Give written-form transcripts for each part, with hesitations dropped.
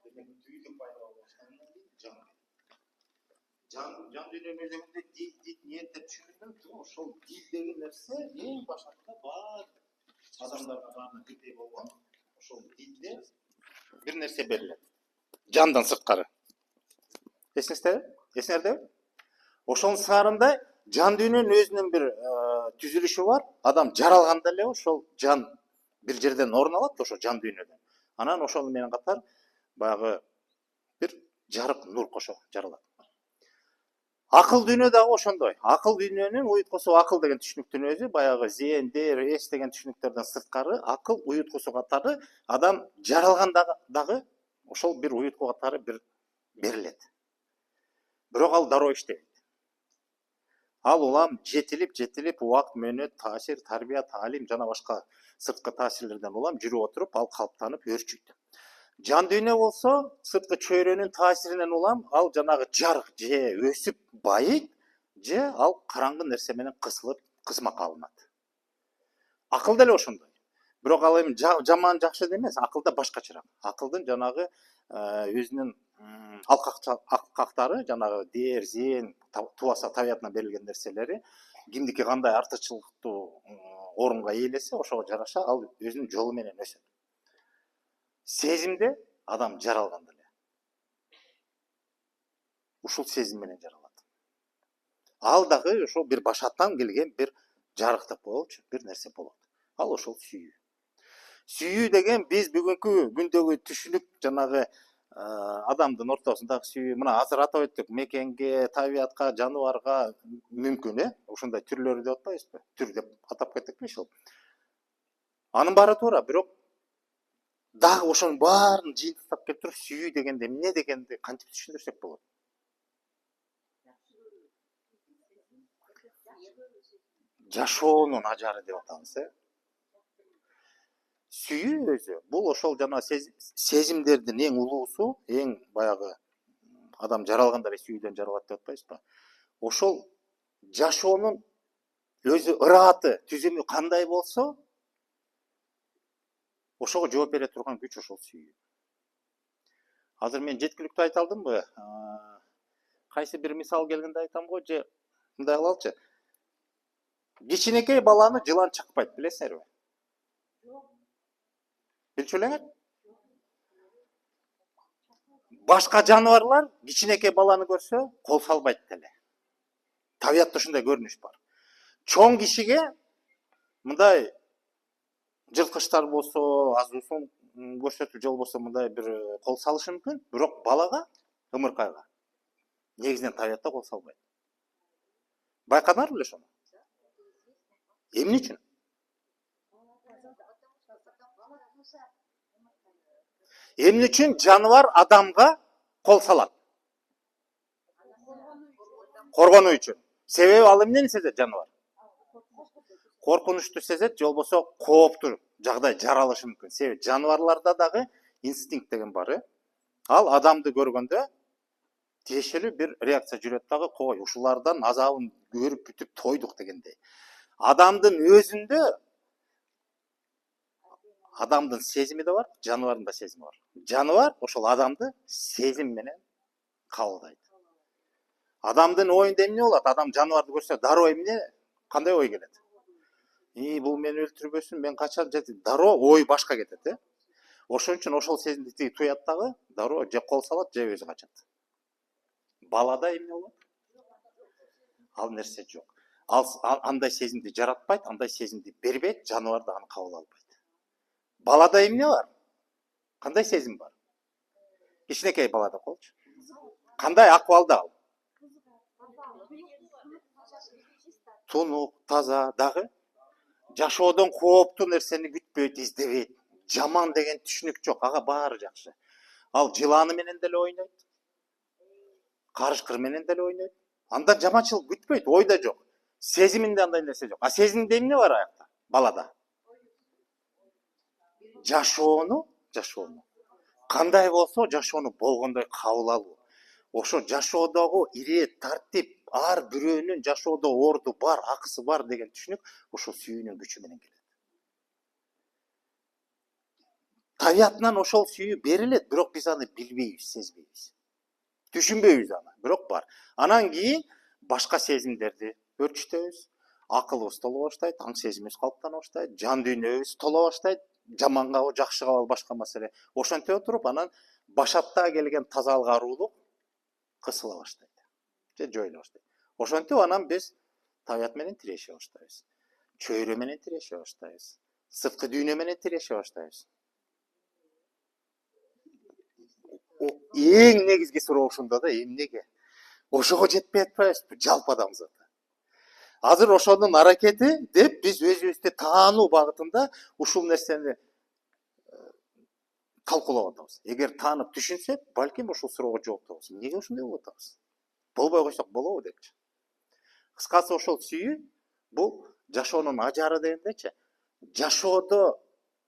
Demek tüydü пайда болғаннан кейін жан дүниенің өзегінде дил ниет деп түсіндірдім. Ошол дил деген нәрсе ең башында бар адамдарға баарына бирдей болгон. Ошол дилде бир нәрсе берилет. Жандан сырткары. Эсиңердеби? Ошонун сыртында жан дүниенин өзүнүн бир түзүлүшү бар. Адам жаралганда эле ошол жан бир жерден орун алат, ошо жан дүйнөдөн. Анан ошону менен катар баягы бир жарык нур кошо жаралат. Акыл дүйнө дагы ошондой. Акыл дүйнөнүн уюткусу акыл деген түшүнүктүн өзү баягы зен, дер, эс деген түшүнүктөрдөн сырткары акыл уюткусу катары адам жаралганда дагы ошол бир уютку катары бир берилет. Бирок ал дароо иштебейт. Ал улам жетилип убакыт мөөнөт, таасир, тарбия, таалим жана башка сырткы таасирлерден улам жүрүп отуруп ал калыптанып өөрчүйт. Жан дүйнө болсо сырткы чөйрөнүн таасиринен улам ал жанагы жарык же өсүп байыйт, же ал караңгы нерсе менен кысылып кысмакка алынат. Акыл деле ошондой. Бирок ал эми жаман жакшы эмес, акылда башкачараак. Акылдын жанагы өзүнүн алкактары, жанагы дер, зен, тубаса табиятынан берилген нерселери кимдики кандай артыкчылыктуу орунга ээлесе, ошого жараша ал өзүнүн жолу менен өсөт. Сезимде адам жаралганда эле ушул сезим менен жаралат. Ал дагы ошол бир башаттан келген бир жарыктык болчу, бир нерсе болот. Ал ошол сүйүү. Сүйүү деген биз бүгүнкү күндөгү түшүнүк жанагы адамдын ортосундагы сүйүү, мына азыр атап өттүк, мекенге, табиятка, жаныбарга мүмкүн, ушундай түрлөрү деп атпайбызбы? Түр деп атап кеттикпи ошол. Анын баары туура, бирок дагы ошонун баарын жыйынтыктап келтирип сүйүү дегенде эмне дегенди кантип түшүндүрсөк болот? Жашоонун ажары деп атабыз, Сүйүү өзү бул ошол жана сезимдердин эң улуусу, эң баягы адам жаралганда эле сүйүүдөн жаралат деп атпайбызбы? Ошол жашоонун өзү ырааты, түзүмү кандай болсо, ошого жооп бере турган күч ошол сүйүү. Азыр мен жеткиликтүү айта алдымбы? Кайсы бир мисал келгенде айтам го, же мындай кылалычы. Кичинекей баланы жылан чакпайт, билесиңерби? Билчү элеңер? Башка жаныбарлар кичинекей баланы көрсө, кол салбайт деле. Табиятта ушундай көрүнүш бар. Чоң кишиге мындай жылкычтар болсо, азуусун көрсөтүп же болбосо мындай бир кол салышы мүмкүн, бирок балага, ымыркайга негизинен табиятта кол салбайт. Байканар беле ошону? Эмне үчүн? Эмне үчүн жаныбар адамга кол салат? Коргонуу үчүн. Себеби ал эмнени сезет жаныбар? Коркунучту сезет, же болбосо кооптуу жагдай жаралышы мүмкүн. Себеби жаныбарларда дагы инстинкт деген бар. Ал адамды көргөндө тиешелүү бир реакция жүрөт дагы, кой, ушулардан азабын көрүп бүтүп тойдук дегендей. Адамдын өзүндө адамдын сезими да бар, жаныбардын да сезими бар. Жаныбар ошол адамды сезим менен кабылдайт. Адамдын оюнда эмне болот? Адам жаныбарды көрсө, дароо эмне, кандай ой келет? Бул мени өлтүрбөсүн, мен качан жетип, дароо ой башка кетет, Ошон үчүн ошол сезимди тиги туят дагы, дароо же кол салат, же өзү качат. Балада эмне болот? Ал нерсе жок. Ал андай сезимди жаратпайт, андай сезимди бербейт, жаныбар да аны кабыл албайт. Балада эмне бар? Кандай сезим бар? Кичинекей балада колчу. Кандай акыбалда ал? Тунук, таза дагы. Жашоодон кооптуу нерсени күтпөйт, издебейт. Жаман деген түшүнүк жок, ага баары жакшы. Ал жыланы менен деле ойнойт. Карышкыр менен деле ойнойт. Андан жаманчылык күтпөйт, ойда жок. Сезиминде андай нерсе жок. А сезимде эмне бар аякта? Балада. Жашоону кандай болсо, жашоону болгондой кабыл алуу. Ошо жашоодогу ирет, тартип, ар бирөөнүн жашоодо орду бар, акысы бар деген түшүнүк ошо сүйүүнүн күчү менен келет. Табиятынан ошол сүйүү берилет, бирок биз аны билбейбиз, сезбейбиз. Түшүнбөйбүз аны, бирок бар. Анан кийин башка сезимдерди өрчүтөбүз. Акылыбыз толо баштайт, аң сезимибиз калыптана баштайт, жан дүйнөбүз толо баштайт, жамангабы, жакшыгабы башка маселе. Ошентип отуруп анан башапта келген тазалык аруулук кысыла баштайт. Же жоюла баштайт. Ошентип анан биз табият менен тиреше баштайбыз. Чөйрө менен тиреше баштайбыз. Сырткы дүйнө менен тиреше баштайбыз. Эң негизги суроо ушунда да, эмнеге? Ошого жетпей атпайбызбы жалпы адамзат? Азыр ошонун аракети деп биз өзүбүздү таануу багытында ушул нерсени талкуулап атабыз. Эгер таанып түшүнсөк, балким ушул суроого жооп табабыз. Эмнеге ушундай болуп атабыз? Болбой койсок болобу депчи. Кыскасы ошол сүйүү бул жашоонун ажары дегендечи. Жашоодо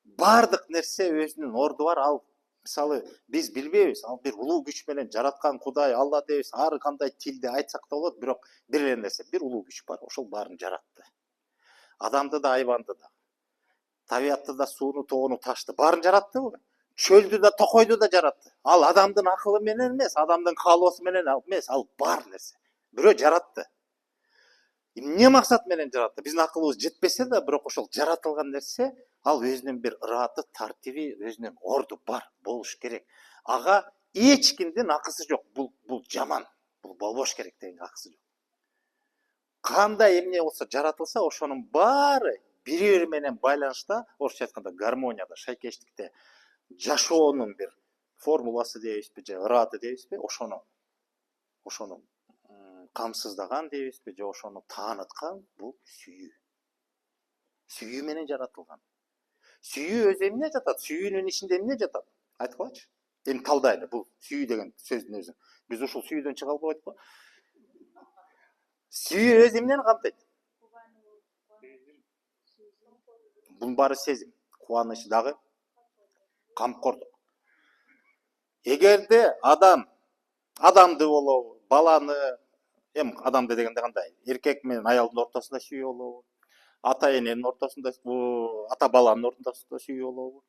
бардык нерсе өзүнүн орду бар. Ал мисалы биз билбейбиз, ал бир улуу күч менен жараткан Кудай, Алла дейбиз, ар кандай тилде айтсак да болот, бирок бир эле нерсе, бир улуу күч бар, ошол баарын жаратты. Адамды да, айбанды да, табиятты да, сууну, тоону, ташты баарын жараттыбы? Чөлдү да, токойду да жаратты. Ал адамдын акылы менен эмес, адамдын каалоосу менен эмес, ал бар нерсе. Бирөө жаратты. Эмне максат менен жаратты? Биздин акылыбыз жетпесе да, бирок ошол жаратылган нерсе, ал өзүнүн бир ыраты, тартиби, өзүнүн орду бар, болуш керек. Ага эч кимдин акысы жок. Бул жаман, бул болбош керек деген акысы жок. Кандай эмне болсо жаратылса, ошонун баары бири-бири менен байланышта, орусча айтканда гармонияда, шайкештикте, жашоонун бир формуласы дейбизби, же ыраты дейбизби, ошону камсыздаган дейбизби, же ошону тааныткан бул сүйүү. Сүйүү менен жаратылган. Сүйүү өзү эмне жатат? Сүйүүнүн ичинде эмне жатат? Айткылачы. Эми талдайлы, бул сүйүү деген сөздүн өзүн. Биз ушул сүйүүдөн чыга албайт го. Сүйүү өзү эмнени камтыйт? Бунун баары сезим, кубаныч дагы, камкордук. Эгерде адамды болобу, баланы, эми адамды дегенде кандай? Эркек менен аялдын ортосунда сүйүү болобу? Ата эненин ортосунда, ата баланын ортосунда сүйүү болобу?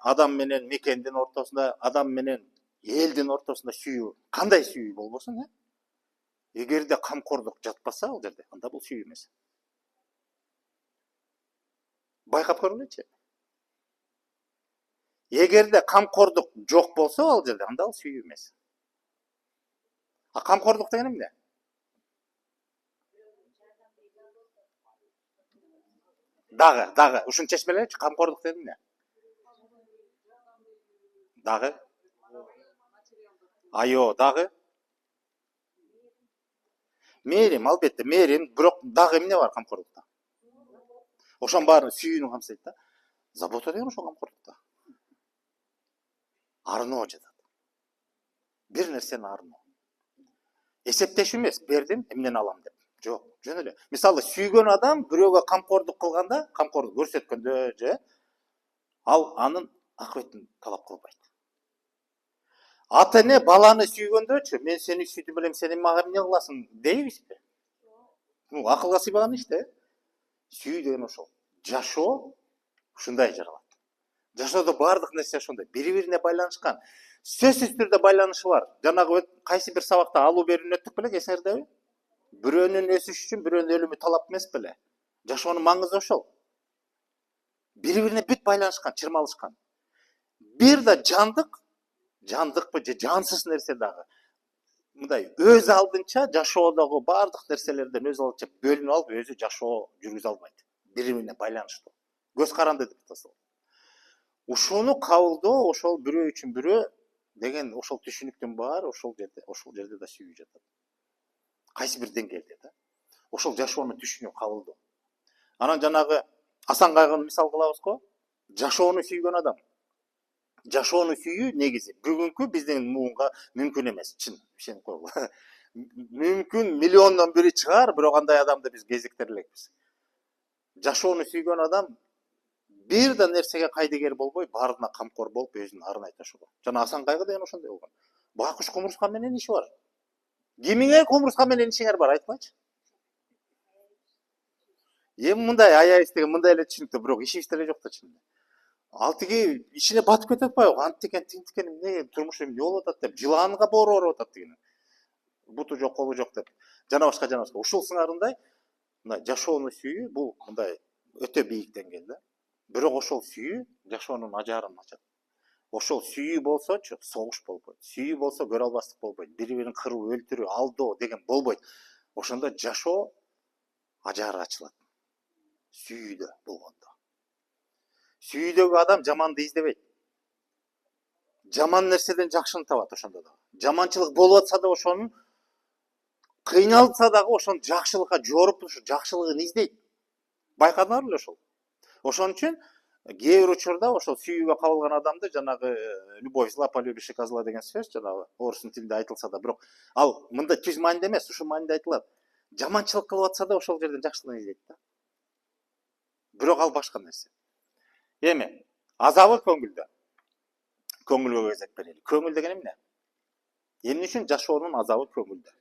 Адам менен мекендин ортосунда, адам менен элдин ортосунда сүйүү, кандай сүйүү болбосун, эгерде камкордук жатпаса ал жерде, анда бул сүйүү эмес. Байкап көрүңүлчү. Эгерде камкордук жок болсо ал жерде, анда ал сүйүү эмес. А камкордук деген эмне? Дагы, ушуну чечмелечи, камкордук деген эмне? Дагы? Айо, дагы? Мээрим, албетте, мээрим, бирок дагы эмне бар камкордукта? Ошонун баарын сүйүүнү камсайт да. Забота деген ошол камкордукта. Арноо жатат. Бир нерсени арноо. Эсептешүү эмес, бердим, эмнени алам деп. Жок, жөн эле. Мисалы, сүйгөн адам бирөөгө камкордук кылганда, камкордук көрсөткөндө же, ал анын акыбетін талап кылбайт. Ата эне баланы сүйгөндөчү, мен сени сүйдүм элем, сен мага эмне кыласың дейбизби? Бул акылга сыйбаган иш да. Сүйүү деген ошол. Жашоо ушундай жаралат. Жашоодо бардык нерсе ошондой, бири-бирине байланышкан. Сөзсүз түрдө байланышы бар. Жанагы кайсы бир сабакта алуу берүүнү өттүк беле, эсиңердеби? Бирөөнүн өсүшү үчүн бирөөнүн өлүмү талап эмес беле? Жашоонун маңызы ошол. Бири-бирине бүт байланышкан, чырмалышкан. Бир да жандыкпы же жансыз нерсе дагы. Мындай өз алдынча жашоодогу бардык нерселерден өз алдынча бөлүнүп алып, өзү жашоо жүргүзө албайт. Бири-бирине байланыштуу. Көз каранды деп атасыз. Ушуну кабылдоо, ошол бирөө үчүн бирөө деген ошол түшүнүктүн баары ошол жерде да сүйүү жатат. Кайсы бир деңгээлде да. Ошол жашоону түшүнүү, кабылдоо. Анан жанагы Асан Кайгыны мисал кылабыз го. Жашоону сүйгөн адам. Жашоону сүйүү негизи бүгүнкү биздин муунга мүмкүн эмес, чын ишенип койгула. Мүмкүн миллиондон бири чыгар, бирок андай адамды биз кезиктире элекпиз. Жашоону сүйгөн адам бир да нерсеге кайдыгер болбой, баарына камкор болуп, өзүнүн арын айтышуу. Жана Асан Кайгы деген ошондой болгон. Бакуш кумурска менен иши бар. Кимиңе кумурска менен ишиңер бар, айткылачы. Эми мындай аябыз деген мындай эле түшүнүктүү, бирок ишибиз деле жок да чын. Ал тиги ишине батып кетип атпайбы? Антикен, тинтикен эмне турмуш эмне болуп атат деп, жылаанга боору ооруп атат деген. Буту жок, колу жок деп. Жана башка. Ушул сыңарындай мына жашоону сүйүү бул мындай өтө бийик деңгээл да. Бирок ошол сүйүү жашоонун ажарын ачат. Ошол сүйүү болсочу согуш болбойт. Сүйүү болсо көрө албастык болбойт. Бири-бирин кыруу, өлтүрүү, алдоо деген болбойт. Ошондо жашоо ажары ачылат. Сүйүүдө болгондо. Сүйүүдөгү адам жаманды издебейт. Жаман нерседен жакшыны табат ошондо да. Жаманчылык болуп атса да ошонун кыйналса дагы ошонун жакшылыкка жоруп ушу жакшылыгын издейт. Байкадыңар беле ошол? Ошон үчүн кээ бир учурда ошол сүйүүгө кабылган адамды жанагы любовь зла, полюбишь козла деген сөз жанагы орустун тилинде айтылса да, бирок ал мындай түз мааниде эмес, ушул мааниде айтылат. Жаманчылык кылып атса да ошол жерден жакшылыгын издейт да. Бирок ал башка нерсе. Эми азабы көңүлдө. Көңүлгө кезек берели. Көңүл деген эмне? Эмне үчүн жашоонун азабы көңүлдө?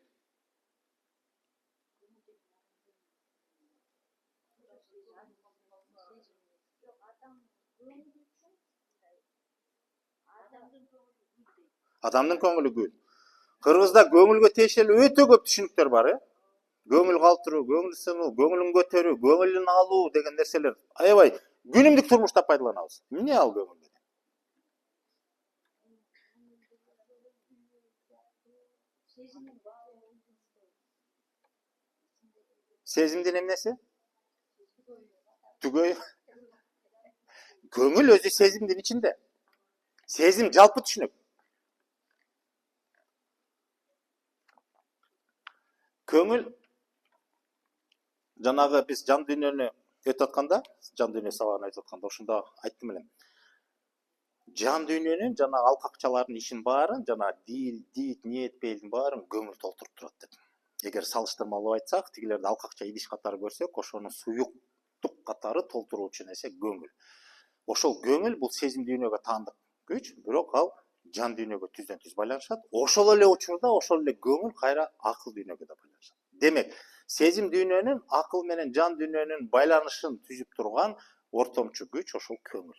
Адамдын көңүлү гүл. Кыргызда көңүлгө тиешелүү өтө көп түшүнүктөр бар, көңүл калтыруу, көңүл сынуу, көңүлүн көтөрүү, көңүлүн алуу деген нерселер аябай күнүмдүк турмушта пайдаланабыз. Эмне ал көңүл деген? Сезимдин эмнеси? Түгөйү. Көңүл өзү сезимдин ичинде. Сезим жалпы түшүнүк. Көңүл жанагы биз жан дүйнөнү өтүп атканда, жан дүйнө сабагын өтүп атканда ошондо айттым элем. Жан дүйнөнүн жана алкакчалардын ишин баарын, жана дил, дит, ниет, бейилдин баарын көңүл толтуруп турат деп. Эгер салыштырмалуу айтсак, тигилерди алкакча идиш катары көрсөк, ошонун суюктук катары толтуруучу нерсе көңүл. Ошол көңүл бул сезим дүйнөгө таандык күч, бирок ал жан дүйнөгө түздөн түз байланышат. Ошол эле учурда ошол эле көңүл кайра акыл дүйнөгө да байланышат. Демек, сезим дүйнөнүн акыл менен жан дүйнөнүн байланышын түзүп турган ортомчу күч ошол көңүл.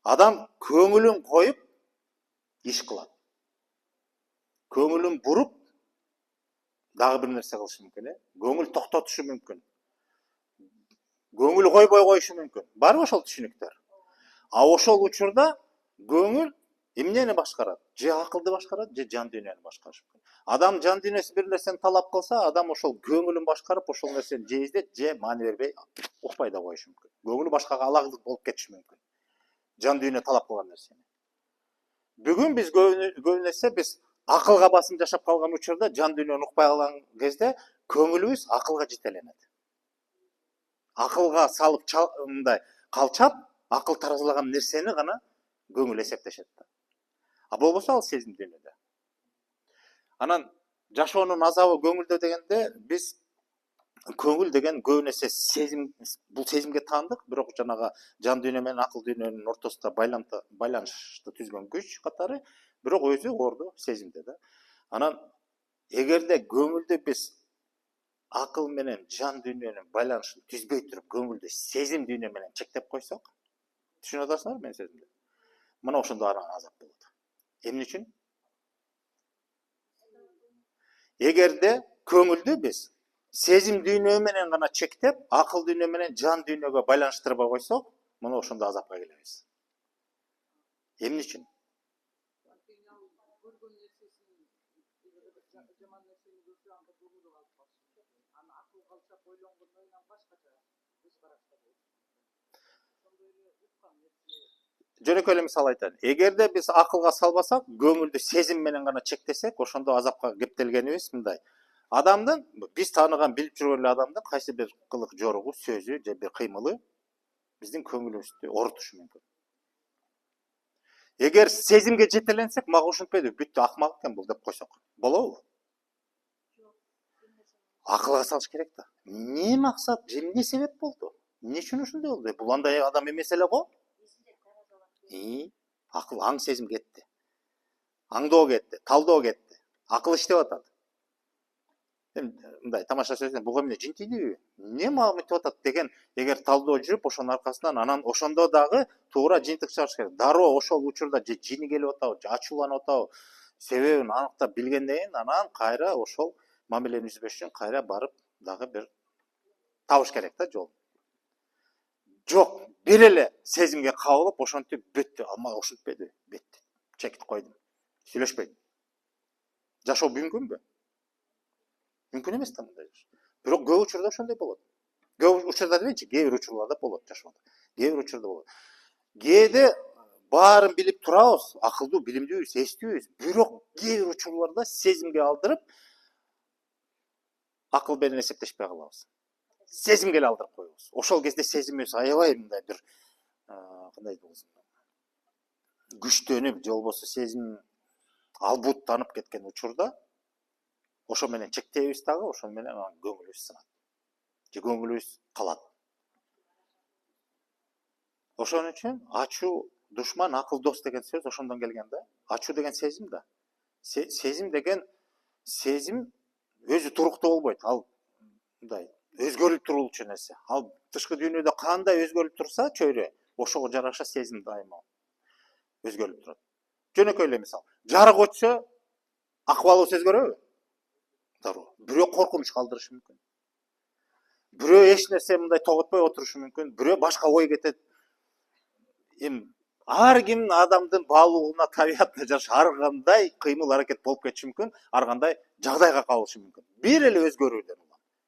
Адам көңүлүн коюп иш кылат. Көңүлүн буруп дагы бир нерсе кылышы мүмкүн, көңүл токтотушу мүмкүн. Көңүл койбой коюшу мүмкүн. Барбы ошол түшүнүктөр? А ошол учурда көңүл эмнени башкарат? Же акылды башкарат, же жан дүйнөнү башкарышы мүмкүн. Адам жан дүйнөсү бир нерсени талап кылса, адам ошол көңүлүн башкарып, ошол нерсени же издет, же маани бербей укпай да коюшу мүмкүн. Көңүлү башкага алагылык болуп кетиши мүмкүн. Жан дүйнө талап кылган нерсени. Бүгүн биз көбүн эсе биз акылга басым жашап калган учурда, жан дүйнөнү укпай калган кезде көңүлүбүз акылга жетеленет. Акылга салып мындай калчап, акыл таразылаган нерсени гана көңүл эсептешет да. А болбосо ал сезим дүйнөдө. Анан жашоонун азабы көңүлдө дегенде биз көңүл деген көбүн эсе сезим, бул сезимге таандык, бирок жанагы жан дүйнө менен акыл дүйнөнүн ортосунда байланышты түзгөн күч катары, бирок өзү орду сезимде да. Анан эгерде көңүлдү биз акыл менен жан дүйнөнүн байланышын түзбөй туруп, көңүлдү сезим дүйнө менен чектеп койсок, түшүнүп атасыңарбы менин сөзүмдү? Мына ошондо азап болот. Эмне үчүн? Эгерде көңүлдү биз сезим дүйнө менен гана чектеп, акыл дүйнө менен жан дүйнөгө байланыштырбай койсок, мына ошондо азапка келебиз. Эмне үчүн? Жөнөкөй эле мисал айтайын. Эгерде биз акылга салбасак, көңүлдү сезим менен гана чектесек, ошондо азапка кептелгенибиз мындай. Адамдын, биз тааныган, билип жүргөн эле адамдын кайсы бир кылык жоругу, сөзү же бир кыймылы биздин көңүлүбүздү оорутушу мүмкүн. Эгер сезимге жетеленсек, мага ушинтпейди, бүттү, акмак экен бул деп койсок, болобу? Акылга салыш керек да. Эмне максат, эмне себеп болду? Эмне үчүн ушундай болду? Бул андай адам эмес эле го? Акыл, аң сезим кетти. Аңдоо кетти, талдоо кетти. Акыл иштеп атат. мындай тамаша сөз буга эмне жин тийдиби эмне мага мынтип атат деген эгер талдоо жүрүп ошонун аркасынан анан ошондо дагы туура жыйынтык чыгарыш керек. Дароо ошол учурда же жини келип атабы же ачууланып атабы себебин аныктап билгенден кийин анан кайра ошол мамилени үзбөш үчүн кайра барып дагы бир табыш керек да жол. Жок, бир эле сезимге кабылып ошентип бүттү. Ама ошентпеди. Бүттү. Чекит койдум. Сүйлөшпөйт. Жашоо мүмкүнбү? Мүмкүн эмес да мындай. Бирок көп учурда ошондой болот. Көп учурда демейинчи, кээ бир учурларда болот жашоодо. Кээ бир учурда болот. Кээде баарын билип турабыз, акылдуу, билимдүүбүз, эстүүбүз. Бирок кээ бир учурларда сезимге алдырып, акыл менен эсептешпей калабыз. Сезимге эле алдырып коебуз. Ошол кезде сезимибиз аябай мындай бир кандай болсун күчтөнүп же болбосо сезим албуттанып кеткен учурда ошо менен чектейбиз дагы, ошол менен анан көңүлүбүз сынат. Же көңүлүбүз калат. Ошон үчүн ачуу душман, акыл дос деген сөз ошондон келген да. Ачуу деген сезим да. Сезим деген сезим өзү туруктуу болбойт. Ал мындай өзгөрүп турулчу нерсе. Ал тышкы дүйнөдө кандай өзгөрүп турса чөйрө, ошого жараша сезим дайыма өзгөрүп турат. Жөнөкөй эле мисал. Жарык өтсө, акыбалыбыз өзгөрөбү? Дароо. Бирөө коркунуч калтырышы мүмкүн. Бирөө эч нерсе мындай тоготпой отурушу мүмкүн. Бирөө башка ой кетет. Ар ким адамдын баалуулугуна, табиятына жараша ар кандай кыймыл аракет болуп кетиши мүмкүн, ар кандай жагдайга кабылышы мүмкүн. Бир эле өзгөрүүдөн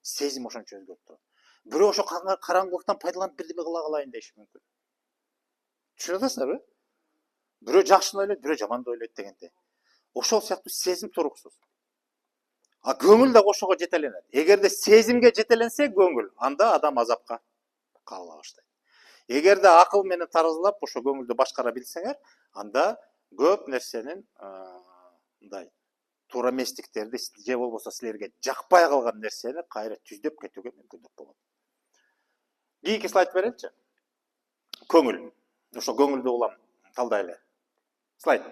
сезим ошончо өзгөрүп турат. Бирөө ошо караңгылыктан пайдаланып бирдеме кыла калайын деши мүмкүн. Түшүнүп атасызбы? Бирөө жакшыны ойлойт, бирөө жаманды ойлойт дегендей. Ошол сыяктуу сезим туруксуз. А көңүл да ошого жетеленет. Эгерде сезимге жетеленсе көңүл, анда адам азапка кабыла баштайт. Эгерде акыл менен таразылап ошо көңүлдү башкара билсеңер, анда көп нерсенин мындай туура эместиктерди же болбосо силерге жакпай калган нерсени кайра түздөп кетүүгө мүмкүндүк болот. Кийинки слайд береличи. Көңүл. Ошо көңүлдү улам талдайлы. Слайд.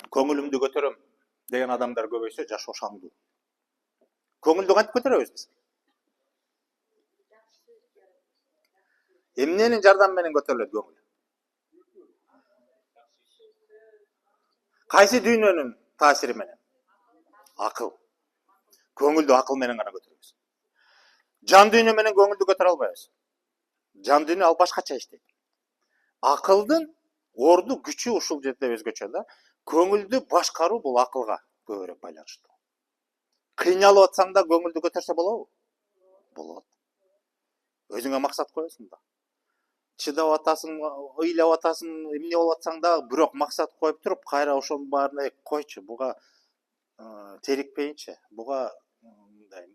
Көңүлүмдү көтөрөм деген адамдар көбөйсө жашоо шаңдуу. Көңүлдү кантип көтөрөбүз биз? Эмненин жардамы менен көтөрүлөт көңүл? Кайсы дүйнөнүн таасири менен? Акыл. Көңүлдү акыл менен гана көтөрөбүз. Жан дүйнө менен көңүлдү көтөрө албайбыз. Жан дүйнө ал башкача иштейт. Акылдын орду күчү ушул жерде өзгөчө да. Көңүлдү башкаруу бул акылга көбүрөөк байланыштуу. Кыйналып атсаң да көңүлдү көтөрсө болобу? Болот. Өзүңө максат коесуң да. Чыдап атасың, ыйлап атасың, эмне болуп атсаң да, бирок максат коюп туруп, кайра ошонун баарына койчу, буга терикпейинчи, буга мындай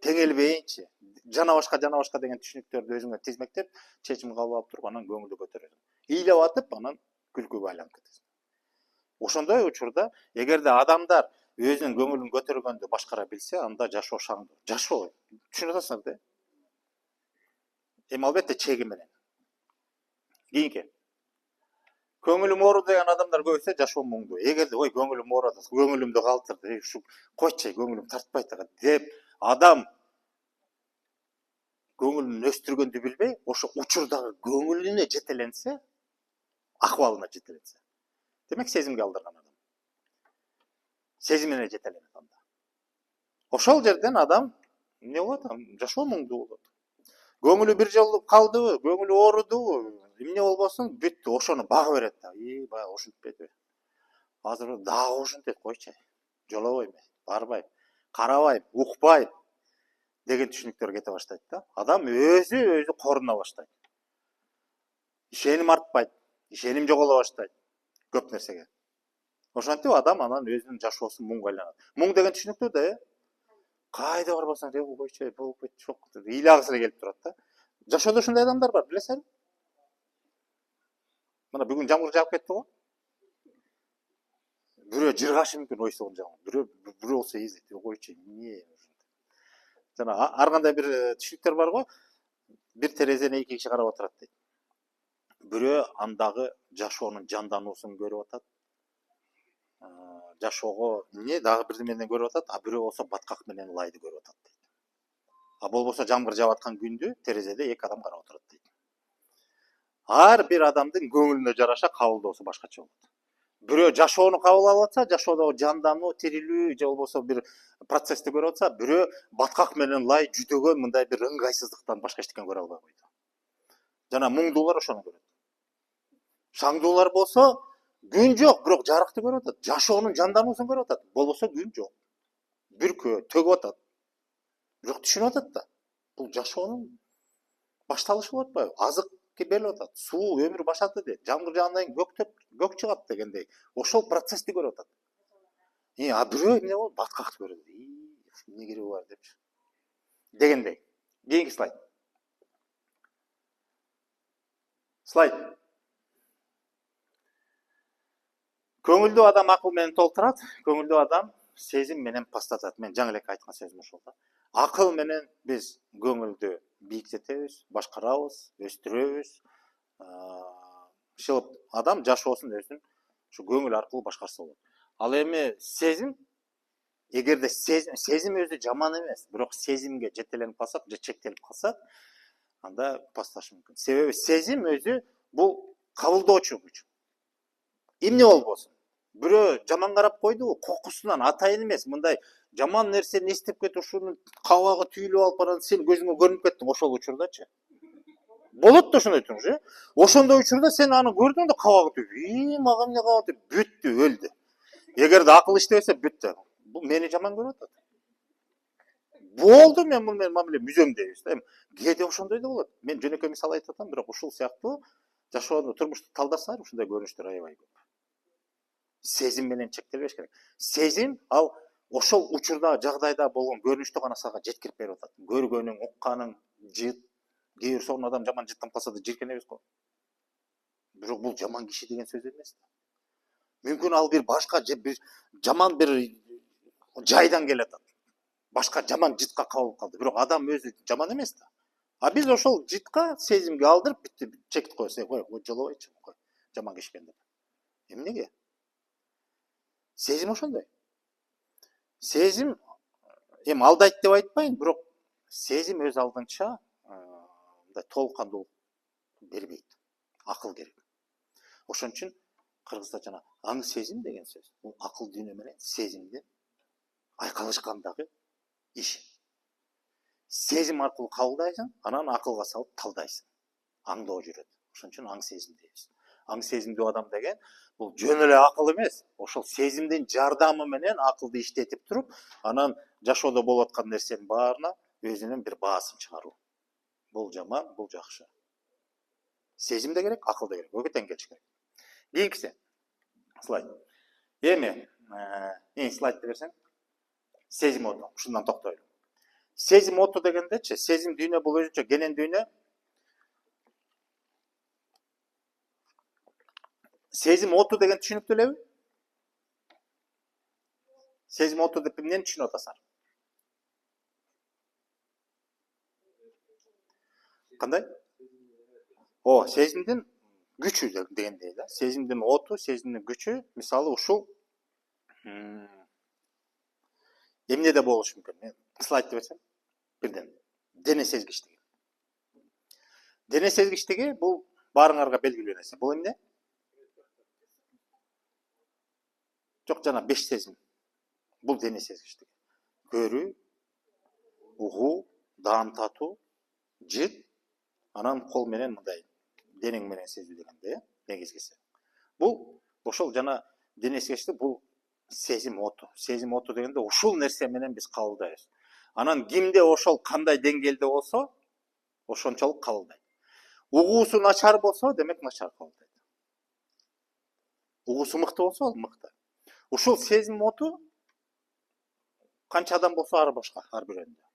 теңелбейинчи, жана башка деген түшүнүктөрдү өзүңө тизмектеп, чечим кабыл алып туруп, анан көңүлдү көтөрөсүң. Ыйлап атып, анан күлкүгө айланып кетесиң. Ошондой учурда, эгерде адамдар өзүнүн көңүлүн көтөргөндү башкара билсе, анда жашоо шаңдуу. Жашоо, түшүнүп атасыңарбы? Эми албетте чеги менен. Кийинки. Көңүлүм ооруду деген адамдар көбөйсө жашоо муңдуу. Эгерде ой көңүлүм ооруду, көңүлүмдү калтырды, ушу койчу, көңүлүм тартпайт деп адам көңүлүн өстүргөндү билбей, ошо учурдагы көңүлүнө жетеленсе, акыбалына жетеленсе. Демек сезимге алдырган адам. Сезимине жетеленет анда. Ошол жерден адам эмне болот? Жашоо муңдуу болот. Көңүлү бир жолу калдыбы, көңүлү оорудубу, эмне болбосун бүттү, ошону бага берет да. Баягы ошентпеди. Азыр дагы ошентет, койчу. Жолобойм, барбайм, карабайм, укпайм деген түшүнүктөр кете баштайт да. Адам өзү коруна баштайт. Ишеним артпайт, ишеним жоголо баштайт көп нерсеге. Ошентип адам анан өзүнүн жашоосун муңга айланат. Муң деген түшүнүктүү да, кайда барбасаң, койчу, болуп кетти, жок, ыйлагысы эле келип турат да. Жашоодо ушундай адамдар бар, билесиңби? Мына бүгүн жамгыр жаап кетти го. Бирөө жыргашы мүмкүн ойсогун жамгыр. Бирөө болсо эзет, койчу, эмне? Жана ар кандай бир түшүнүктөр бар го. Бир терезени эки киши карап отурат дейт. Бирөө андагы жашоонун жандануусун көрүп атат. жашоого эмне дагы бирдемеден көрүп атат, а бирөө болсо баткак менен лайды көрүп атат дейт. А болбосо жамгыр жаап аткан күндү терезеде эки адам карап отурат дейт. Ар бир адамдын көңүлүнө жараша кабылдоосу башкача болот. Бирөө жашоону кабыл алып атса, жашоодогу жандануу, тирилүү же болбосо бир процессти көрүп атса, бирөө баткак менен лай жүдөгөн мындай бир ыңгайсыздыктан башка эчтеке көрө албай койду. Жана муңдуулар ошону көрөт. Шаңдуулар болсо күн жок, бирок жарыкты көрүп атат. Жашоонун жандануусун көрүп атат. Болбосо күн жок. Бүркөө төгүп атат. Бирок түшүнүп атат да. Бул жашоонун башталышы болуп атпайбы? Азык берилип атат. Суу өмүр башаты дейт. Жамгыр жаагандан кийин көк чыгат дегендей. Ошол процессти көрүп атат. А бирөө эмне болот? Баткакты көрөт. Эмне кереги бар депчи. Дегендей. Кийинки слайд. Слайд. Көңүлдүү адам акыл менен толтурат, көңүлдүү адам сезим менен пастатат. Мен жаңы эле айткан сөзүм ошол да. Акыл менен биз көңүлдү бийиктетебиз, башкарабыз, өстүрөбүз. Ошол адам жашоосун өзүнүн ушу көңүл аркылуу башкарса болот. Ал эми сезим, эгерде сезим өзү жаман эмес, бирок сезимге жетеленип калсак же чектелип калсак, анда пасташы мүмкүн. Себеби сезим өзү бул кабылдоочу күч. Эмне болбосун? Бирөө жаман карап койдубу, кокусунан атайын эмес, мындай жаман нерсени эстеп кетип ушуну кабагы түйүлүп алып барат, сен көзүңө көрүнүп кеттиң ошол учурдачы. Болот да ошондой туруш, Ошондой учурда сен аны көрдүң да кабагы түйүп, мага эмне кабат деп бүттү, өлдү. Эгерде акыл иштебесе бүттү. Бул мени жаман көрүп атат. Болду, мен бул менен мамиле мүзөм дейбиз да. Кээде ошондой да болот. Мен жөнөкөй мисал айтып атам, бирок ушул сыяктуу жашоону, турмушту талдасаңар ушундай көрүнүштөр аябай көп. Сезим менен чектелбеш керек. Сезим ал ошол учурда, жагдайда болгон көрүнүштү гана сага жеткирип берип атат. Көргөнүң, укканың, жыт, кээ бир сонун адам жаман жыттан калса да жиркенебиз го. Бирок бул жаман киши деген сөз эмес да. Мүмкүн ал бир башка бир жаман бир жайдан келет. Башка жаман жытка кабылып калды. Бирок адам өзү жаман эмес да. А биз ошол жытка сезимге алдырып бүттү, чектип коебуз. Кой, жолобойчу, кой. Жаман киши экен деп. Эмнеге? Сезим ошондой. Сезим эми алдайт деп айтпайм, бирок сезим өз алдынча мындай толук кандуу бербейт. Акыл керек. Ошон үчүн кыргызда жана аң сезим деген сөз. Бул акыл дүйнө менен сезимдин айкалышкандагы иши. Сезим аркылуу кабылдайсың, анан акылга салып талдайсың. Аңдоо жүрөт. Ошон үчүн аң сезим дейбиз. Аң сезимдүү адам деген бул жөн эле акыл эмес, ошол сезимдин жардамы менен акылды иштетип туруп, анан жашоодо болуп аткан нерсенин баарына өзүнүн бир баасын чыгаруу. Бул жаман, бул жакшы. Сезим да керек, акыл да керек. Экөө тең келиш керек. Кийинкиси. Слайд. Эми, слайдты берсең. Сезим оту. Ушундан токтойлу. Сезим оту дегендечи, сезим дүйнө бул өзүнчө кенен дүйнө. Сезим оту деген түшүнүктүү элеби? Сезим оту деп эмнени түшүнүп атасыңар? Кандай? Сезимдин күчү дегендей да. Сезимдин оту, сезимдин күчү, мисалы ушул эмнеде болушу мүмкүн? Мен слайдты берсем, бирден. Дене сезгичтиги. Дене сезгичтиги бул баарыңарга белгилүү нерсе. Бул эмне? Жок, жана 5 сезим. Бул дене сезгичтиги. Көрүү, угуу, даам татуу, жыт, анан кол менен мындай денең менен сезүү дегенде, негизгиси. Бул ошол жана дене сезгичтиги бул сезим оту. Сезим оту дегенде ушул нерсе менен биз кабылдайбыз. Анан кимде ошол кандай деңгээлде болсо, ошончолук кабылдайт. Угуусу начар болсо, демек начар кабылдайт. Угуусу мыкты болсо, ал мыкты. Ушул сезим оту канча адам болсо ар башка, ар бирөөнүндө.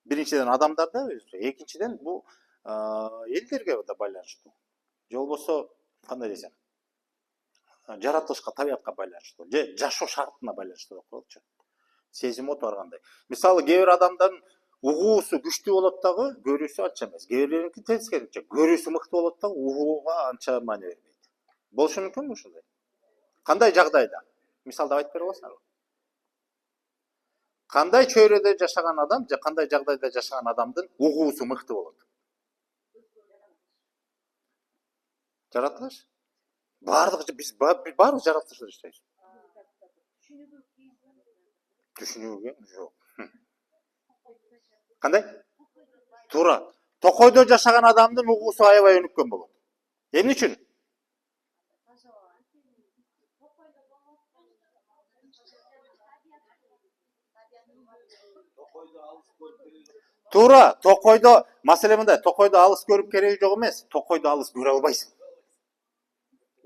Биринчиден адамдарда өзү, экинчиден бул элдерге да байланыштуу. Же болбосо кандай десем, жаратылышка, табиятка байланыштуу, же жашоо шартына байланыштуу деп коелучу. Сезим оту ар кандай. Мисалы, кээ бир адамдын угуусу күчтүү болот дагы, көрүүсү анча эмес. Кээ бириники тескерисинче, көрүүсү мыкты болот дагы, угууга анча маани бербейт. Болушу мүмкүнбү ушундай? Кандай жагдайда? мисалдап айтып бере аласыңарбы? Кандай чөйрөдө жашаган адам же кандай жагдайда жашаган адамдын угуусу мыкты болот? Жаратылыш. Баардыгы биз баарыбыз жаратылышта жашайбыз. Түшүнүүгө жок. Кандай? Туура. Токойдо жашаган адамдын угуусу аябай өнүккөн болот. Эмне үчүн? Туура. Токойдо маселе мындай, токойдо алыс көрүп кереги жок эмес. Токойдо алыс көрө албайсың.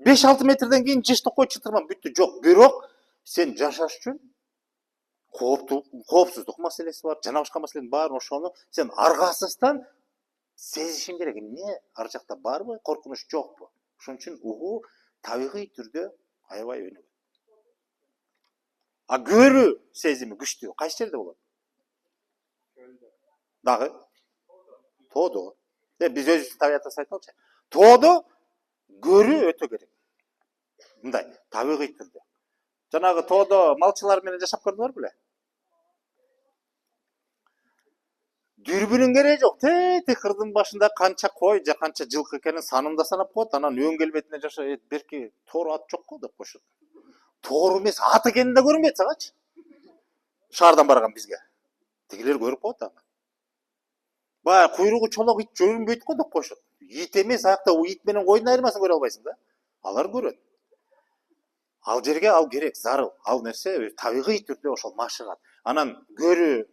5-6 метрден кийин жыш токой чытырман бүттү. Жок, бирок сен жашаш үчүн коопсуздук маселеси бар, жана башка маселенин баарын ошону сен аргасыздан сезишиң керек. Эмне ар жакта барбы, коркунуч жокпу? Ошон үчүн угуу табигый түрдө аябай өнүгөт. А көрүү сезими күчтүү кайсы жерде болот? Дагы тоодо. Биз өзүбүздүн табиятыбызды айталычы. Тоодо көрүү өтө керек. Мындай табигый түрдө. Жанагы тоодо малчылар менен жашап көрдүңөр беле? Дүрбүнүн кереги жок. Тети кырдын башында канча кой же канча жылкы экенин санын да санап коет, анан өн келбетине жашайт. Берки тоор ат жок го деп коюшат. Тоор эмес, ат экени да көрүнбөйт сагачы. Шаардан барган бизге. Тигилер көрүп коет аны. Баягы куйругу чолок ит көрүнбөйт го деп коюшат. Ит эмес, аякта ит менен койдун айырмасын көрө албайсың да. Алар көрөт. Ал жерге ал керек, зарыл. Ал нерсе табигый түрдө ошол машыгат. Анан көрүү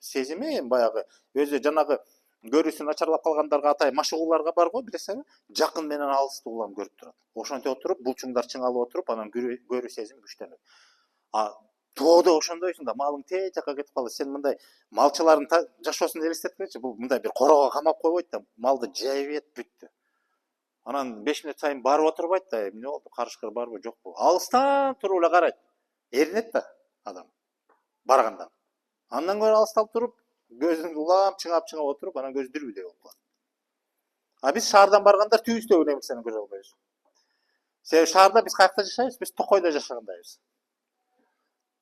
сезими баягы өзү жанагы көрүүсү начарлап калгандарга атай машыгууларга бар го, билесиңби? Жакын менен алысты улам көрүп турат. Ошентип отуруп, булчуңдар чыңалып отуруп, анан көрүү сезими күчтөнөт. А тоодо ошондойсуң да, малың тээ жака кетип калды. Сен мындай малчылардын жашоосун элестеткенчи, бул мындай бир корого камап койбойт да, малды жайып ийет бүттү. Анан 5 минут сайын барып отурбайт да, эмне болду? Карышкыр барбы, жокпу? Алыстан туруп эле карайт. Эринет да адам баргандан. Андан көрө алыстап туруп, көзүн улам чыңап отуруп, анан көз дирбүдей болуп калат. А биз шаардан баргандар түбүстөгү нерсени көрө албайбыз. Себеби шаарда биз каякта жашайбыз? Биз токойдо жашагандайбыз.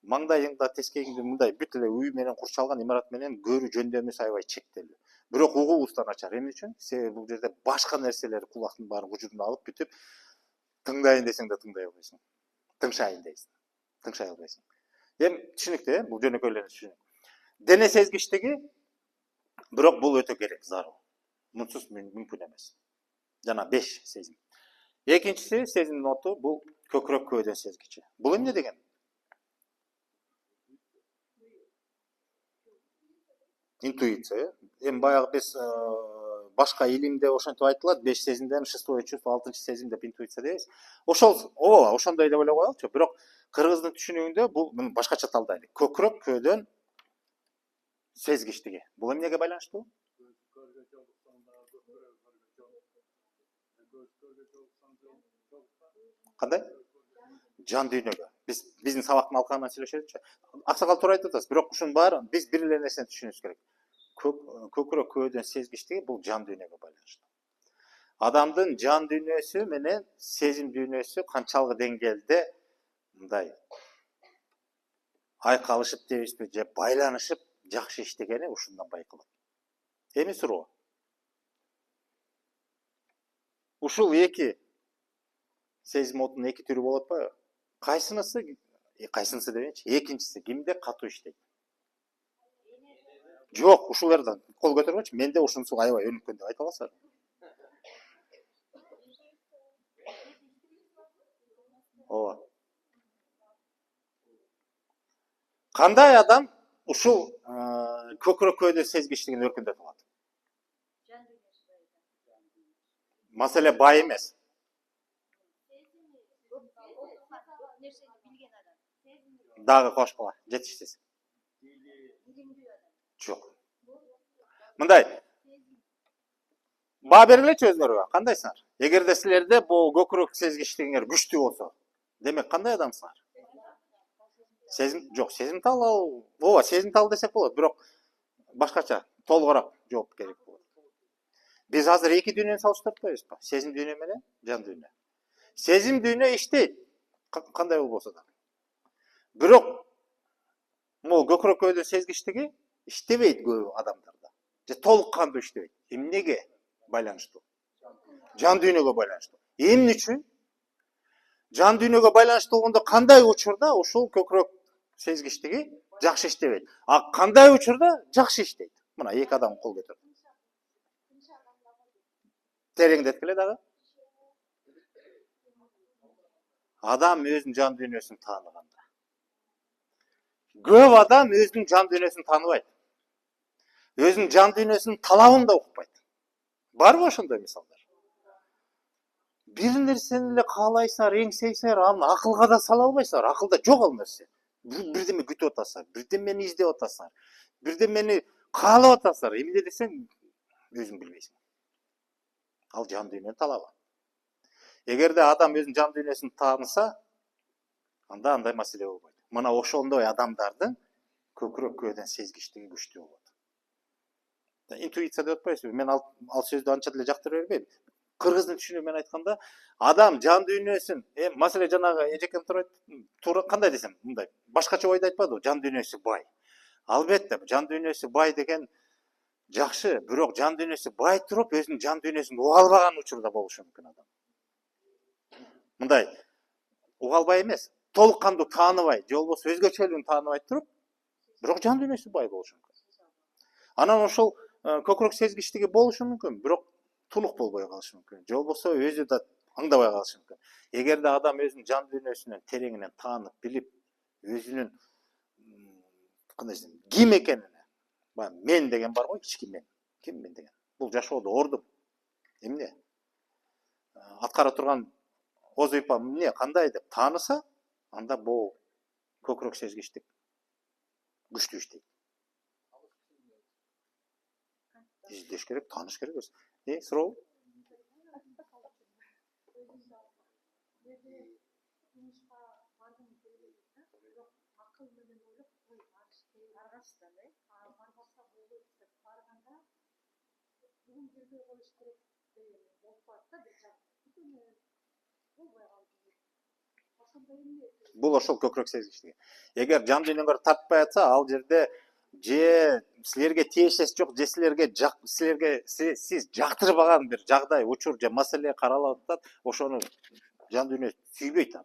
Маңдайыңда, тескегиңде мындай бүт эле үй менен курчалган имарат менен көрүү жөндөмүбүз аябай чектелүү. Бирок угуубуздан начар. Эмне үчүн? Себеби бул жерде башка нерселер кулактын баарын кужуруна алып бүтүп, тыңдайын десең да тыңдай албайсың. Тыңшайын дейсиң. Тыңшай албайсың. Эми түшүнүктүү, бул жөнөкөйлөрүн түшүнүк. Дене сезгичтиги, бирок бул өтө керек, зарыл. Мунсуз мүмкүн эмес. Жана 5 сезим. Экинчиси сезимдин оту бул көкүрөк көөдөн сезгичи. Бул эмне деген? Интуиция. Эми баягы биз башка илимде ошентип айтылат, 5 сезимден 6 чувство, 6 сезим деп интуиция дейбиз. Ошол, ооба, ошондой деп эле коелучу. Бирок кыргыздын түшүнүгүндө бул башкача талдайлы. Көкүрөк көөдөн сезгичтиги. Бул эмнеге байланыштуу? Кандай? Жан дүйнөгө. Биздин сабактын алкагынан сүйлөшөлүчү. Аксакал туура айтып атасыз, бирок ушунун баарын биз бир эле нерсени түшүнүбүз керек. Көкүрөк көөдөн сезгичтиги бул жан дүйнөгө байланыштуу. Адамдын жан дүйнөсү менен сезим дүйнөсү канчалык деңгээлде мындай айкалышып дейбизби, же байланышып жакшы иштегени ушундан байкалат. Эми суроо. Ушул эки сезим отунун эки түрү болот атпайбы? Кайсынысы дебейинчи, экинчиси кимде катуу иштейт? Жок, ушулардан кол көтөргөнчү, менде ушунусу аябай өнүккөн деп айта аласызбы? Ооба. Кандай адам ушул көкүрөк көөдө сезгичтигин өркүндөтүп алат? Маселе бай эмес. Дагы кошкула, жетиштиз. Жок. Мындай. Баа бергилечи өзүңөргө, кандайсыңар? Эгерде силерде бул көкүрөк сезгичтигиңер күчтүү болсо, демек кандай адамсыңар? Сезим жок, сезимтал ал, ооба, сезимтал десек болот, бирок башкача, толугураак жооп керек болот. Биз азыр эки дүйнөнү салыштырып атпайбызбы? Сезим дүйнө менен жан дүйнө. Сезим дүйнө иштейт, кандай болбосо да. Бирок могу көкүрөк көйдөн сезгичтиги иштебейт көп адамдарда. Же толук кандуу иштебейт. Эмнеге байланыштуу? Жан дүйнөгө байланыштуу. Эмне үчүн? Жан дүйнөгө байланыштуу болгондо кандай учурда ушул көкүрөк сезгичтиги жакшы иштебейт. А кандай учурда жакшы иштейт? Мына эки адам кол көтөрдү. Тереңдеткиле дагы. Адам өзүнүн жан дүйнөсүн тааныганда. Көп адам өзүнүн жан дүйнөсүн тааныбайт. Өзүнүн жан дүйнөсүнүн талабын да укпайт. Барбы ошондой мисалдар? Бир нерсени эле каалайсыңар, эңсейсиңер, аны акылга да сала албайсыңар. Акылда жок ал нерсе. Бирдеме күтүп атасыңар, бирдемени издеп атасыңар, бирдемени каалап атасыңар. Эмне десең, өзүң билбейсиң. Ал жан дүйнөнүн талабы. Эгерде адам өзүнүн жан дүйнөсүн тааныса, анда андай маселе болбойт. Мына ошондой адамдардын көкүрөк көөдөн сезгичтиги күчтүү болот. Интуиция деп атпайсызбы? Мен ал сөздү анча деле жактыра бербейм. Кыргыздын түшүнүгү менен айтканда, адам жан дүйнөсүн, маселе жанагы эжекем туура кандай десем, мындай башкача ойду айтпадыбы? Жан дүйнөсү бай. Албетте, жан дүйнөсү бай деген жакшы, бирок жан дүйнөсү бай туруп, өзүнүн жан дүйнөсүн уга албаган учурда болушу мүмкүн адам. Мындай уга албай эмес, толук кандуу тааныбай, же болбосо өзгөчөлүгүн тааныбай туруп, бирок жан дүйнөсү бай болушу мүмкүн. Анан ошол көкүрөк сезгичтиги болушу мүмкүн, бирок тулук болбой калышы мүмкүн. Же болбосо өзү да аңдабай калышы мүмкүн. Эгерде адам өзүнүн жан дүйнөсүнөн тереңинен таанып, билип, өзүнүн кандай десем, ким экенин, мен деген бар го, ички мен. Ким мен деген? Бул жашоодо ордум. Эмне? Аткара турган вазыйфам эмне, кандай деп тааныса, анда бул көкүрөк сезгичтик күчтүү иштейт. Издеш керек, тааныш керек. Суроо? Бул ошол көкүрөк сезгичтиги. Эгер жан дүйнөңөр тартпай атса, ал жерде же силерге тиешеси жок, же силерге сиз жактырбаган бир жагдай, учур же маселе каралып атат, ошону жан дүйнө сүйбөйт.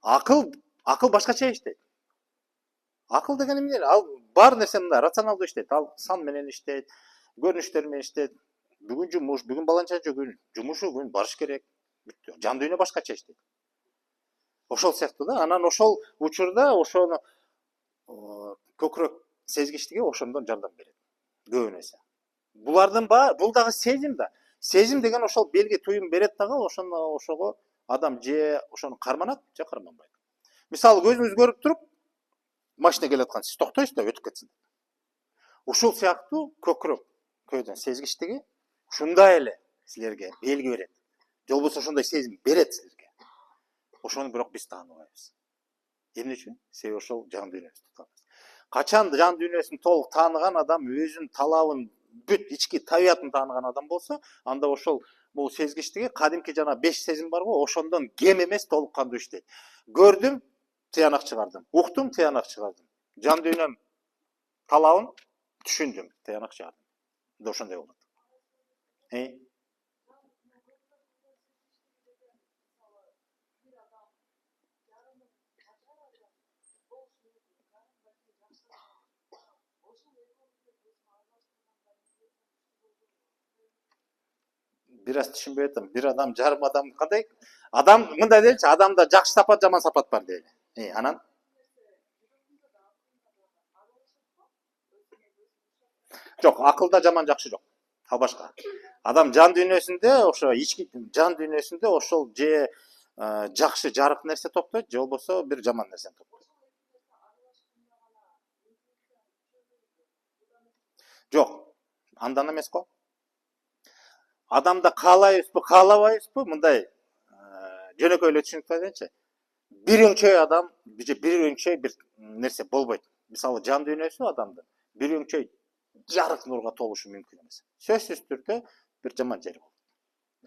Акыл башкача иштейт. Акыл деген эмне? Ал бар нерсе мындай рационалдуу иштейт. Ал сан менен иштейт, көрүнүштөр менен иштейт. Бүгүн жумуш, бүгүн баланча күн, жумушу күн барыш керек. Жан дүйнө башкача иштейт. Ошол сыяктуу да. Анан ошол учурда ошону көкүрөк сезгичтиги ошондон жардам берет. Көбүн эсе. Булардын бул дагы сезим да. Сезим деген ошол белги туюм берет дагы, ошого адам же ошону карманат, же карманбайт. Мисалы көзүңүз көрүп туруп, машина келе аткан, сиз токтойсуз да, өтүп кетсин. Ушул сыяктуу көкүрөк көөдөн сезгичтиги ушундай эле силерге белги берет. Же болбосо ошондой сезим берет силерге. Ошону бирок биз тааныбайбыз. Эмне үчүн? Себеби ошол жан дүйнөбүздү тааныбайбыз. Качан жан дүйнөсүн толук тааныган адам, өзүнүн талабын, бүт ички табиятын тааныган адам болсо, анда ошол бул сезгичтиги кадимки жана 5 сезим бар го, ошондон кем эмес толук кандуу иштейт. Көрдүм, тыянак чыгардым. Уктум, тыянак чыгардым. Жан дүйнөм талабын түшүндүм, тыянак чыгардым. Мында ошондой болот. Бир аз түшүнбөй атам. Бир адам, жарым адам кандай? Адам мындай деличи, адамда жакшы сапат, жаман сапат бар дейли. Анан жок, акылда жаман жакшы жок. Ал башка. Адам жан дүйнөсүндө ошо ички жан дүйнөсүндө ошол же жакшы жарык нерсе токтойт, же болбосо бир жаман нерсени токтойт. Жок, андан эмес го. Адамда каалайбызбы, каалабайбызбы, мындай жөнөкөй эле түшүнүп айтайынчы. Бир өңчөй адам, бир өңчөй бир нерсе болбойт. Мисалы, жан дүйнөсү адамдын бир өңчөй жарык нурга толушу мүмкүн эмес. Сөзсүз түрдө бир жаман жери болот.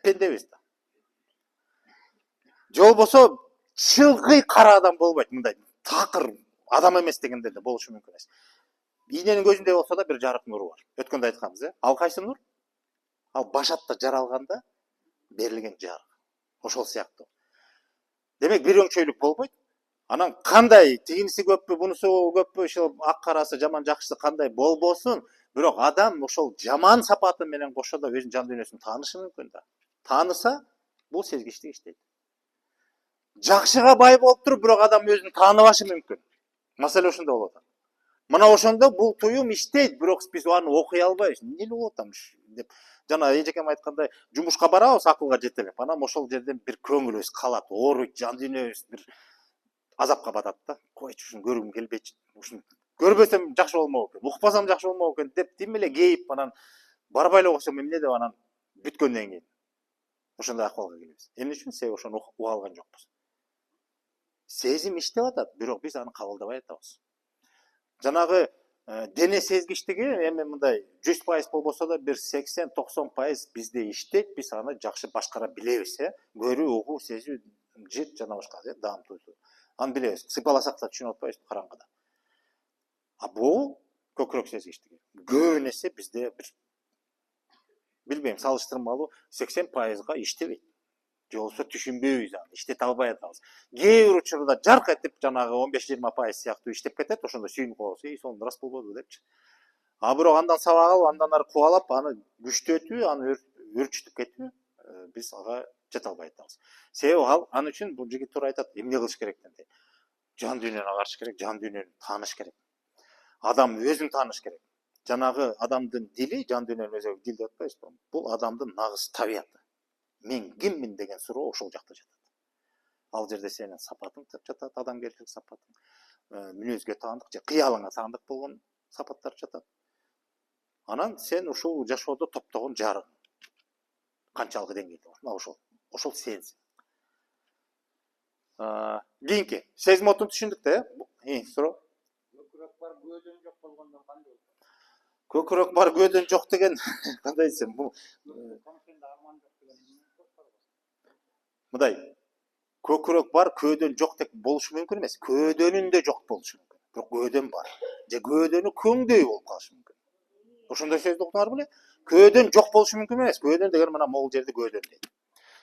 Пендебиз да. Же болбосо чылгый кара адам болбойт, мындай такыр адам эмес дегенде де болушу мүмкүн эмес.Ийненин көзүндө болсо да бир жарык нуру бар. Өткөндө айтканбыз, ал кайсы нур? Ал башатта жаралганда берилген жарык. Ошол сыяктуу. Демек бир өңчөйлүк болбойт. Анан кандай тигиниси көппү, бунусу көппү, ошол ак карасы, жаман жакшысы кандай болбосун, бирок адам ошол жаман сапаты менен кошо да өзүнүн жан дүйнөсүн таанышы мүмкүн да. Тааныса, бул сезгичтик иштейт. Жакшыга бай болуп туруп, бирок адам өзүн тааныбашы мүмкүн. Маселе ошондо болот. Мына ошондо бул туюм иштейт, бирок биз аны окуй албайбыз. Эмне болуп атам деп. Жана эжекем айткандай, жумушка барабыз акылга жетелеп. Анан ошол жерден бир көңүлүбүз калат, ооруйт, жан дүйнөбүз бир азапка батат да. Койчу ушуну көргүм келбейчи. Ушуну көрбөсөм жакшы болмок экен, укпасам жакшы болмок экен деп тим эле кейип, анан барбай эле койсом эмне деп анан бүткөндөн кийин ошондой акыбалга келебиз. Эмне үчүн? Себеби ошону уга алган жокпуз. Сезим иштеп атат, бирок биз аны кабылдабай атабыз. Жанагы дене сезгичтиги эми мындай 100% болбосо да бир 80-90% бизде иштейт, биз аны жакшы башкара билебиз, көрүү, угуу, сезүү, жит жана башка, даам туздуу. Аны билебиз. Сыйпаласак да түшүнүп атпайбыз караңгыда. А бул көкүрөк сезгичтиги. Көп нерсе бизде бир билбейм, салыштырмалуу 80%га иштебейт. Же болбосо түшүнбөйбүз аны, иштете албай атабыз. Кээ бир учурда жарк этип жанагы 15-20% сыяктуу иштеп кетет, ошондо сүйүнүп коебуз. Сонун рас болбодубу депчи. А бирок андан сабак алып, андан ары кубалап, аны күчтөтүү, аны өрчүтүп кетүү биз ага жете албай атабыз. Себеби ал аны үчүн бул жигит туура айтат, эмне кылыш керек дегенде. Жан дүйнөнү агарыш керек, жан дүйнөнү тааныш керек. Адам өзүн тааныш керек. Жанагы адамдын дили, жан дүйнөнүн өзү дил деп атпайбызбы? Бул адамдын нагыз табияты. Мен киммин деген суроо ошол жакта жатат. Ал жерде сенин сапатың жатат, адамгерчилик сапатың, мүнөзгө таандык же кыялыңа таандык болгон сапаттар жатат. Анан сен ушул жашоодо топтогон жарык канчалык деңгээлде бар? Ошол сезим. Кийинки сезим отун түшүндүк да, суроо. Көкүрөк бар, көөдөн жок болгондо кандай болот? Көкүрөк бар, көөдөн жок деген кандай десем, бул мындай көкүрөк бар, көөдөн жок деп болушу мүмкүн эмес. Көөдөнүндө жок болушу мүмкүн. Бирок көөдөн бар. Же көөдөнү көңдөй болуп калышы мүмкүн. Ошондой сөздү уктуңар беле? Көөдөн жок болушу мүмкүн эмес. Көөдөн деген мына могул жерде көөдөн дейт.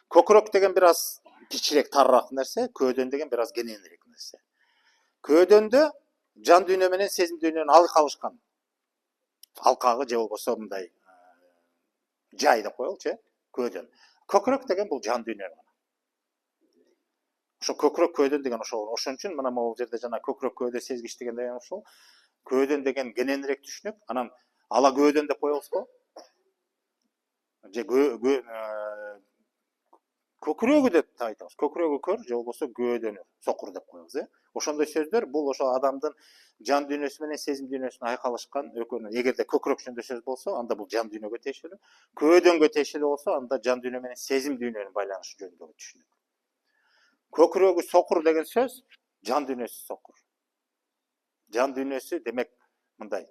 Көкүрөк деген бир аз кичирээк, тарыраак нерсе, көөдөн деген бир аз кененирээк нерсе. Көөдөндө жан дүйнө менен сезим дүйнөнүн алкалышкан алкагы же болбосо мындай жай деп коелучу, көөдөн. Көкүрөк деген бул жан дүйнө. Ошо көкүрөк көөдөн деген ошол. Ошон үчүн мына могул жерде жана көкүрөк көөдө сезгич деген ошол. Көөдөн деген кененирээк түшүнүк. Анан ала көөдөн деп коебузго. Же көкүрөгү деп айтабыз. Көкүрөгү көр же болбосо көөдөнү сокур деп коебуз, Ошондой сөздөр бул ошо адамдын жан дүйнөсү менен сезим дүйнөсүнүн айкалышкан экөөнүн. Эгерде көкүрөк жөнүндө сөз болсо, анда бул жан дүйнөгө тиешелүү. Көөдөнгө тиешелүү болсо, анда жан дүйнө менен сезим дүйнөнүн байланышы жөнүндө түшүнүк. Көкүрөгү сокур деген сөз жан дүйнөсү сокур. Жан дүйнөсү демек мындай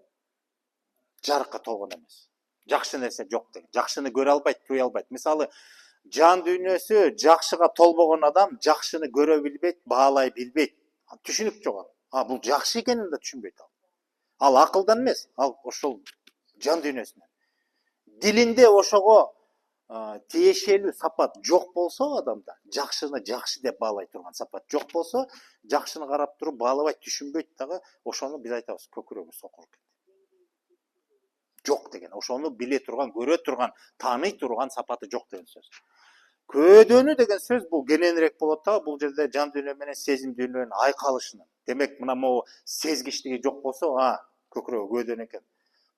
жарыкка толгон эмес. Жакшы нерсе жок деген. Жакшыны көрө албайт, туй албайт. Мисалы, жан дүйнөсү жакшыга толбогон адам жакшыны көрө билбейт, баалай билбейт. Түшүнүк жок. Бул жакшы экенин да түшүнбөйт ал. Ал акылдан эмес, ал ошол жан дүйнөсүнөн. Дилинде ошого тиешелүү сапат жок болсо адамда, жакшыны жакшы деп баалай турган сапат жок болсо, жакшыны карап туруп баалабайт, түшүнбөйт дагы, ошону биз айтабыз көкүрөгү сокур. Жок деген, ошону биле турган, көрө турган, тааный турган сапаты жок деген сөз. Көөдөнү деген сөз бул кененирээк болот да, бул жерде жан дүйнө менен сезим дүйнөнүн айкалышынан. Демек, мына могу сезгичтиги жок болсо, көкүрөгү көөдөн экен.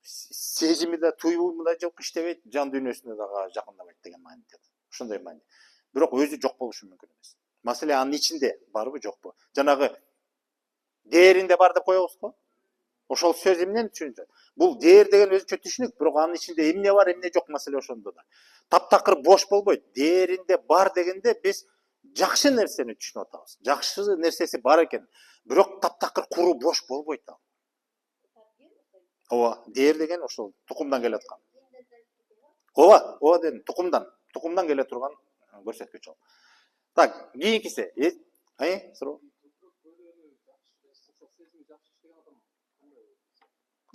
Сезими да туюу да жок, иштебейт, жан дүйнөсүнө дагы жакындабайт деген мааниде. Ошондой маани. Бирок өзү жок болушу мүмкүн эмес. Маселе анын ичинде барбы, жокпу? Жанагы дээринде бар деп коебузго? Ошол сөз эмнени түшүнөт? Бул дээр деген өзүнчө түшүнүк, бирок анын ичинде эмне бар, эмне жок, маселе ошондо да. Таптакыр бош болбойт. Дээринде бар дегенде биз жакшы нерсени түшүнүп атабыз. Жакшы нерсеси бар экен, бирок таптакыр куру бош болбойт ал. Ооба, дээр деген ошол тукумдан келе аткан. Ооба дедим, тукумдан келе турган көрсөткүч ал. Так, кийинкиси Суроо.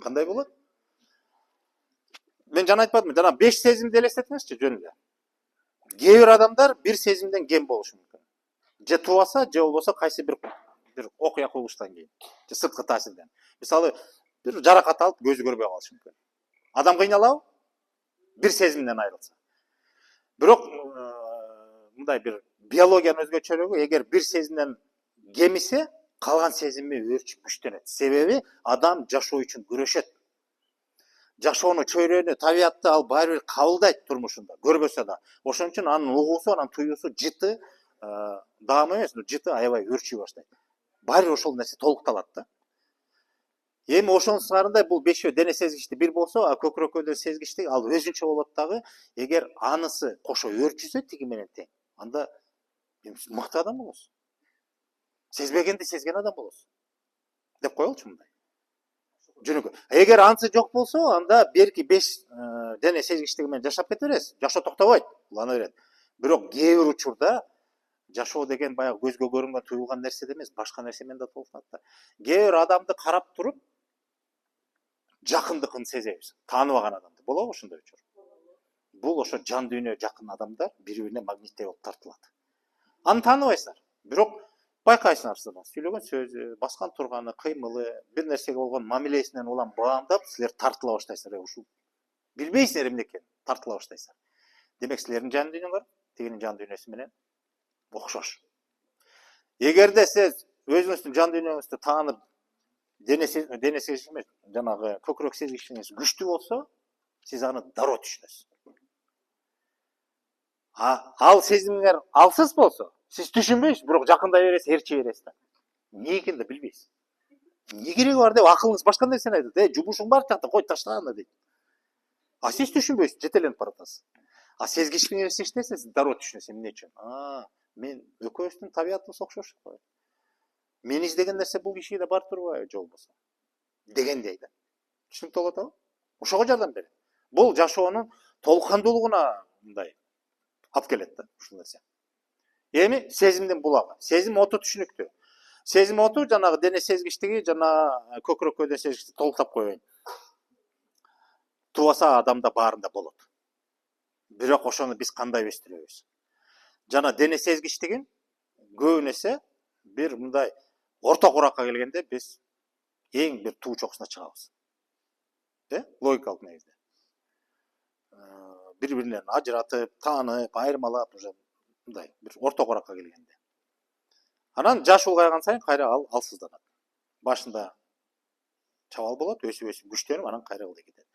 Кандай болот? Мен жана айтпадымбы? Жана 5 сезимди элестетиңизчи жөн эле. Кээ бир адамдар бир сезимден кем болушу мүмкүн. Же тубаса, же болбосо кайсы бир окуя кылыштан кийин, же сырткы таасирден. Мисалы, бир жаракат алып көзү көрбөй калышы мүмкүн. Адам кыйналабы? Бир сезимден айрылса. Бирок мындай бир биологиянын өзгөчөлүгү, эгер бир сезимден кемисе, калган сезими өрчүп күчтөнөт. Себеби адам жашоо үчүн күрөшөт. Жашоону, чөйрөнү, табиятты ал баары бир кабылдайт турмушунда, көрбөсө да. Ошон үчүн анын угуусу, анын туюусу жыты, даамы эмес, жыты аябай өрчүй баштайт. Баары бир ошол нерсе толукталат да. Эми ошонун сырдарында бул бешөө дене сезгичти бир болсо, а көкүрөккөдөн сезгичти ал өзүнчө болот дагы. Эгер анысы кошо өрчүсө тиги менен тең, анда мыкты адам болосуз. Сезбегенди сезген адам болосуз. Деп коелучу мындай. Жөнөкөй. Эгер анысы жок болсо, анда берки 5 дене сезгичтиги менен жашап кете бересиз. Жашоо токтобойт, улана берет. Бирок кээ бир учурда жашоо деген баягы көзгө көрүнгөн, туюлган нерсе эмес, башка нерсе менен да толуктанат да. Кээ бир адамды карап туруп жакындыкын сезебиз. Тааныбаган адамды. Болобу ошондой учур? Бул ошо жан дүйнө жакын адамдар бири-бирине магниттей болуп тартылат. Аны тааныбайсыңар. Бирок байкайсыңар силер. Сүйлөгөн сөзү, баскан турганы, кыймылы, бир нерсеге болгон мамилесинен улам баамдап, силер тартыла баштайсыңар. Ушул билбейсиңер эмне экенин, тартыла баштайсыңар. Демек силердин жан дүйнөңөр тигинин жан дүйнөсү менен окшош. Эгерде сиз өзүңүздүн жан дүйнөңүздү таанып, дене сезгиш эмес, жанагы көкүрөк сезгичиңиз күчтүү болсо, сиз аны дароо түшүнөсүз. Ал сезимиңер алсыз болсо, сиз түшүнбөйсүз, бирок жакындай бересиз, ээрчи бересиз да. Эмне экенин да билбейсиз. Эмне кереги бар деп акылыңыз башка нерсени айтат. Жумушуң бар жакта, кой ташта аны дейт. А сиз түшүнбөйсүз, жетеленип баратасыз. А сезгичиңиз иштесе, сиз дароо түшүнөсүз эмне үчүн. Мен экөөбүздүн табиятыбыз окшош го. Мен издеген нерсе бул кишиде бар турбайбы, же болбосо? Дегендей да. Түшүнүктүү болуп атабы? Ошого жардам берет. Бул жашоонун толукандуулугуна мындай алып келет да, ушул нерсе. Эми сезимдин булагы. Сезим оту түшүнүктүү. Сезим оту жанагы дене сезгичтиги, жана көкүрөккөдөн сезгичти толуктап коеюн. Тубаса адамда баарында болот. Бирок ошону биз кандай өстүрөбүз? Жана дене сезгичтигин көбүн эсе бир мындай орто куракка келгенде биз эң бир туу чокусуна чыгабыз. Логикалык негизде. Бири-биринен ажыратып, таанып, айырмалап, уже мындай бир орто куракка келгенде. Анан жаш улгайган сайын кайра ал алсызданат. Башында чабал болот, өсүп күчтөнүп, анан кайра ылдый кетет.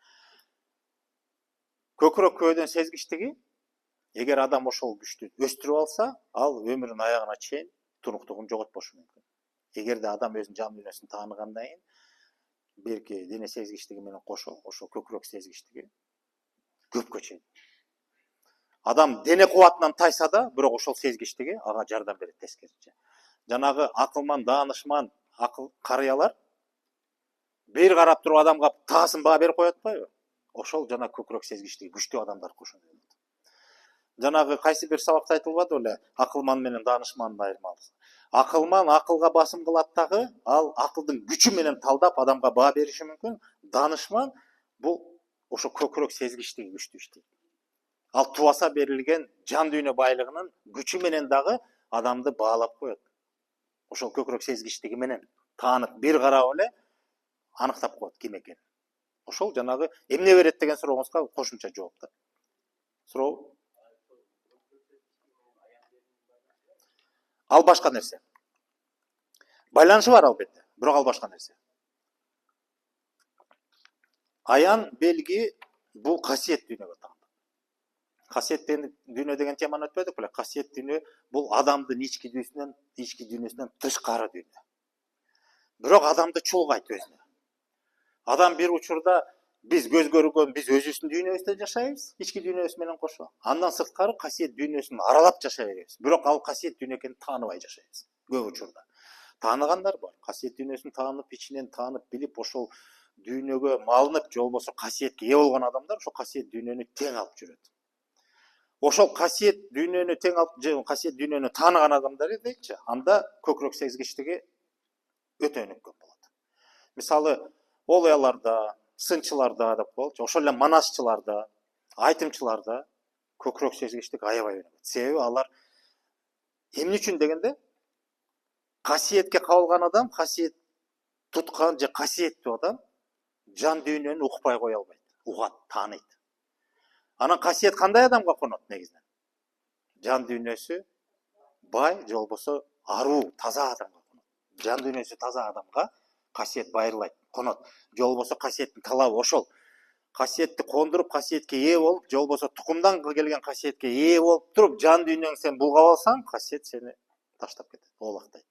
Көкүрөккөдөн сезгичтиги, эгер адам ошол күчтү өстүрүп алса, ал өмүрүнүн аягына чейин тунуктугун жоготпошу мүмкүн. Эгерде адам өзүнүн жан дүйнөсүн тааныгандан кийин, берки дене сезгичтиги менен кошо, ошо көкүрөк сезгичтиги көпкө чейин. Адам дене кубатынан тайса да, бирок ошол сезгичтиги ага жардам берет тескерисинче. Жанагы акылман, даанышман карыялар бир карап туруп адамга таасын баа берип коюп атпайбы? Ошол жана көкүрөк сезгичтиги күчтүү адамдар ошондой болот. Жанагы кайсы бир сабакта айтылбады беле, акылман менен даанышмандын айырмалыгы. Акылман акылга басым кылат дагы, ал акылдын күчү менен талдап адамга баа бериши мүмкүн. Даанышман бул ошо көкүрөк сезгичтиги күчтүү иштейт. Ал тубаса берилген жан дүйнө байлыгынын күчү менен дагы адамды баалап коет. Ошол көкүрөк сезгичтиги менен таанып бир карап эле аныктап коет ким экенин. Ошол жанагы эмне берет деген сурооңузга кошумча жооп да. Суроо? Ал башка нерсе. Байланышы бар албетте, бирок ал башка нерсе. Аян белги бул касиет дүйнөгө таандык. Касиет дүйнө деген теманы өтпөдүк беле? Касиет дүйнө бул адамдын ички дүйнөсүнөн тышкары дүйнө. Бирок адамды чулгайт өзүнө. Адам бир учурда биз көз көргөн, биз өзүбүздүн дүйнөбүздө жашайбыз, ички дүйнөбүз менен кошо. Андан сырткары касиет дүйнөсүн аралап жашай беребиз. Бирок ал касиет дүйнө экенин тааныбай жашайбыз көп учурда. Тааныгандар бар. Касиет дүйнөсүн таанып, ичинен таанып билип, ошол дүйнөгө малынып, же болбосо касиетке ээ болгон адамдар ошо касиет дүйнөнү тең алып жүрөт. ошол касиет дүйнөнү тең алып же касиет дүйнөнү тааныган адамдар дейикчи, анда көкүрөк сезгичтиги өтө өнүккөн болот. Мисалы, олуяларда, сынчыларда деп коелучу, ошол эле манасчыларда, айтымчыларда көкүрөк сезгичтик аябай өнүгөт. Себеби алар эмне үчүн дегенде, касиетке кабылган адам, касиет туткан же касиеттүү адам жан дүйнөнү укпай кое албайт, угат, тааныйт. Анан касиет кандай адамга конот негизинен? Жан дүйнөсү бай же болбосо аруу, таза адамга конот. Жан дүйнөсү таза адамга касиет байырлайт, конот. Же болбосо касиеттин талабы ошол. Касиетти кондуруп, касиетке ээ болуп, же болбосо тукумдан келген касиетке ээ болуп туруп, жан дүйнөң сен булгап алсаң, касиет сени таштап кетет, оолактайт.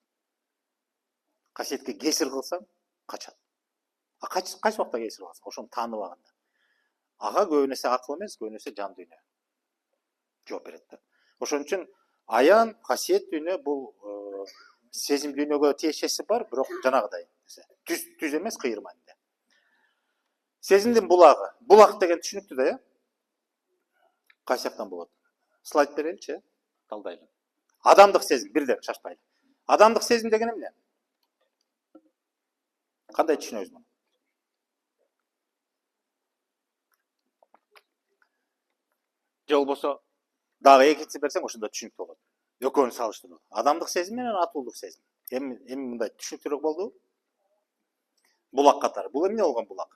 Касиетке кесир кылсаң, качат. А кайсы убакта кесир кыласың? Ошону тааныбаганда. Ага көбү нерсе акыл эмес, көбү нерсе жан дүйнө жооп берет да. Ошон үчүн аян, касиет дүйнө бул сезим дүйнөгө тиешеси бар, бирок жанагыдай түз эмес, кыйырма. Сезимдин булагы. Булак деген түшүнүктүү да, э? Кайсы жактан болот? Слайд береличи, талдайлы. Адамдык сезим, бирден шашпайлы. Адамдык сезим деген эмне? Кандай түшүнөбүз муну? Же болбосо дагы экинчи берсең, ошондо түшүнүктүү болот. Экөөнү салыштырып. Адамдык сезим менен атуулдук сезим. Эми мындай түшүнүктүүрөөк болду? Булак катары. Бул эмне болгон булак?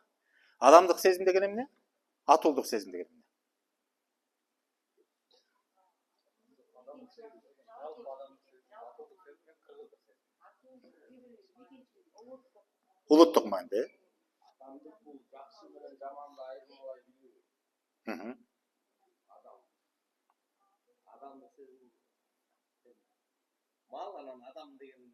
Адамдык сезим деген эмне? Атуулдук сезим деген эмне? Улуттук мааниде. Адамдык бул жакшы менен жаманды айырмалай билүү. Адамдык сезим. Мал анан адам деген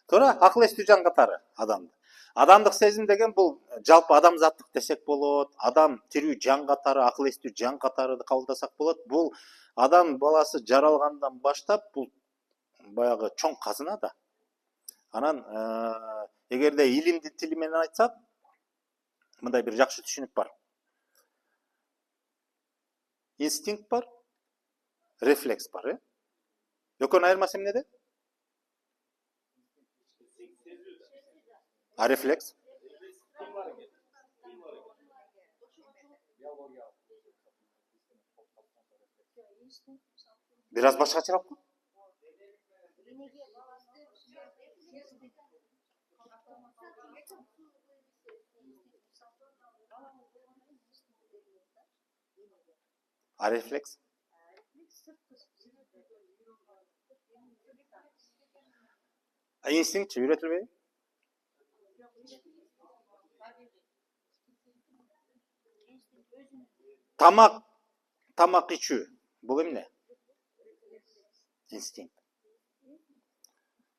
Туура, акыл эстүү жан катары адамды. Адамдык сезим деген бул жалпы адамзаттык десек болот, адам тирүү жан катары, акыл эстүү жан катары кабылдасак болот. Бул адам баласы жаралгандан баштап бул баягы чоң казына да. Анан эгерде илимдин тили менен айтсак, мындай бир жакшы түшүнүк бар. Инстинкт бар, рефлекс бар, э? Экөөнүн айырмасы эмнеде? А рефлекс? Бир аз башкачараак го. А рефлекс? А инстинктчи үйрөтүлбөйбү? Тамак ичүү. Бул эмне? Инстинкт.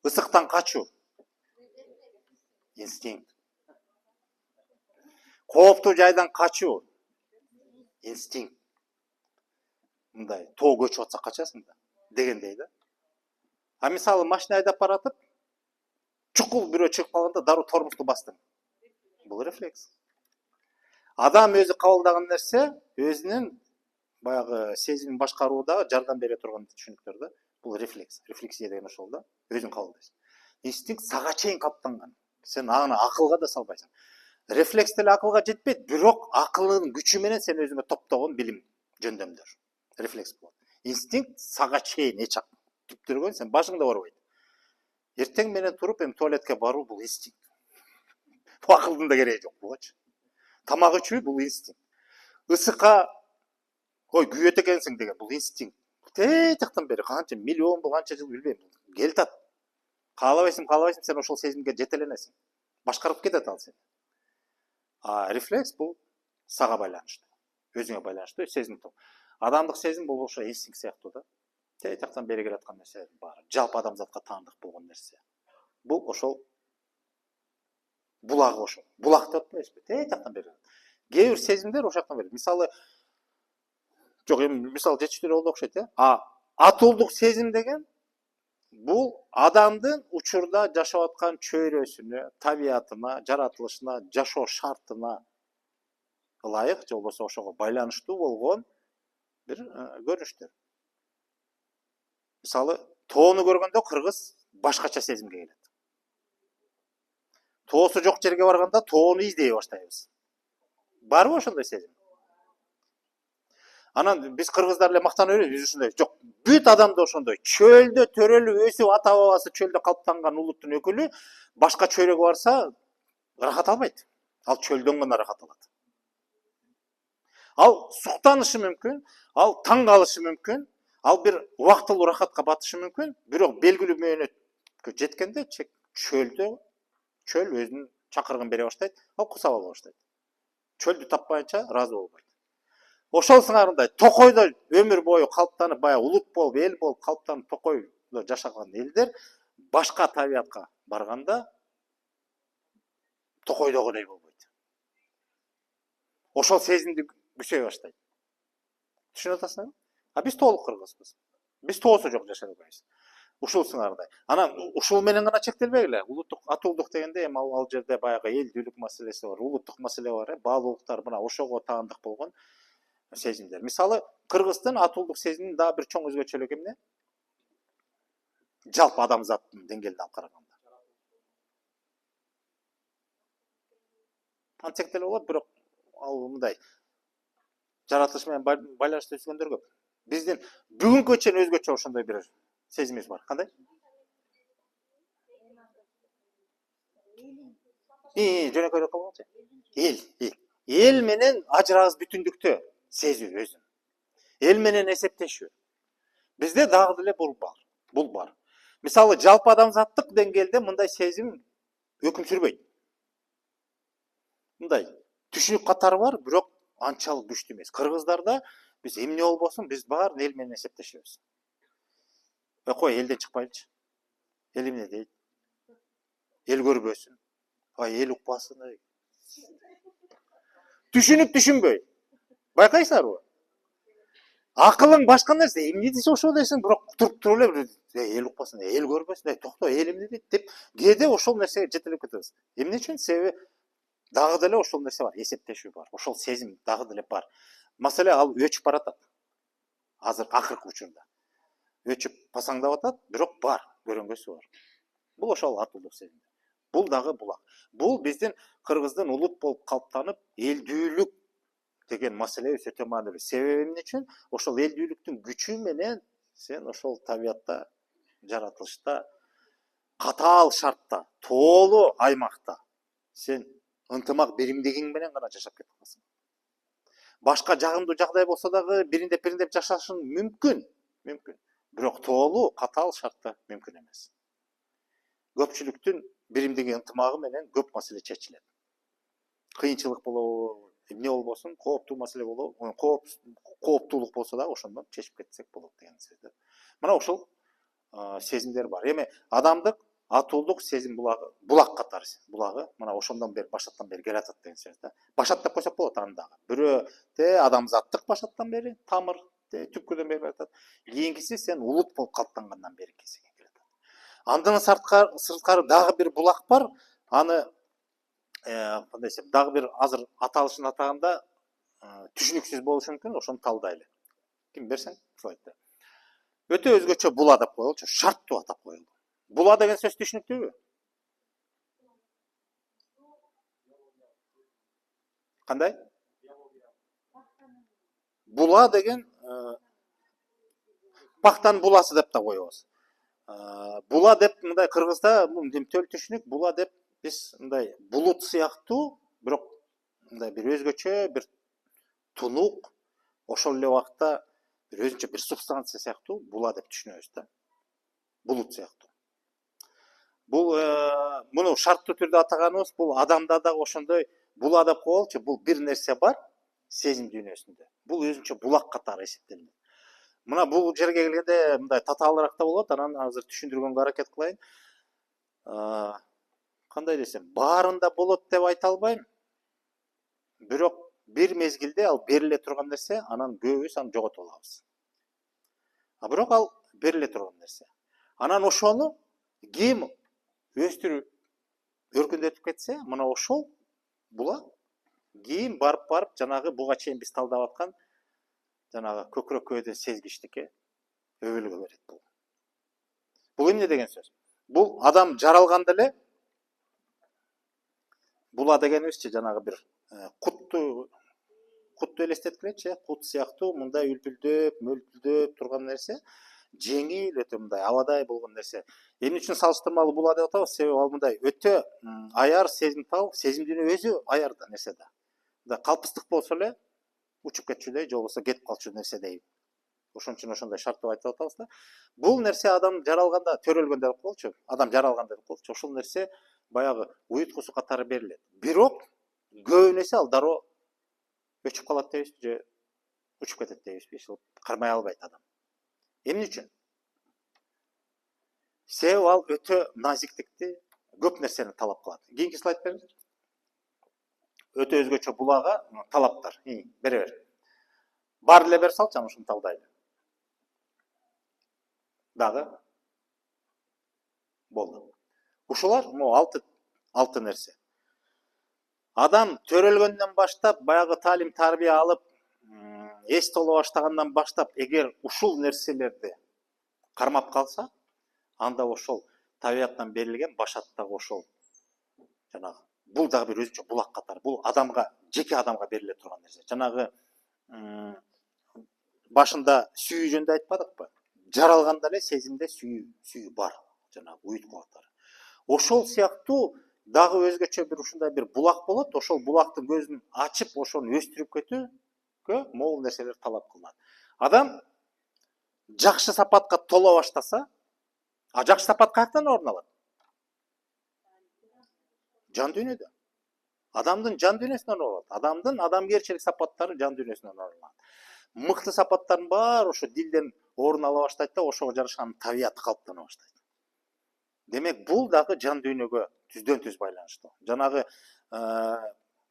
Ысыктан качуу. Инстинкт. Кооптуу жайдан качуу. Инстинкт. Мындай тоо көчүп атса качасың да, дегендей да. А мисалы машина айдап баратып, чукул бирөө чыгып калганда дароо тормозду бастың. Бул рефлекс. Адам өзү кабылдаган нерсе өзүнүн баягы сезимин башкарууда жардам бере турган түшүнүктөр да. Бул рефлекс. Рефлексия деген ошол да. Өзүң кабылдайсың. Инстинкт сага чейин каптанган. Сен аны акылга да салбайсың. Рефлекс деле акылга жетпейт, бирок акылдын күчү менен сен өзүңө топтогон билим жөндөмдөр. Рефлекс болот. Инстинкт сага чейин эчак түптөргөн, сен башыңда барбайт. Эртең менен туруп эми туалетке баруу бул инстинкт. Бул акылдын да кереги жок бугачы. Тамак ичүү бул инстинкт. Ысыкка күйөт экенсиң деген бул инстинкт. Тетиктен бери канча миллион бул канча жыл билбейм. Келтат. Каалабайсың, сен ошол сезимге жете эленесиң. Башкарып кетет ал сени. А рефлекс бул сага байланыштуу. Өзүңө байланыштуу сезим. Адамдык сезим бул ошо инстинкт сыяктуу да. Тетиктен бери келаткан нерсе бар. Жалпы адамзатка таандык болгон нерсе. Бул ошол булак ошол. Булак деп атпайбызбы? Тетиктен бери. Кээ бир сезимдер ошоктон бери. Мисалы жок, эми мисал жетиштирүү болду окшойт, э? А атуулдук сезим деген бул адамдын учурда жашап аткан чөйрөсүнө, табиятына, жаратылышына, жашоо шартына ылайык же болбосо ошого байланыштуу болгон bir görünүштөр. Мисалы, тоону көргөндө кыргыз башкача сезимге келет. Тоосу жок жерге барганда тоону издей баштайбыз. Барбы ошондой сезим? Анан биз кыргыздар эле мактанып беребиз, биз ушундай. Жок, бүт адамды ошондой. Чөлдө төрөлүп өсүп ата бабасы чөлдө калыптанган улуттун өкүлү башка чөйрөгө барса рахат албайт. Ал чөлдөн гана рахат алат. Ал суктанышы мүмкүн, ал таң калышы мүмкүн, ал бир убактылуу рахатка батышы мүмкүн, бирок белгилүү мөөнөткө жеткенде чөлдө чөл өзүнүн чакырыгын бере баштайт, ал кусап ала баштайт. Чөлдү таппайынча ыраазы болбойт. Ошол сыңарындай токойдо өмүр бою калыптанып, баягы улут болуп, эл болуп калыптанып токойдо жашаган элдер башка табиятка барганда токойдогудай болбойт. Ошол сезимди күчөй баштайт. Түшүнүп атасыңарбы? А биз толук кыргызбыз. Биз тоосу жок жашай албайбыз. Ушул сыңарындай. Анан ушул менен гана чектелбегиле. Улуттук атуулдук дегенде эми ал жерде баягы элдүүлүк маселеси бар, улуттук маселе бар, баалуулуктар мына ошого таандык болгон сезимдер. Мисалы, кыргыздын атуулдук сезиминин дагы бир чоң өзгөчөлүгү эмне? Жалпы адамзаттын деңгээлине алып караганда. Антсек деле болот, бирок ал мындай жаратылыш менен байланыштуу түзгөндөр көп. Биздин бүгүнкүгө чейин өзгөчө ошондой бир сезимибиз бар. Кандай? Жөнөкөйрөөк кылганчы. Эл менен ажырагыс бүтүндүктө сезүү өзүн. Эл менен эсептешүү. Бизде дагы деле бул бар. Мисалы, жалпы адамзаттык деңгээлде мындай сезим өкүм сүрбөйт. Мындай түшүнүк катары бар, бирок анчалык күчтүү эмес. Кыргыздарда биз эмне болбосун, биз баарын эл менен эсептешебиз. Кой, элден чыкпайлычы. Эл эмне дейт? Эл көрбөсүн. Эл укпасын. Түшүнүп-түшүнбөй. Байкайсыңарбы? Акылың башка нерсе, эмне десе ошо десең, бирок туруп эле эл укпасын, эл көрбөсүн, токто, эл эмне дейт деп кээде ошол нерсеге жетелеп кетебиз. Эмне үчүн? Себеби дагы деле ошол нерсе бар, эсептешүү бар. Ошол сезим дагы деле бар. Маселе ал өчүп баратат. Азыр акыркы учурда. Өчүп пасаңдап атат, бирок бар, көрөнгөсү бар. Бул ошол атуулдук сезим. Бул дагы булак. Бул биздин кыргыздын улут болуп калыптанып, элдүүлүк деген маселе өтө маанилүү. Себеби эмне үчүн? Ошол элдүүлүктүн күчү менен сен ошол табиятта, жаратылышта, катаал шартта, тоолуу аймакта сен ынтымак биримдигиң менен гана жашап кете аласың. Башка жагымдуу жагдай болсо дагы бириндеп жашашың мүмкүн. Бирок тоолуу катаал шартта мүмкүн эмес. Көпчүлүктүн биримдиги ынтымагы менен көп маселе чечилет. Кыйынчылык болобу, эмне болбосун, кооптуу маселе болобу, кооптуулук болсо дагы ошондон чечип кетсек болот деген сөздөр. Мына ошол сезимдер бар. Эми адамдык атуулдук сезим булак катары булагы мына ошондон бери башаттан бери келатат деген сөз да. Башат деп койсок болот аны дагы. Бирөө адамзаттык башаттан бери, тамыр, түпкүдөн бери келатат. Кийинкиси сен улут болуп калыптангандан бери кезеге келатат. Андан сырткары дагы бир булак бар. Аны кандай десем, дагы бир азыр аталышын атаганда түшүнүксүз болушу мүмкүн, ошону талдайлы. Ким берсең, слайдты. Өтө өзгөчө була деп коелучу, шарттуу атап коелду. Була деген сөз түшүнүктүүбү? Кандай? Була деген бактан буласы деп да коебуз. Була деп мындай кыргызда мынтөл түшүнүк, була деп биз мындай булут сыяктуу, бирок мындай бир өзгөчө бир тунук, ошол эле убакта бир өзүнчө бир субстанция сыяктуу була деп түшүнөбүз да. Булут сыяктуу. Бул муну шарттуу түрдө атаганыбыз, бул адамда дагы ошондой була деп коелучу, бул бир нерсе бар сезим дүйнөсүндө. Бул өзүнчө булак катары эсептелет. Мына бул жерге келгенде мындай татаалыраак да болот, анан азыр түшүндүргөнгө аракет кылайын. Кандай десем, баарында болот деп айта албайм. Бирок бир мезгилде ал бериле турган нерсе, анан көбүбүз аны жоготуп алабыз. Бирок ал бериле турган нерсе. Анан ошону ким өстүрүп, өркүндөтүп кетсе, мына ошол була кийин барып жанагы буга чейин биз талдап аткан жанагы көкүрөк көөдө сезгичтикке өбөлгө берет бул. Бул эмне деген сөз? Бул адам жаралганда эле була дегенибизчи жанагы бир кутту элестетип келетчи, кут сыяктуу мындай үлпүлдөп, мөлтүлдөп турган нерсе, жеңил өтө мындай абадай болгон нерсе. Эмне үчүн салыштырмалуу була деп атабыз? Себеби ал мындай өтө аяр, сезимтал, сезимдин өзү аярда нерсе да. Мындай калпыстык болсо эле учуп кетчүдөй, же болбосо кетип калчу нерседей. Ошон үчүн ошондой шарттап айтып атабыз да. Бул нерсе адам жаралганда, төрөлгөндө деп коелучу. Адам жаралганда деп коелучу. Ошол нерсе баягы уюткусу катары берилет. Бирок көбүнесе ал дароо өчүп калат дейбизби, же учуп кетет дейбизби, кармай албайт адам. Эмне үчүн? Себеби ал өтө назиктикти, көп нерсени талап кылат. Кийинки слайд бериңиз. Өтө өзгөчө булага талаптар. Бере бер. Бар эле бер салчы, аны ушуну талдайлы. Дагы болду. Ушулар алты нерсе. Адам төрөлгөндөн баштап, баягы талим тарбия алып, эс толо баштагандан баштап, эгер ушул нерселерди кармап калса, анда ошол табияттан берилген башаттагы ошол жанагы бул дагы бир өзүнчө булак катары. Бул адамга, жеке адамга бериле турган нерсе. Жанагы башында сүйүү жөнүндө айтпадыкпы? Жаралганда эле сезимде сүйүү бар, жанагы уютку катары. Ошол сыяктуу дагы өзгөчө бир ушундай бир булак болот. Ошол булактын көзүн ачып, ошону өстүрүп кетүүгө могул нерселер талап кылынат. Адам жакшы сапатка толо баштаса, жакшы сапат каяктан орун алат? Жан дүйнөдө. Адамдын жан дүйнөсүнөн орун алат. Адамдын адамгерчилик сапаттары жан дүйнөсүнөн орун алат. Мыкты сапаттардын баары ошо дилден орун ала баштайт да, ошого жарашкан табияты калыптана баштайт. Демек, бул дагы жан дүйнөгө түздөн түз байланыштуу. Жанагы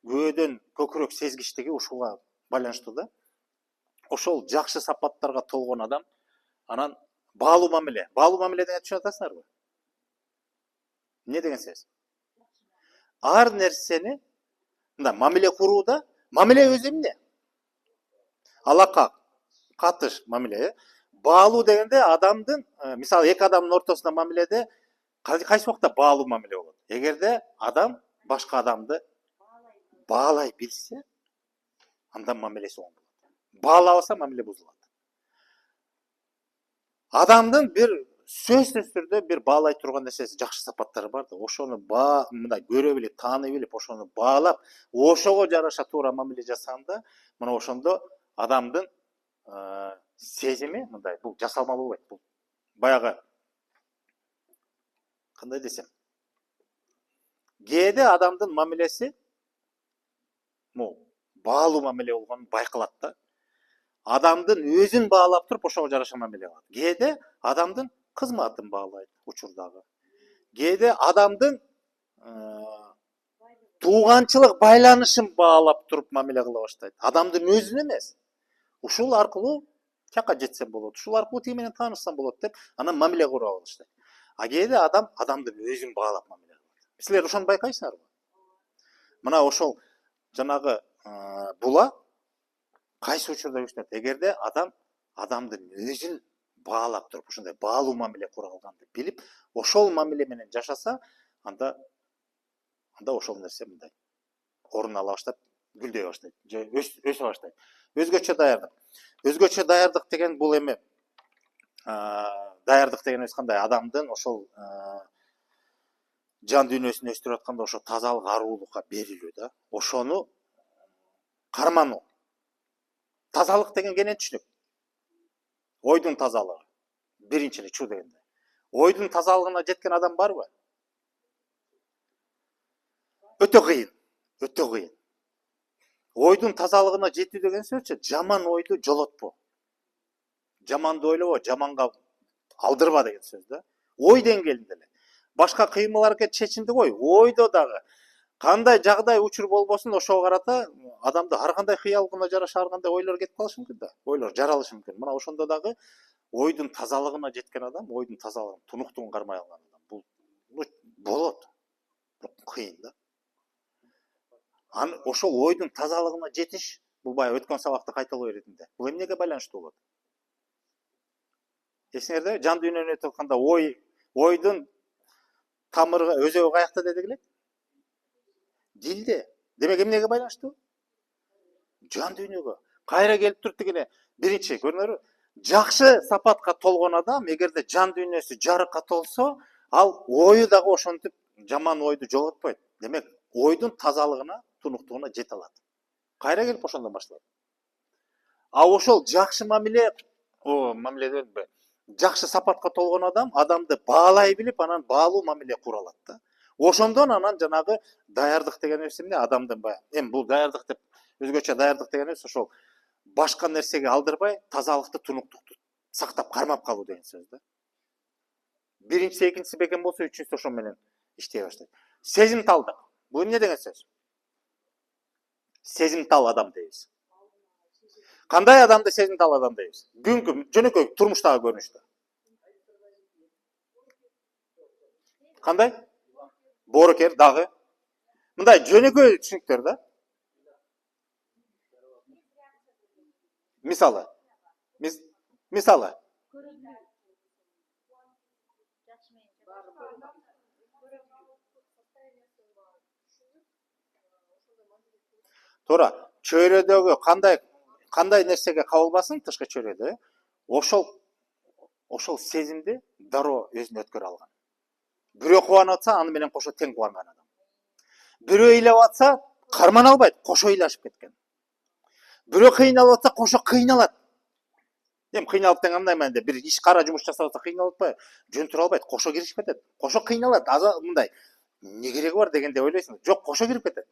көөдөн көкүрөк сезгичтиги ушуга байланыштуу да. Ошол жакшы сапаттарга толгон адам анан баалуу мамиле. Баалуу мамиле деген түшүнүп атасыңарбы? Эмне деген сөз? Ар нерсени мындай мамиле курууда, мамиле өзү эмне? Алака, катыш мамиле. Баалуу дегенде адамдын, мисалы эки адамдын ортосунда мамиледе кайсы убакта баалуу мамиле болот? Эгерде адам башка адамды баалай билсе, анда мамилеси оң болот. Баалабаса мамиле бузулат. Адамдын бир сөзсүз түрдө бир баалай турган нерсеси, жакшы сапаттары бар да. Ошону мындай көрө билип, тааны билип, ошону баалап, ошого жараша туура мамиле жасаганда, мына ошондо адамдын сезими мындай, бул жасалма болбойт. Бул баягы кандай десем, кээде адамдын мамилеси баалуу мамиле болгону байкалат да. Адамдын өзүн баалап туруп, ошого жараша мамиле кылат. Кээде адамдын кызматын баалайт учурдагы. Кээде адамдын тууганчылык байланышын баалап туруп мамиле кыла баштайт. Адамдын өзүн эмес. Ушул аркылуу чакка жетсем болот, ушул аркылуу тиги менен таанышсам болот деп, анан мамиле кура баштайт. А кээде адамдын өзүн баалап мамиле кылат. Силер ошону байкайсыңарбы? Мына ошол жанагы була кайсы учурда күчтөнөт? Эгерде адамдын өзүн баалап туруп, ушундай баалуу мамиле кура алганды билип, ошол мамиле менен жашаса, анда ошол нерсе мындай орун ала баштап, гүлдөй баштайт, же өсө баштайт. Өзгөчө даярдык. Өзгөчө даярдык деген бул эми даярдык дегенибиз кандай? Адамдын ошол жан дүйнөсүн өстүрүп атканда ошо тазалык, аруулукка берилүү да. Ошону кармануу. Тазалык деген кенен түшүнүк. Ойдун тазалыгы. Биринчи эле чу дегенде. Ойдун тазалыгына жеткен адам барбы? Өтө кыйын. Өтө кыйын. Ойдун тазалыгына жетүү деген сөзчү жаман ойду жолотпо. Жаманды ойлобо, жаманга алдырба деген сөз да. Ой деңгээлинде эле. Башка кыймыл аракет чечимди кой. Ойдо дагы кандай жагдай учур болбосун, ошого карата адамды ар кандай кыялгына жараша ар кандай ойлор кетип калышы мүмкүн да. Ойлор жаралышы мүмкүн. Мына ошондо дагы ойдун тазалыгына жеткен адам, ойдун тазалыгын, тунуктугун кармай алган адам. Бул болот. Бирок кыйын да. Ошол ойдун тазалыгына жетиш Бул баягы өткөн сабакта кайталоо иретинде. Бул эмнеге байланыштуу болот? Эсиңерде жан дүйнөнү өтүп атканда ойдун тамыры өзөгү каякта дедик эле? Дилде. Демек эмнеге байланыштуу? Жан дүйнөгө. Кайра келип туруп дегене биринчи көрүнөрбү? Жакшы сапатка толгон адам эгерде жан дүйнөсү жарыкка толсо, ал ою дагы ошентип жаман ойду жоготпойт. Демек ойдун тазалыгына, тунуктугуна жете алат. Кайра келип ошондон башталат. А ошол жакшы мамиле, жакшы сапатка толгон адам адамды баалай билип, анан баалуу мамиле кура алат да. Ошондон анан жанагы даярдык деген нерсе эмне? Адамдын баягы эми бул даярдык деп өзгөчө даярдык деген нерсе ошол башка нерсеге алдырбай, тазалыкты, тунуктукту сактап кармап калуу деген сөз да. Биринчиси, экинчиси бекем болсо, үчүнчүсү ошо менен иштей баштайт. Сезимталдык. Бул эмне деген сөз? Сезимтал адам дейбиз. Кандай адамды сезимтал адам дейбиз? Күнгү жөнөкөй турмуштагы көрүнүштө. Кандай? Боорукер дагы. Мындай жөнөкөй түшүнүктөр да. Мисалы. Туура. Чөйрөдөгү кандай нерсеге кабылбасын тышкы чөйрөдө, ошол сезимди дароо өзүнө өткөрө алган. Бирөө кубанып атса, аны менен кошо тең кубанган адам. Бирөө ыйлап атса, кармана албайт, кошо ыйлашып кеткен. Бирөө кыйналып атса, кошо кыйналат. Эми кыйналып деген мындай маанидә, бир иш кара жумуш жасап атса кыйналып атпайбы? Жөн тура албайт, кошо киришип кетет. Кошо кыйналат, мындай. Не кереги бар дегенде ойлойсуң. Жок, кошо кирип кетет.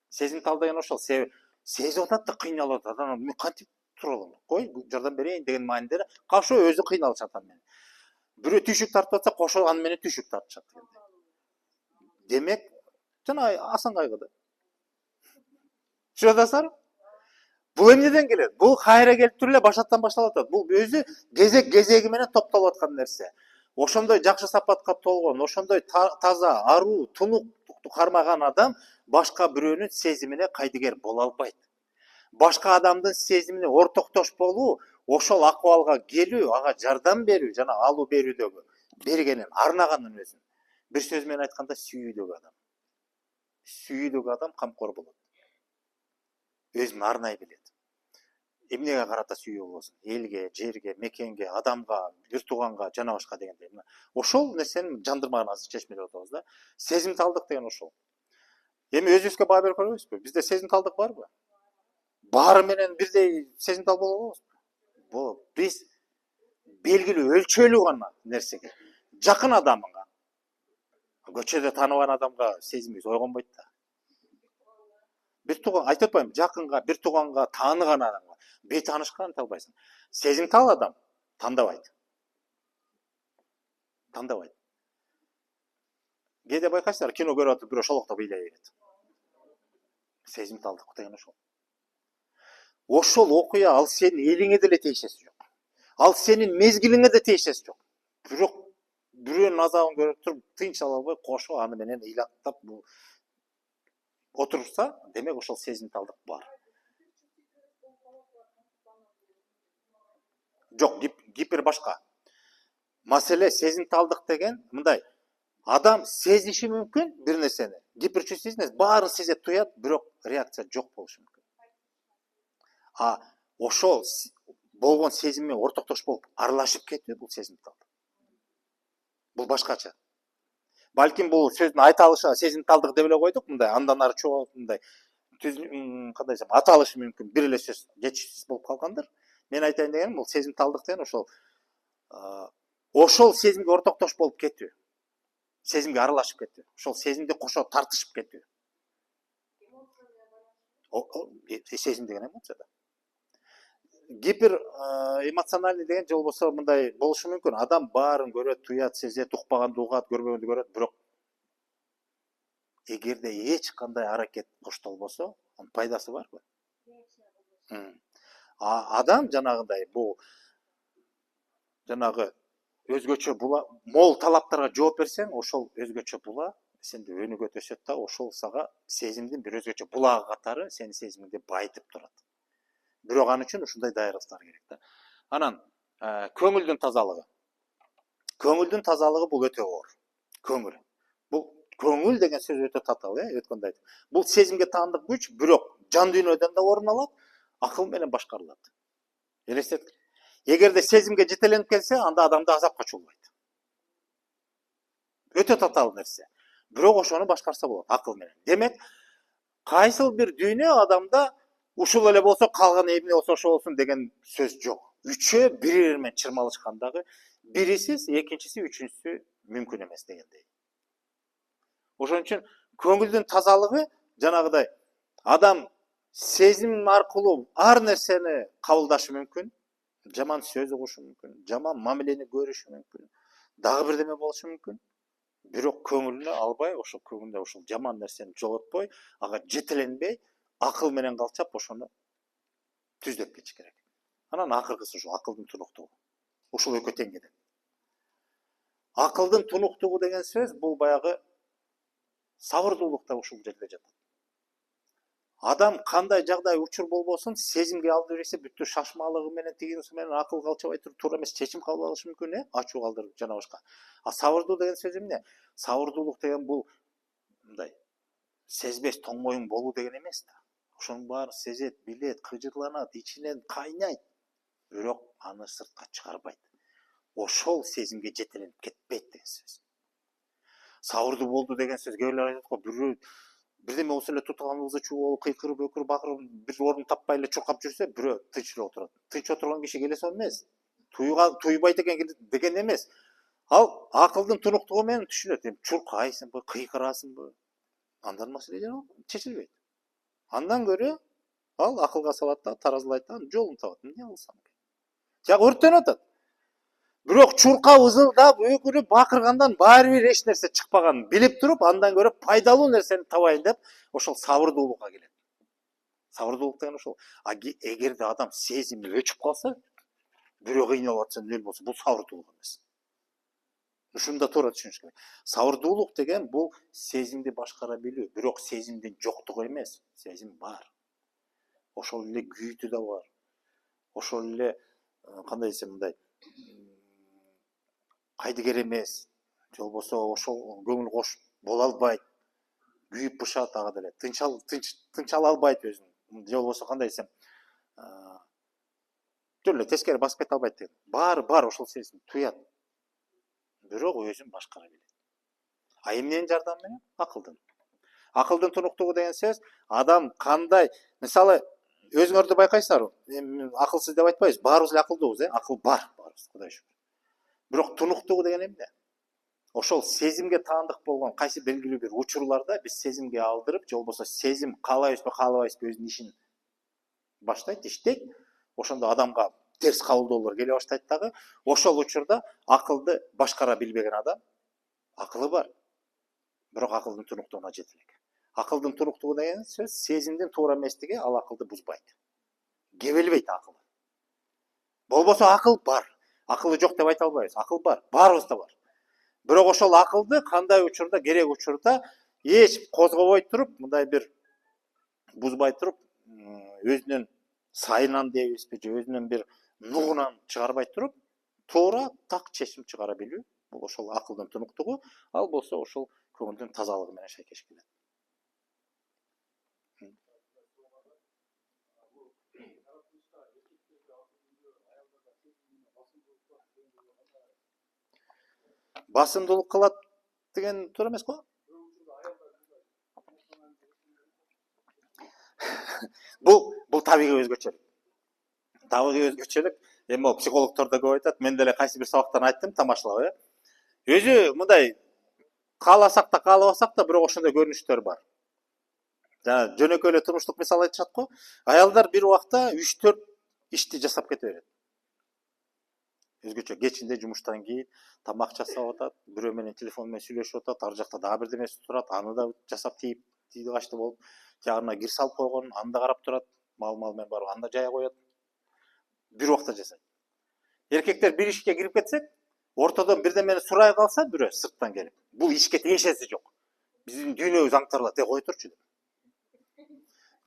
Сезимтал деген ошол, сезип атат да кыйналып атат. Анан мен кантип тура алам? Кой, жардам берейин деген маанидә кошо өзү кыйналышат анан. Бирөө түйшүк тартып атса, кошо аны менен түйшүк тартышат. Демек, жана асан кайгыда. Түшүнүп атасыздарбы? Бул эмнеден келет? Бул кайра келип туруп эле башаттан башталып атат. Бул өзү кезеги менен топтолуп аткан нерсе. Ошондой жакшы сапатка толгон, ошондой таза, аруу, тунуктукту кармаган адам башка бирөөнүн сезимине кайдыгер боло албайт. Башка адамдын сезимине ортоктош болуу, ошол акыбалга келүү, ага жардам берүү жана алуу берүүдөгү бергенин, арнаганын өзүн. Бир сөз менен айтканда сүйүүдөгү адам. Сүйүүдөгү адам камкор болот. Өзүн арнай билет. Эмнеге карата сүйүү болбосун? Элге, жерге, мекенге, адамга, бир тууганга, жана башка дегендей. Ошол нерсенин жандырмагын азыр чечмелеп атабыз да. Сезимталдык деген ошол. Эми өзүбүзгө баа берип көрөбүзбү? Бизде сезимталдык барбы? Баары менен бирдей сезимтал боло алабызбы? Болот. Биз белгилүү, өлчөөлүү гана нерсеге. Жакын адамга, көчөдө тааныбан адамга сезимибиз ойгонбойт да. Бир тууган айтып атпаймынбы? Жакынга, бир тууганга, тааныган адамга, бейтанышка анта албайсың. Сезимтал адам тандабайт. Кээде байкайсыздар, кино көрүп атып бирөө шолоктоп ыйлай берет. Сезимталдык деген ошол. Ошол окуя ал сенин элиңе деле тиешеси жок. Ал сенин мезгилиңе де тиешеси жок. Бирок бирөөнүн азабын көрүп туруп, тынчала албай кошо аны менен ыйлаттап отурса, демек ошол сезимталдык бар. Жок, гипер башка. Маселе сезимталдык деген мындай. Адам сезиши мүмкүн бир нерсени. Гиперчувствительность баарын сезет, туят, бирок реакция жок болушу мүмкүн. А ошол болгон сезимге ортоктош болуп аралашып кетүү бул сезимталдык. Бул башкача. Балким бул сөздүн айталышы сезимталдык деп эле койдук, мындай андан ары чогулуп мындай кандай десем, аталышы мүмкүн бир эле сөз жетишсиз болуп калгандыр. Мен айтайын дегеним бул сезимталдык деген ошол сезимге ортоктош болуп кетүү. Сезимге аралашып кетүү. Ошол сезимди кошо тартышып кетүү. Сезим деген эмоция да. Гипер эмоциональный деген же болбосо мындай болушу мүмкүн. Адам баарын көрөт, туят, сезет, укпаганды угат, көрбөгөндү көрөт, бирок эгерде эч кандай аракет коштолбосо, анын пайдасы барбы? Адам жанагындай бул жанагы өзгөчө була, мол талаптарга жооп берсең, ошол өзгөчө була сенде өнүгөт өсөт да, ошол сага сезимдин бир өзгөчө булагы катары сенин сезимиңди байытып турат. Бирок ан үчүн ушундай даярдыктар керек да. Анан көңүлдүн тазалыгы. Көңүлдүн тазалыгы бул өтө оор. Көңүл. Бул көңүл деген сөз өтө татаал, өткөндө айттым. Бул сезимге таандык күч, бирок жан дүйнөдөн да орун алат, акыл менен башкарылат. Элестет. Эгерде сезимге жетеленип келсе, анда адамды азапка чуулайт. Өтө татаал нерсе. Бирок ошону башкарса болот акыл менен. Демек, кайсыл бир дүйнө адамда ушул эле болсо калган эмне болсо ошо болсун деген сөз жок. Үчөө бири менен чырмалышкандагы бирисиз, экинчиси, үчүнчүсү мүмкүн эмес дегендей. Ошон үчүн көңүлдүн тазалыгы жанагыдай адам сезим аркылуу ар нерсени кабылдашы мүмкүн. Жаман сөз угушу мүмкүн, жаман мамилени көрүшү мүмкүн, дагы бирдеме болушу мүмкүн. Бирок көңүлүнө албай, ошол көңүлдө ошол жаман нерсени жоготпой, ага жетеленбей, акыл менен калчап ошону түздөп кетиш керек. Анан акыркысы ушул акылдын тунуктугу. Ушул экөө тең келет. Акылдын тунуктугу деген сөз бул баягы сабырдуулукта ушул жерде жатат. Адам кандай жагдай учур болбосун, сезимге алды берсе, бүттү шашмалыгы менен, тигинси менен акыл калчабай туруп, туура эмес чечим кабыл алышы мүмкүн, ачуу калтырып жана башка. А сабырдуу деген сөз эмне? Сабырдуулук деген бул мындай сезбес тоңмоюң болуу деген эмес да. Ошонун баарын сезет, билет, кыжырланат, ичинен кайнайт, бирок аны сыртка чыгарбайт. Ошол сезимге жетеленип кетпейт деген сөз. Сабырдуу болду деген сөз кээ бирлер айтат го, бирөө бирдеме болсо эле тутуган чуу болуп кыйкырып, өкүрүп, бакырып, бир орун таппай эле чуркап жүрсө, бирөө тынч эле отурат. Тынч отурган киши келе сон эмес. Туйбайт экен деген эмес. Ал акылдын тунуктугу менен түшүнөт. Чуркайсыңбы, кыйкырасыңбы? Андан маселе чечилбейт. Андан көрө ал акылга салат да, таразылайт да, жолун табат. Эмне кылсам? Жак өрттөнүп атат. Бирок чуркап, ызылдап, өкүрүп, бакыргандан баары бир эч нерсе чыкпаганын билип туруп, андан көрө пайдалуу нерсени табайын деп, ошол сабырдуулукка келет. Сабырдуулук деген ошол. Эгерде адам сезими өчүп калса, бирөө кыйналып атса, нөл болсо, бул сабырдуулук эмес. Ушуну да туура түшүнүш керек. Сабырдуулук деген бул сезимди башкара билүү, бирок сезимдин жоктугу эмес, сезим бар. Ошол эле күйүтү да бар. Ошол эле кандай десем мындай кайдыгер эмес, же болбосо ошол көңүл кош боло албайт, күйүп бышат ага деле, тынч ала албайт өзүн, же болбосо кандай десем, жөн эле тескери басып кете албайт деген. Баары бар ошол сезим, туят. Бирок өзүн башкара билет. А эмненин жардамы менен? Акылдын. Акылдын тунуктугу деген сөз адам кандай, мисалы өзүңөрдү байкайсыздарбы? Акылсыз деп айтпайбыз, баарыбыз эле акылдуубуз, акыл бар баарыбыз, Кудай шүгүр. Бирок тунуктугу деген эмне? Ошол сезимге таандык болгон кайсы белгилүү бир учурларда биз сезимге алдырып, же болбосо сезим каалайбызбы, каалабайбызбы өзүнүн ишин баштайт, иштейт. Ошондо адамга терс кабылдоолор келе баштайт дагы. Ошол учурда акылды башкара билбеген адам, акылы бар, бирок акылдын тунуктугуна жете элек. Акылдын тунуктугу деген сөз сезимдин туура эместиги ал акылды бузбайт. Кебелбейт акылы. Болбосо акыл бар. Акылы жок деп айта албайбыз. Акыл бар, баарыбызда бар. Бирок ошол акылды кандай учурда, керек учурда эч козгобой туруп, мындай бир бузбай туруп, өзүнүн сайынан дейбизби, же өзүнүн бир нугунан чыгарбай туруп, туура так чечим чыгара билүү, бул ошол акылдын тунуктугу, ал болсо ошол көңүлдүн тазалыгы менен шайкеш келет. Басымдуулук кылат деген туура эмес го? Бул табигый өзгөчөлүк. Табигый өзгөчөлүк. Эми могу психологдор да көп айтат. Мен деле кайсы бир сабактан айттым, тамашалап, Өзү мындай кааласак да, каалабасак да, бирок ошондой көрүнүштөр бар. Жана жөнөкөй эле турмуштук мисал айтышат го. Аялдар бир убакта 3-4 ишти жасап кете берет. Өзгөчө кечинде жумуштан кийин тамак жасап атат, бирөө менен телефон менен сүйлөшүп атат, ар жакта дагы бирдемеси турат, аны да жасап тийип качты болуп, жагына кир салып койгон, аны да карап турат, мал менен барып аны да жая коет. Бир убакта жасайт. Эркектер бир ишке кирип кетсек, ортодон бирдемени сурай калса бирөө сырттан келип, бул ишке тиешеси жок. Биздин дүйнөбүз аңтарылат, кой турчу деп.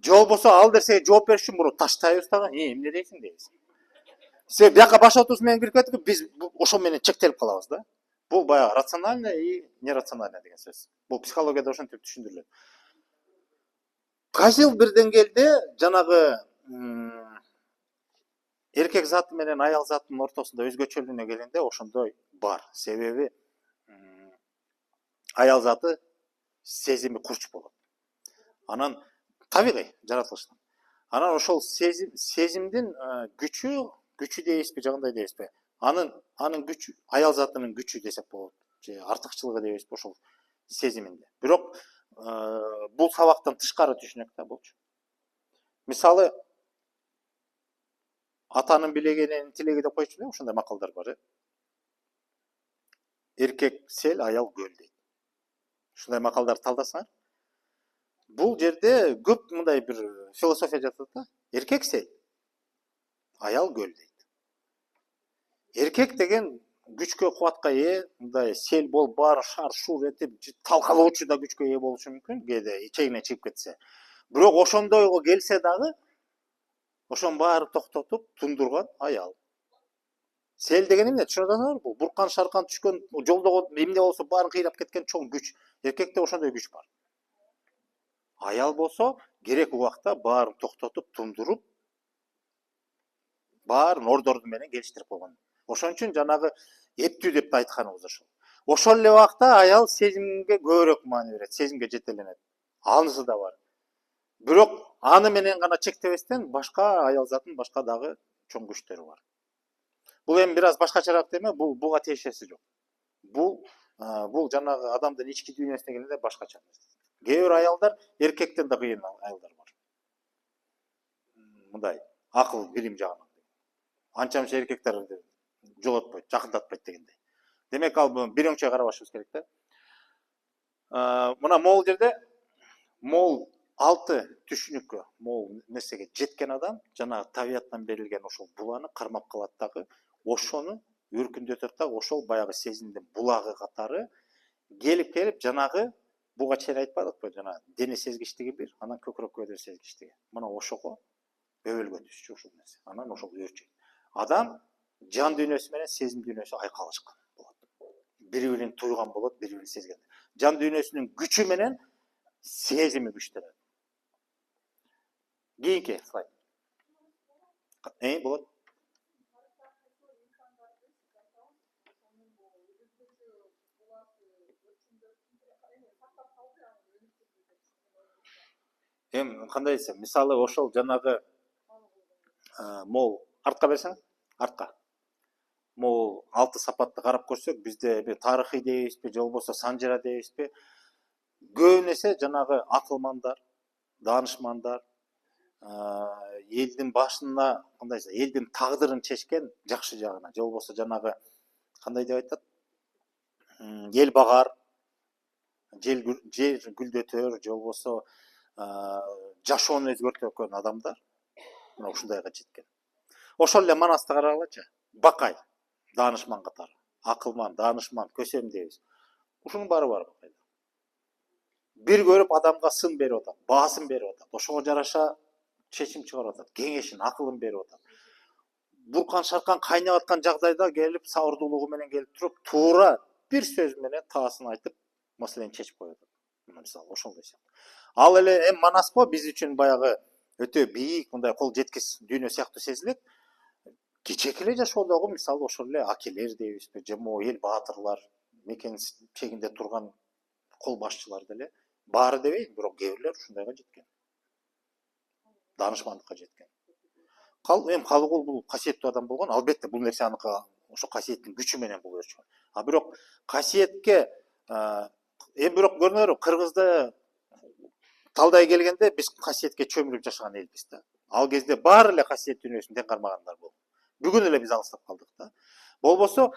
же болбосо ал нерсеге жооп бериш үчүн муну таштайбыз дагы. Эмне дейсиң дейбиз. Сен бияка баш отуз менен кирип кеттик, биз ошол менен чектелип калабыз да. Бул баягы рационально и нерационально деген сөз. Бул психологияда ошентип түшүндүрүлөт. Кайсыл бир деңгээлде жанагы эркек заты менен аял затынын ортосунда өзгөчөлүгүнө келгенде ошондой бар. Себеби аял заты сезими курч болот. Анан табигый жаратылыштан. Анан ошол сезимдин күчү дейбизби, жагандай дейбизби? Анын күчү, аял затынын күчү десек болот. Же артыкчылыгы дейбизби ошол сезиминде. Бирок бул сабактан тышкары түшүнөк да болчу. Мисалы, атанын билегенин тилеги деп койчу эле, ошондой макалдар бар. Эркек сел, аял көл дейт. Ушундай макалдарды талдасаңар, бул жерде көп мындай бир философия жатат да. Эркек сел, аял көл дейт. Эркек деген күчкө, кубатка ээ, мындай сел болуп баарын шар шур этип талкалоочу да күчкө ээ болушу мүмкүн, кээде чегине чыгып кетсе. Бирок ошондойго келсе дагы ошонун баарын токтотуп тундурган аял. Сел деген эмне? Түшүнүп атасыңарбы? Бул буркан шаркан түшкөн, жолдого эмне болсо баарын кыйрап кеткен чоң күч. Эркекте ошондой күч бар. Аял болсо керек убакта баарын токтотуп тундуруп, баарын ордорду менен келиштирип койгон. Ошон үчүн жанагы эптүү деп айтканыбыз ошол. Ошол эле убакта аял сезимге көбүрөөк маани берет, сезимге жетеленет. Анысы да бар. Бирок аны менен гана чектебестен башка аял затын башка дагы чоң күчтөрү бар. Бул эми бир аз башкачараак теме, буга тиешеси жок. Бул жанагы адамдын ички дүйнөсүнө келгенде башкача. Кээ бир аялдар эркектен да кыйын аялдар бар. Мындай акыл билим жагынан. Анча мынча эркектерди жолотпойт, жакындатпайт дегендей. Демек ал бир өңчө карабашыбыз керек да. Мына могул жерде могул 6 түшүнүккө, могул нерсеге жеткен адам жана табияттан берилген ошол буланы кармап калат дагы, ошону өркүндөтөт дагы, ошол баягы сезимдин булагы катары келип жанагы буга чейин айтпадыкпы, жана дене сезгичтиги бир, анан көкүрөк көдөр сезгичтиги. Мына ошого өбөлгө түшчү ошол нерсе. Анан ошол өөрчөйт. Адам жан дүйнөсү менен сезим дүйнөсү айкалышкан болот. Бири-бирин туйган болот, бири-бирин сезген. Жан дүйнөсүнүн күчү менен сезими күчтөнөт. Кийинки слайд. Болот. Кандай десем, мисалы ошол жанагы могул артка берсең, артка. Могул 6 сапатты карап көрсөк, бизде тарыхый дейбизби, же болбосо санжыра дейбизби, көбүнесе жанагы акылмандар, данышмандар, элдин башына, кандай десем, элдин тагдырын чечкен жакшы жагына, же болбосо жанагы кандай деп айтат? Эл багар, жер гүлдөтөр, же болбосо жашоону өзгөртөкөн адамдар мына ушундайга жеткен. Ошол эле Манасты карагылачы. Бакай, данышман катары. Акылман, данышман, көсем дейбиз. Ушунун баары бар Бакайда. Бир көрүп адамга сын берип атат, баасын берип атат. Ошого жараша чечим чыгарып атат, кеңешин, акылын берип атат. Буркан шаркан кайнап аткан жагдайда келип, сабырдуулугу менен келип туруп, туура бир сөз менен таасын айтып, маселени чечип коюп атат. Мисалы ошондой сыяктуу. Ал эле Манаско биз үчүн баягы өтө бийик, мындай кол жеткис дүйнө сыяктуу сезилет. Кичээки эле жашоодогу мисалы ошол эле акелер дейбизби, же могу эл баатырлар, мекен чегинде турган кол башчылар деле баары дебейм, бирок кээ бирлер ушундайга жеткен. Данышмандыкка жеткен. Калыгул бул касиеттүү адам болгон, албетте бул нерсе аныкы ошо касиеттин күчү менен бул өрчүгөн. Бирок касиетке бирок көрүнөрү Кыргызды талдай келгенде биз касиетке чөмүлүп жашаган элбиз да. Ал кезде баары эле касиет дүйнөсүн тең кармагандар болду. Бүгүн эле биз алыстап калдык да. Болбосо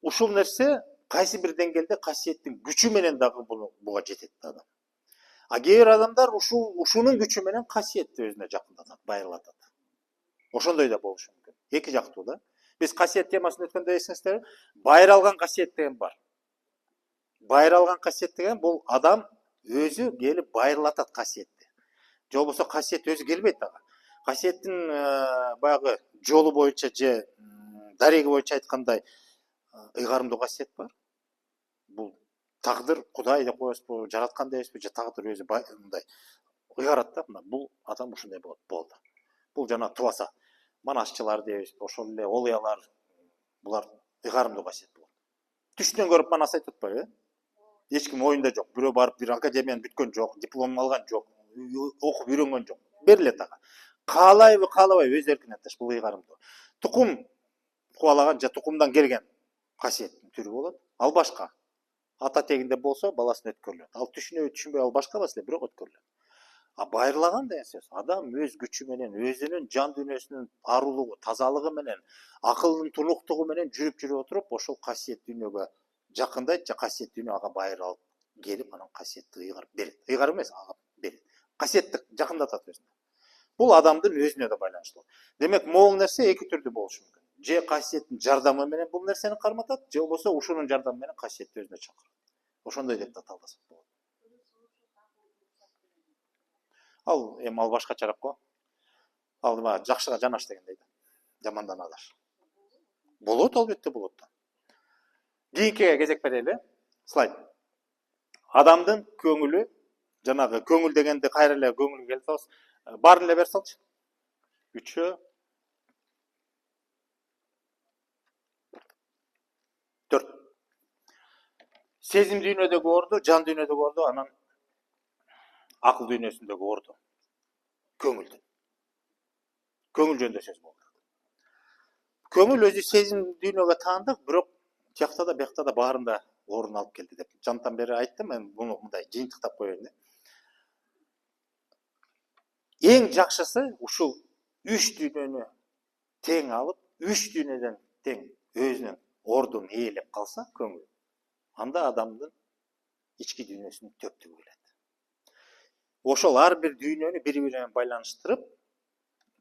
ушул нерсе кайсы бир деңгээлде касиеттин күчү менен дагы буга жетет да адам. Кээ бир адамдар ушунун күчү менен касиетти өзүнө жакындатат, байырлатат. Ошондой да болушу мүмкүн. Эки жактуу да. Биз касиет темасын өткөндө эсиңиздерби, байыралган касиет деген бар. Байыралган касиет деген бул адам өзү келип байырлатат касиетти. же болбосо касиет өзү келбейт ага. Касиеттин баягы жолу боюнча же дареги боюнча айткандай ыйгарымдуу касиет бар. Бул тагдыр, Кудай деп коесузбу, жараткан дейбизби, же тагдыр өзү мындай ыйгарат да, мына бул адам ушундай болот, болду. Бул жана тубаса манашчылар дейбиз, ошол эле олуялар, булар ыйгарымдуу касиет болот. Түштөн көрүп манас айтып атпайбы? Эч ким оюнда жок. Бирөө барып бир академияны бүткөн жок, диплом алган жок, окуп үйрөнгөн жок. Берилет ага. Каалайбы, каалабайбы өз эркине таш, бул ыйгарымдуу. Тукум кубалаган же тукумдан келген касиеттин түрү болот. Ал башка. Ата тегинде болсо баласына өткөрүлөт. Ал түшүнөбү, түшүнбөй ал башка маселе, бирок өткөрүлөт. Байырлаган деген сөз адам өз күчү менен, өзүнүн жан дүйнөсүнүн арулугу, тазалыгы менен, акылдын тунуктугу менен жүрүп отуруп, ошол касиет дүйнөгө жакындайт, же касиет дүйнө ага байыр алып келип, анан касиетти ыйгарып берет. Ыйгарып эмес, ага берет. Касиетти жакындатат өзүнө. Бул адамдын өзүнө да байланыштуу. Демек, могул нерсе эки түрдүү болушу мүмкүн. Же касиеттин жардамы менен бул нерсени карматат, же болбосо ушунун жардамы менен касиетти өзүнө чакырат. Ошондой деп да талдасак болот. Ал башкачараак го. Ал жакшыга жанаш дегендей да. Жамандан адаш. Болот, албетте болот да. Кийинкиге кезек берели. Слайд. Адамдын көңүлү, жанагы көңүл дегенде кайра эле көңүлгө келип атабыз. Баарын эле берип салчы. 3, 4. Сезим дүйнөдөгү орду, жан дүйнөдөгү орду, анан акыл дүйнөсүндөгү орду. Көңүлдүн. Көңүл жөнүндө сөз болду. Көңүл өзү сезим дүйнөгө таандык, бирок тиякта да биякта да баарында орун алып келди деп. Жантан бери айттым, мен буну мындай жыйынтыктап коеюн. Эң жакшысы ушул 3 дүйнөнү тең алып, 3 дүйнөдөн тең өзүнүн ордун ээлеп калса көңүл, анда адамдын ички дүйнөсүнүн төптүгү келет. Ошол ар бир дүйнөнү бири бири менен байланыштырып,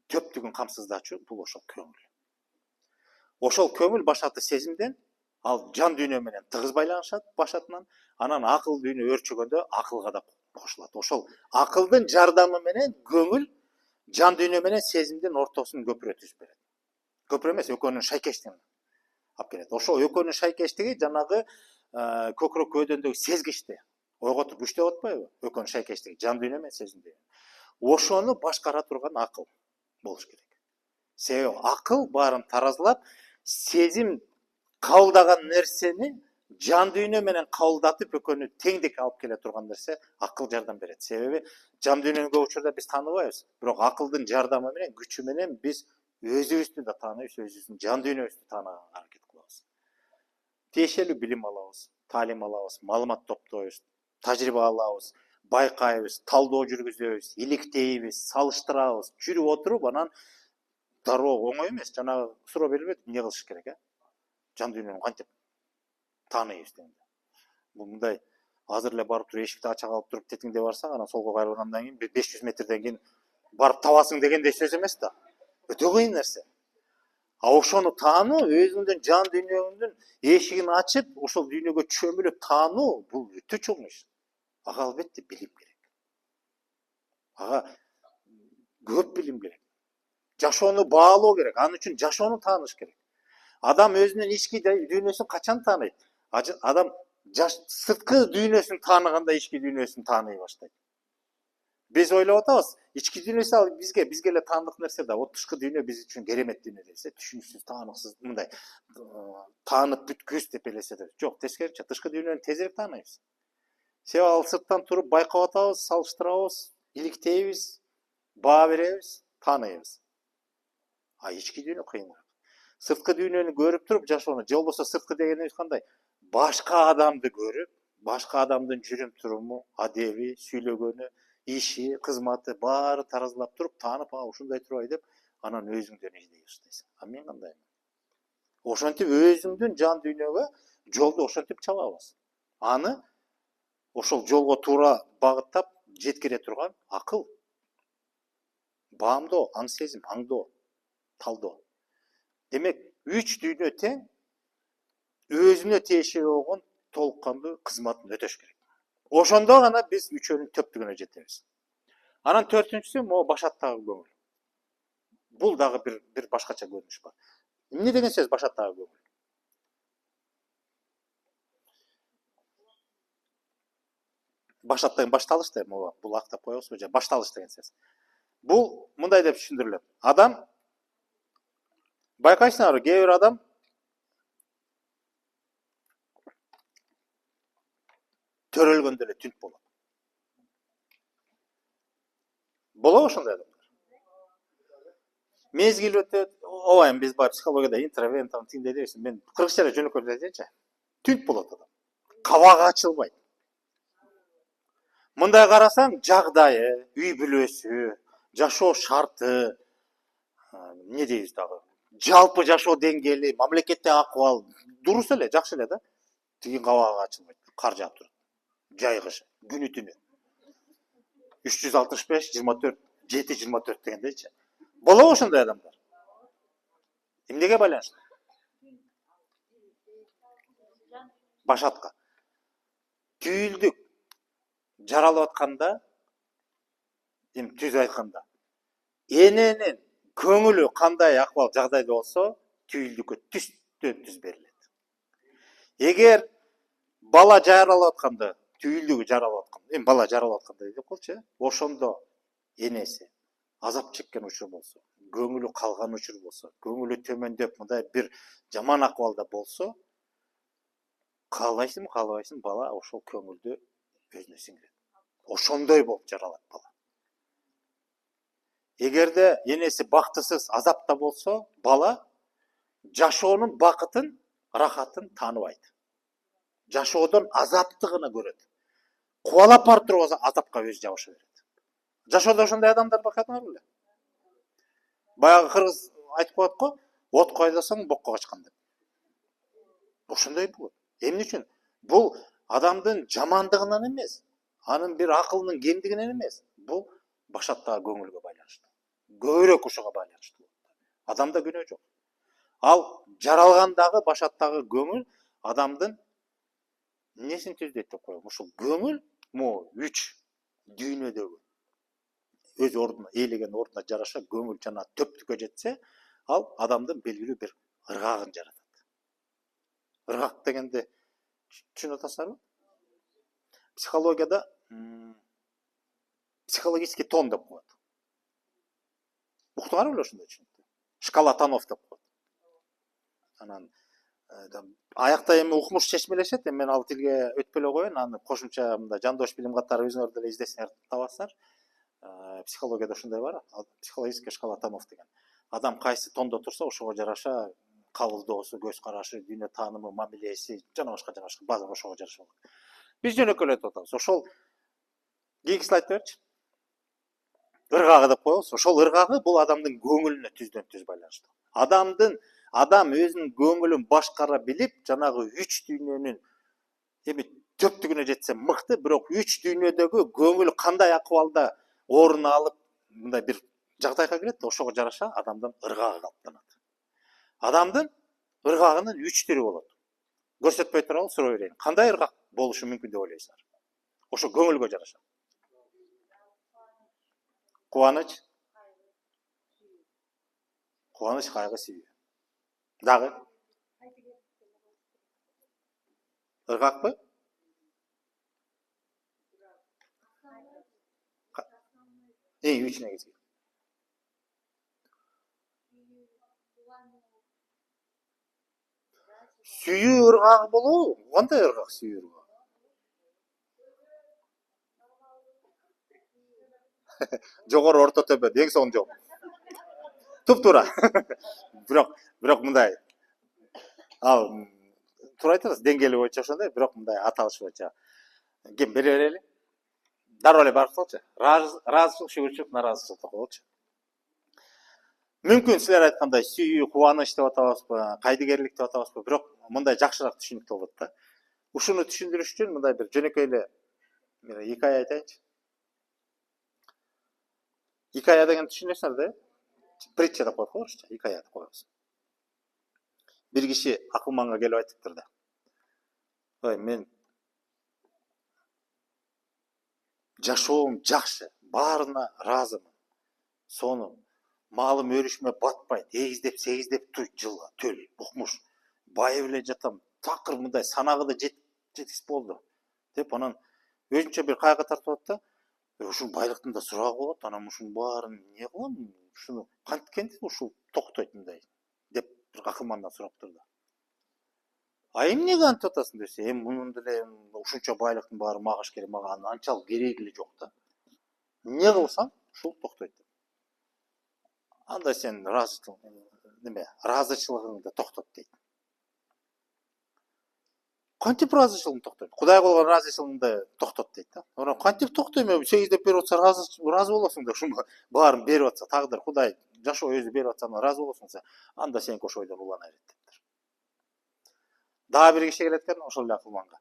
төптүгүн камсыздачу бул ошол көңүл. Ошол көңүл башаты сезимден, ал жан дүйнө менен тыгыз байланышат башатынан, анан акыл дүйнө өрчөгөндө акылга да кошулат. Ошол акылдын жардамы менен көңүл жан дүйнө менен сезимдин ортосун көпүрө түзүп берет. Көпүрө эмес, экөөнүн шайкештигин алып келет. Ошол экөөнүн шайкештиги жанагы көкүрөк көөдөндөгү сезгичти ойготуп күчтөп атпайбы? Экөөнүн шайкештиги жан дүйнө менен сезим дүйнө. Ошону башкара турган акыл болуш керек. Себеби акыл баарын таразылап, сезим кабылдаган нерсени жан дүйнө менен кабылдатып, экөөнү теңдик алып келе турган нерсе акыл жардам берет. Себеби жан дүйнөнү көп учурда биз тааныбайбыз, бирок акылдын жардамы менен, күчү менен биз өзүбүздү да тааныйбыз, өзүбүздүн жан дүйнөбүздү тааныганга аракет кылабыз. Тиешелүү билим алабыз, таалим алабыз, маалымат топтойбуз, тажрыйба алабыз, байкайбыз, талдоо жүргүзөбүз, иликтейбиз, салыштырабыз, жүрүп отуруп, анан дароо оңой эмес, жанагы суроо берилбеди, эмне кылыш керек, жан дүйнөнү кантип тааныйбыз дегенде. Бул мындай азыр эле барып туруп эшикти ача калып туруп тетиңде барсаң, анан солго кайрылгандан кийин 500 метрден кийин барып табасың дегендей сөз эмес да. Өтө кыйын нерсе. Ошону таануу, өзүңдүн жан дүйнөңдүн эшигин ачып, ошол дүйнөгө чөмүлүп таануу, бул өтө чоң иш. Ага албетте билим керек. Ага көп билим керек. Жашоону баалоо керек. Анын үчүн жашоону тааныш керек. Адам өзүнүн ички дүйнөсүн качан тааныйт? Адам сырткы дүйнөсүн тааныганда ички дүйнөсүн тааный баштайт. Биз ойлоп атабыз, ички дүйнөсү ал бизге эле таандык нерсе да. Вот тышкы дүйнө биз үчүн керемет дүйнө десе, түшүнүксүз, тааныксыз, мындай таанып бүткүс деп элесе де. Жок, тескерисинче, тышкы дүйнөнү тезирээк тааныйбыз. Себеби ал сырттан туруп байкап атабыз, салыштырабыз, иликтейбиз, баа беребиз, тааныйбыз. Ички дүйнө кыйыныраак. Сырткы дүйнөнү көрүп туруп жашоону, же болбосо сырткы дегенибиз кандай? Башка адамды көрүп, башка адамдын жүрүм туруму, адеби, сүйлөгөнү, иши, кызматы баары таразылап туруп, таанып, ушундай турбай деп, анан өзүңдөн издей баштайсың. Мен кандай? Ошентип өзүңдүн жан дүйнөгө жолду ошентип чабабыз. Аны ошол жолго туура багыттап жеткире турган акыл. Баамдоо, аң сезим, аңдоо, талдоо. Демек, 3 дүйнө тең өзүнө тиешелүү болгон толук кандуу кызматын өтөш керек. Ошондо гана биз үчөөнүн төптүгүнө жетебиз. Анан төртүнчүсү могу башаттагы көңүл. Бул дагы бир башкача көрүнүш бар. Эмне деген сөз башаттагы көңүл? Башаттан башталыш деп бул актап коебузбу же башталыш деген сөз. Бул мындай деп түшүндүрүлөт. Адам байкайсыңарбы, кээ бир адам төрөлгөндө эле түнт болот. Болобу ошондой адамдар? Мезгил өтөт, ооба эми биз бар психологияда интроверт тиңдей дебейсиң. Мен кыргызча эле жөнөкөй айтайынчы. Түнт болот адам. Кабагы ачылбайт. Мындай карасаң, жагдайы, үй бүлөсү, жашоо шарты, эмне дейбиз дагы? Жалпы жашоо деңгээли, мамлекеттеги акыбал дурус эле, жакшы эле да. Тиги кабагы ачылбайт, кар жаап турат. Жай кышы, күнү түнү. 365, 24, 7-24 дегендейчи. Болобу ошондой адамдар? Эмнеге байланыштуу? Башатка. Түйүлдүк жаралып атканда, эми түз айтканда, эненин көңүлү кандай акыбал жагдайда болсо, түйүлдүккө түз берилет. Эгер бала жаралып атканда, түйүлдүгү жаралып атканда, эми бала жаралып атканда деп коелучу, ошондо энеси азап чеккен учур болсо, көңүлү калган учур болсо, көңүлү төмөндөп мындай бир жаман акыбалда болсо, каалайсыңбы, каалабайсыңбы, бала ошол көңүлдү өзүнө сиңирет. Ошондой болуп жаралат бала. Эгерде энеси бактысыз, азапта болсо, бала жашоонун бакытын, рахатын тааныбайт. Жашоодон азапты гана көрөт. Кубалап барып туруп азапка өзү жабыша берет. Жашоодо ошондой адамдар байкадыңарбы беле? Баягы кыргыз айтып коет го, от койдосоң бокко качкан деп. Ошондой болот. Эмне үчүн? Бул адамдын жамандыгынан эмес, анын бир акылынын кемдигинен эмес. Бул башаттагы көңүлгө байланыштуу. Көбүрөөк ошого байланыштуу. Адамда күнөө жок. Ал жаралгандагы башаттагы көңүл адамдын эмнесин түздөйт деп коелу. Ушул көңүл могу 3 дүйнөдөгү өз ордуна, ээлеген ордуна жараша көңүл жана төптүккө жетсе, ал адамдын белгилүү бир ыргагын жаратат. Ыргак дегенди түшүнүп атасыздарбы? Психологияда психологический тон деп коет. Уктуңарбы беле ошондой түшүнүктү? Шкала тонов деп коет. Анан аякта эми укмуш чечмелешет, эми мен ал тилге өтпөй эле коеюн, аны кошумча мындай жандош билим катары өзүңөр деле издесеңер табасыздар. Психологияда ушундай бар, психологический шкала тонов деген. Адам кайсы тондо турса, ошого жараша кабылдоосу, көз карашы, дүйнө таанымы, мамилеси жана башка баары ошого жараша болот. Биз жөнөкөйлөтүп атабыз. Ошол кийинки слайдты берчи. Ыргагы деп коебуз. Ошол ыргагы бул адамдын көңүлүнө түздөн-түз байланыштуу. Адам өзүнүн көңүлүн башкара билип, жанагы 3 дүйнөнүн эми төптүгүнө жетсе мыкты, бирок 3 дүйнөдөгү көңүл кандай акыбалда орун алып, мындай бир жагдайга кирет, ошого жараша адамдын ыргагы калыптанат. Адамдын ыргагынын 3 түрү болот. Көрсөтпөй туралы суроо берейин. Кандай ыргак болушу мүмкүн деп ойлойсуңар? Ошо көңүлгө жараша. Кубаныч, кайгы, сүйүү. Дагы ыргакпы? Эң 3 негизги. Сүйүү ыргагы болобу? Кандай ыргак сүйүү ыргагы? Жогору орто төбө, эң сонун жок. Туп-туура. Бирок мындай. Ал туура айтасыз, деңгээли боюнча ошондой, бирок мындай аталыш боюнча. Кем бере берели? Дароо эле барып салчы. Ыраазычылык, шүгүрчүлүк, нараазычылык деп коелучу. Мүмкүн силер айткандай сүйүү, кубаныч деп атабызбы, кайдыгерлик деп атабызбы, бирок мындай жакшыраак түшүнүктүү болот да. Ушуну түшүндүрүш үчүн мындай бир жөнөкөй эле икая айтайынчы. Икая деген түшүнөсүңөр да? Притча деп коет го орусча, икая деп коебуз. Бир киши акылманга келип айтыптыр да. Ой, мен жашоом жакшы, баарына ыраазымын. Сону малым өрүшмө батпайт, эгиздеп сегиздеп жылга төл букмуш байып эле жатам, такыр мындай санагы да жеткис болду деп анан өзүнчө бир кайгы тартып атат да, ушул байлыктын да сурагы болот, анан ушунун баарын эмне кылам, ушуну канткенде ушул токтойт мындай деп бир акылмандан сурап турду. А эмнеге антип атасың десе, эми мунун деле ушунча байлыктын баары мага керек, мага анчалык кереги эле жок да. Эмне кылсаң ушул токтойт. Анда сен ыраазычылыгыңды токтот дейт. Кантип ыраазычылыгың токтойт? Кудай болгон ыраазычылыгыңды токтот дейт да. Анан кантип токтойм, сегиздеп берип атса ыраазы болосуң да, ушуну баарын берип атса, тагдыр Кудай жашоо өзү берип атса, ыраазы болосуң, анда сеники ошол ойдон улана берет дептир. Дагы бир киши келет экен ошол эле акылманга.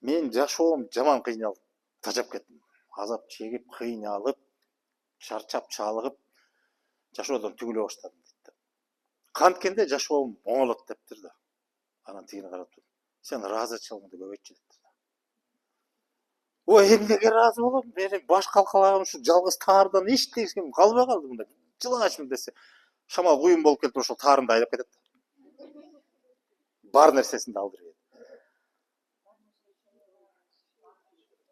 Мен жашоом жаман кыйналып тажап кеттим. Азап чегип, кыйналып, чарчап, чалыгып жашоодон түгүлө баштадым дейт. Канткенде жашоом оңолот дептир да. Анан тигини карап туруп, сен ыраазычылыгыңды көбөйтчү дептир. Ой, эмнеге ыраазы болом? Менин баш калкалагым ушу жалгыз таардан эчтеким калбай калды мындай. Жылаңачмын десе, шамал куюм болуп келип ошол таарымды айдап кетет. Бар нерсесин да алдырып кетет.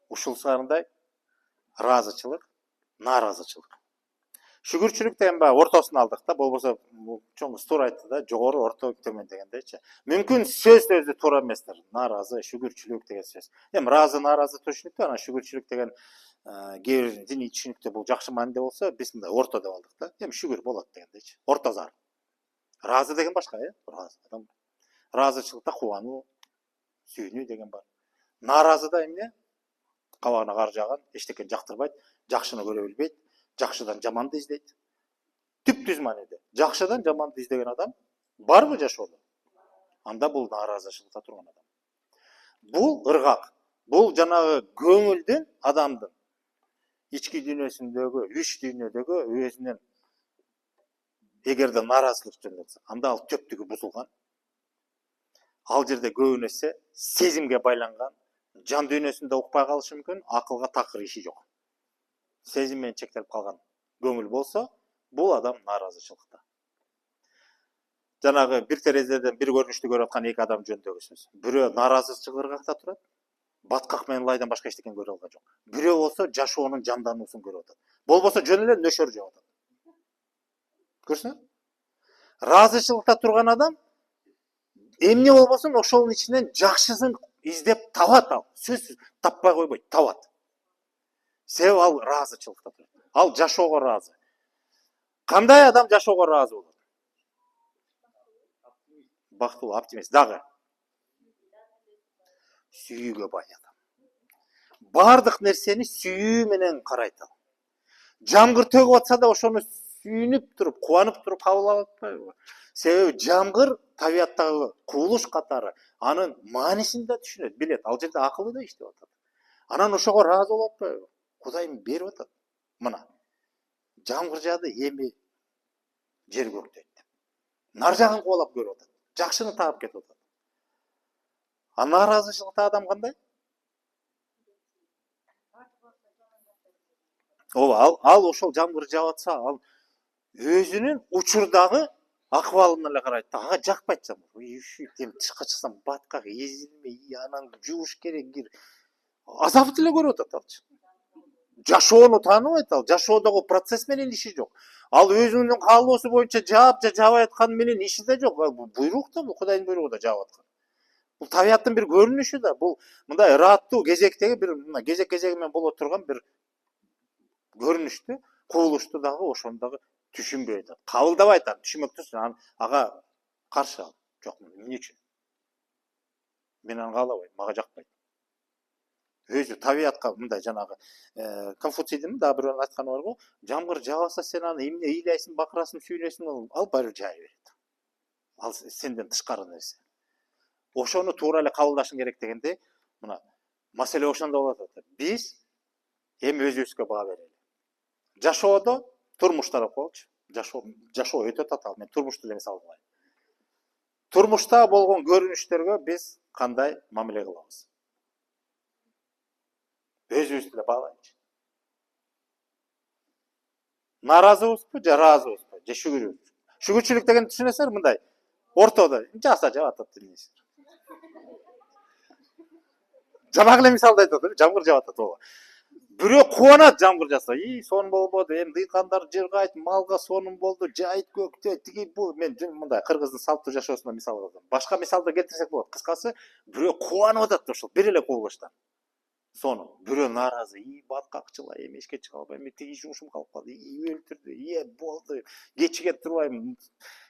Ушул сарындай ыраазычылык, нааразычылык. Шүгүрчүлүк деген баягы ортосун алдык да, болбосо чоңуз туура айтты да, жогору, орто, төмөн дегендейчи. Мүмкүн сөз өзү туура эместир. Нааразы, шүгүрчүлүк деген сөз. Эми ыраазы, нааразы түшүнүктүү, анан шүгүрчүлүк деген кээ бир диний түшүнүктө бул жакшы мааниде болсо, биз мындай орто деп алдык да. Эми шүгүр болот дегендейчи. Орто зар. Ыраазы деген башка, ыраазычылыкта кубануу, сүйүнүү деген бар. Нааразыда эмне? Кабагына кар жааган, эчтекени жактырбайт, жакшыны көрө билбейт, жакшыдан жаманды издейт. Түп-түз мааниде жакшыдан жаманды издеген адам барбы жашоодо? Анда бул нааразычылыкта турган адам. Бул ыргак. Бул жанагы көңүлдүн, адамдын ички дүйнөсүндөгү, үч дүйнөдөгү өзүнүн эгерде нааразычылык жөнөтсө, анда ал төптүгү бузулган. Ал жерде көбү нерсе сезимге байланган, жан дүйнөсүндө укпай калышы мүмкүн, акылга такыр иши жок. Сезим менен чектелип калган көңүл болсо, бул адам нааразычылыкта. Жанагы бир терезеден бир көрүнүштү көрүп аткан эки адам жөнүндөгү сөз. Бирөө нааразычылык ыргакта турат, баткак менен лайдан башка эчтекени көрө алган жок. Бирөө болсо жашоонун жандануусун көрүп атат. Болбосо жөн эле нөшөр жеп атат. Көрсөң? Ыраазычылыкта турган адам эмне болбосун ошонун ичинен жакшысын издеп табат ал. Сөзсүз таппай койбойт, табат. Себеби ал ыраазычылыкта турат. Ал жашоого ыраазы. Кандай адам жашоого ыраазы болот? Бактылуу, оптимист. Дагы сүйүүгө бай адам. Бардык нерсени сүйүү менен карайт ал. Жамгыр төгүп атса да ошону сүйүнүп туруп, кубанып туруп кабыл алып атпайбы? Себеби жамгыр табияттагы кубулуш катары анын маанисин да түшүнөт, билет. Ал жерде акылы да иштеп атат. Анан ошого ыраазы болуп атпайбы? Кудайым берип атат. Мына жамгыр жаады, эми жер көктөйт деп. Нар жагын кубалап көрүп атат. Жакшыны таап кетип атат. А нааразычылыкта адам кандай? Ооба, ал ошол жамгыр жаап атса, ал өзүнүн учурдагы акыбалына эле карайт да, ага жакпайт жамгыр. Ушинтип эми тышка чыксам баткак эзилме, анан жууш керек кир. Азап деле көрүп атат алчы. Жашоону тааныбайт ал, жашоодогу процесс менен иши жок. Ал өзүнүн каалоосу боюнча жаап же жаабай атканы менен иши да жок. Буйрук да, бул Кудайдын буйругу да жаап аткан. Бул табияттын бир көрүнүшү да, бул мындай ырааттуу кезектеги бир кезек-кезеги менен боло турган бир көрүнүштү, кубулушту дагы ошону дагы түшүнбөй атат. Кабылдабай атат, түшүнмөктүсүн, ага каршы ал. Жок, эмне үчүн? Мен аны каалабайм, мага жакпайт. Өзү табиятка мындай жанагы Конфуцийдин дагы бирөөнүн айтканы бар го, жамгыр жаабаса сен аны эмне ыйлайсың, бакырасың, сүйүнөсүң, ал баары жай берет. Ал сенден тышкары нерсе. Ошону туура эле кабылдашың керек дегенде, мына маселе ошондо болот атат. Биз эми өзүбүзгө баа берели. Жашоодо, турмушта деп коелучу. Жашоо өтө татаал. Мен турмушту деле мисал кылайын. Турмушта болгон көрүнүштөргө биз кандай мамиле кылабыз? Өзүбүздү эле баалайынчы. Наразыбызбы же ыраазыбызбы же шүгүрүбүз? Шүгүрчүлүк дегенди түшүнөсүздөр, мындай ортодо жаса жаап атат дейсиз. Жанагы эле мисалды айтып атам, жамгыр жаап атат ооба. Бирөө кубанат жамгыр жаса. Сонун болбоду, эми дыйкандар жыргайт, малга сонун болду, жайыт көктө, тиги бул. Мен мындай кыргыздын салттуу жашоосунан мисал алып. Башка мисалды келтирсек болот. Кыскасы, бирөө кубанып атат ошол бир эле кубулуштан. Сонун. Бирөө нааразы, баткакчылар, эми эшикке чыга албайм, тиги ушум калып калды, өлтүрдү, болду, кечиге турбайм,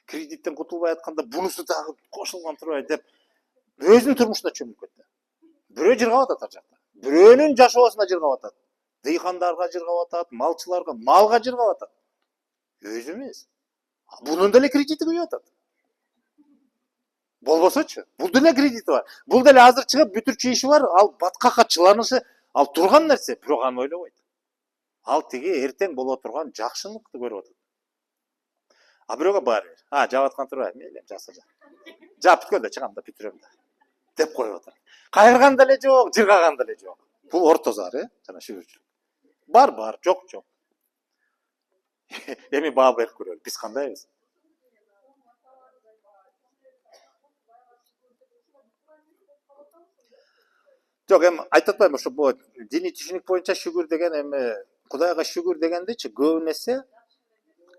кредиттен кутулбай атканда бунусу дагы кошулган турбайбы деп өзүнүн турмушуна чөмүлүп кетти. Бирөө жыргап атат ар жакта. Бирөөнүн жашоосуна жыргап атат. Дыйкандарга жыргап атат, малчыларга, малга жыргап атат. Өзү эмес. Бунун деле кредити көбөйүп атат. Болбосочу, бул деле кредити бар. Бул деле азыр чыгып бүтүрчү иши бар, ал баткакка чыланышы, ал турган нерсе, бирок аны ойлобойт. Ал тиги эртең боло турган жакшылыкты көрүп атат. А бирөөгө баары бир. Жаап аткан турбайбы, мейле жаса жа. Жаап бүткөндө чыгам да бүтүрөм да деп коюп атат. Кайгырган деле жок, жыргаган деле жок. Бул орто зар, жана шүгүрчүлүк. Бар, жок. Эми баа берип көрөлү. Биз кандайбыз? Жок, эми айтып атпаймынбы, ушу бул диний түшүнүк боюнча шүгүр деген эми Кудайга шүгүр дегендичи көбүн эсе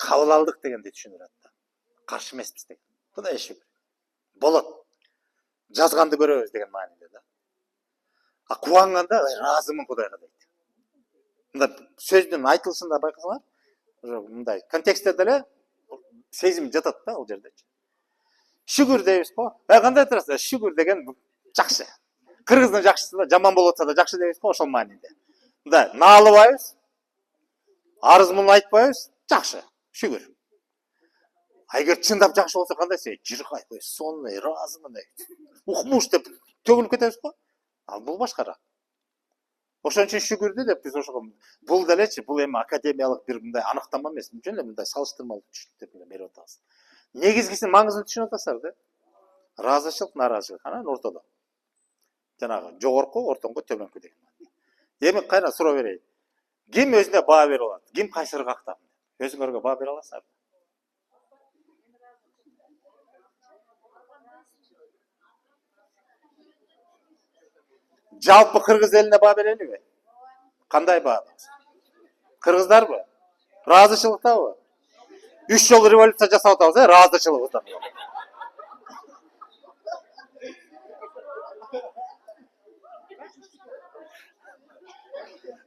кабыл алдык дегенди түшүндүрөт да. Каршы эмеспиз деген. Кудайга шүгүр. Болот. Жазганды көрөбүз деген мааниде да. А кубанганда ыраазымын Кудайга дейт. Мындай сөздүн айтылышында байкасаңар, мындай контекстте деле сезим жатат да ал жердечи. Шүгүр дейбиз го. Кандай турасыз? Шүгүр деген жакшы. Кыргыздын жакшысы да жаман болуп атса да жакшы дейбиз го, ошол мааниде. Мындай наалыбайбыз, арыз мун айтпайбыз, жакшы, шүгүр. Эгер чындап жакшы болсо кандай сен жыргайт, сонун, ыраазымын, укмуш деп төгүлүп кетебиз го. Ал бул башкараак. Ошон үчүн шүгүрдү деп биз ошого бул делечи, бул эми академиялык бир мындай аныктама эмес, жөн эле мындай салыштырмалуу түшүнүк деп берип атабыз. Негизгисин маңызын түшүнүп атасыздар да. Ыраазычылык, нааразычылык, анан ортодо. Жанагы жогорку, ортоңку, төмөнкү деген. Эми кайра суроо берейин. Ким өзүнө баа бере алат? Ким кайсы ыргактан? Өзүңөргө баа бере аласыздарбы? Жалпы кыргыз элине баа берелиби? Кандай баа? Кыргыздарбы? Ыраазычылыктабы? 3 жолу революция жасап атабыз, ыраазычылыгыбыздан.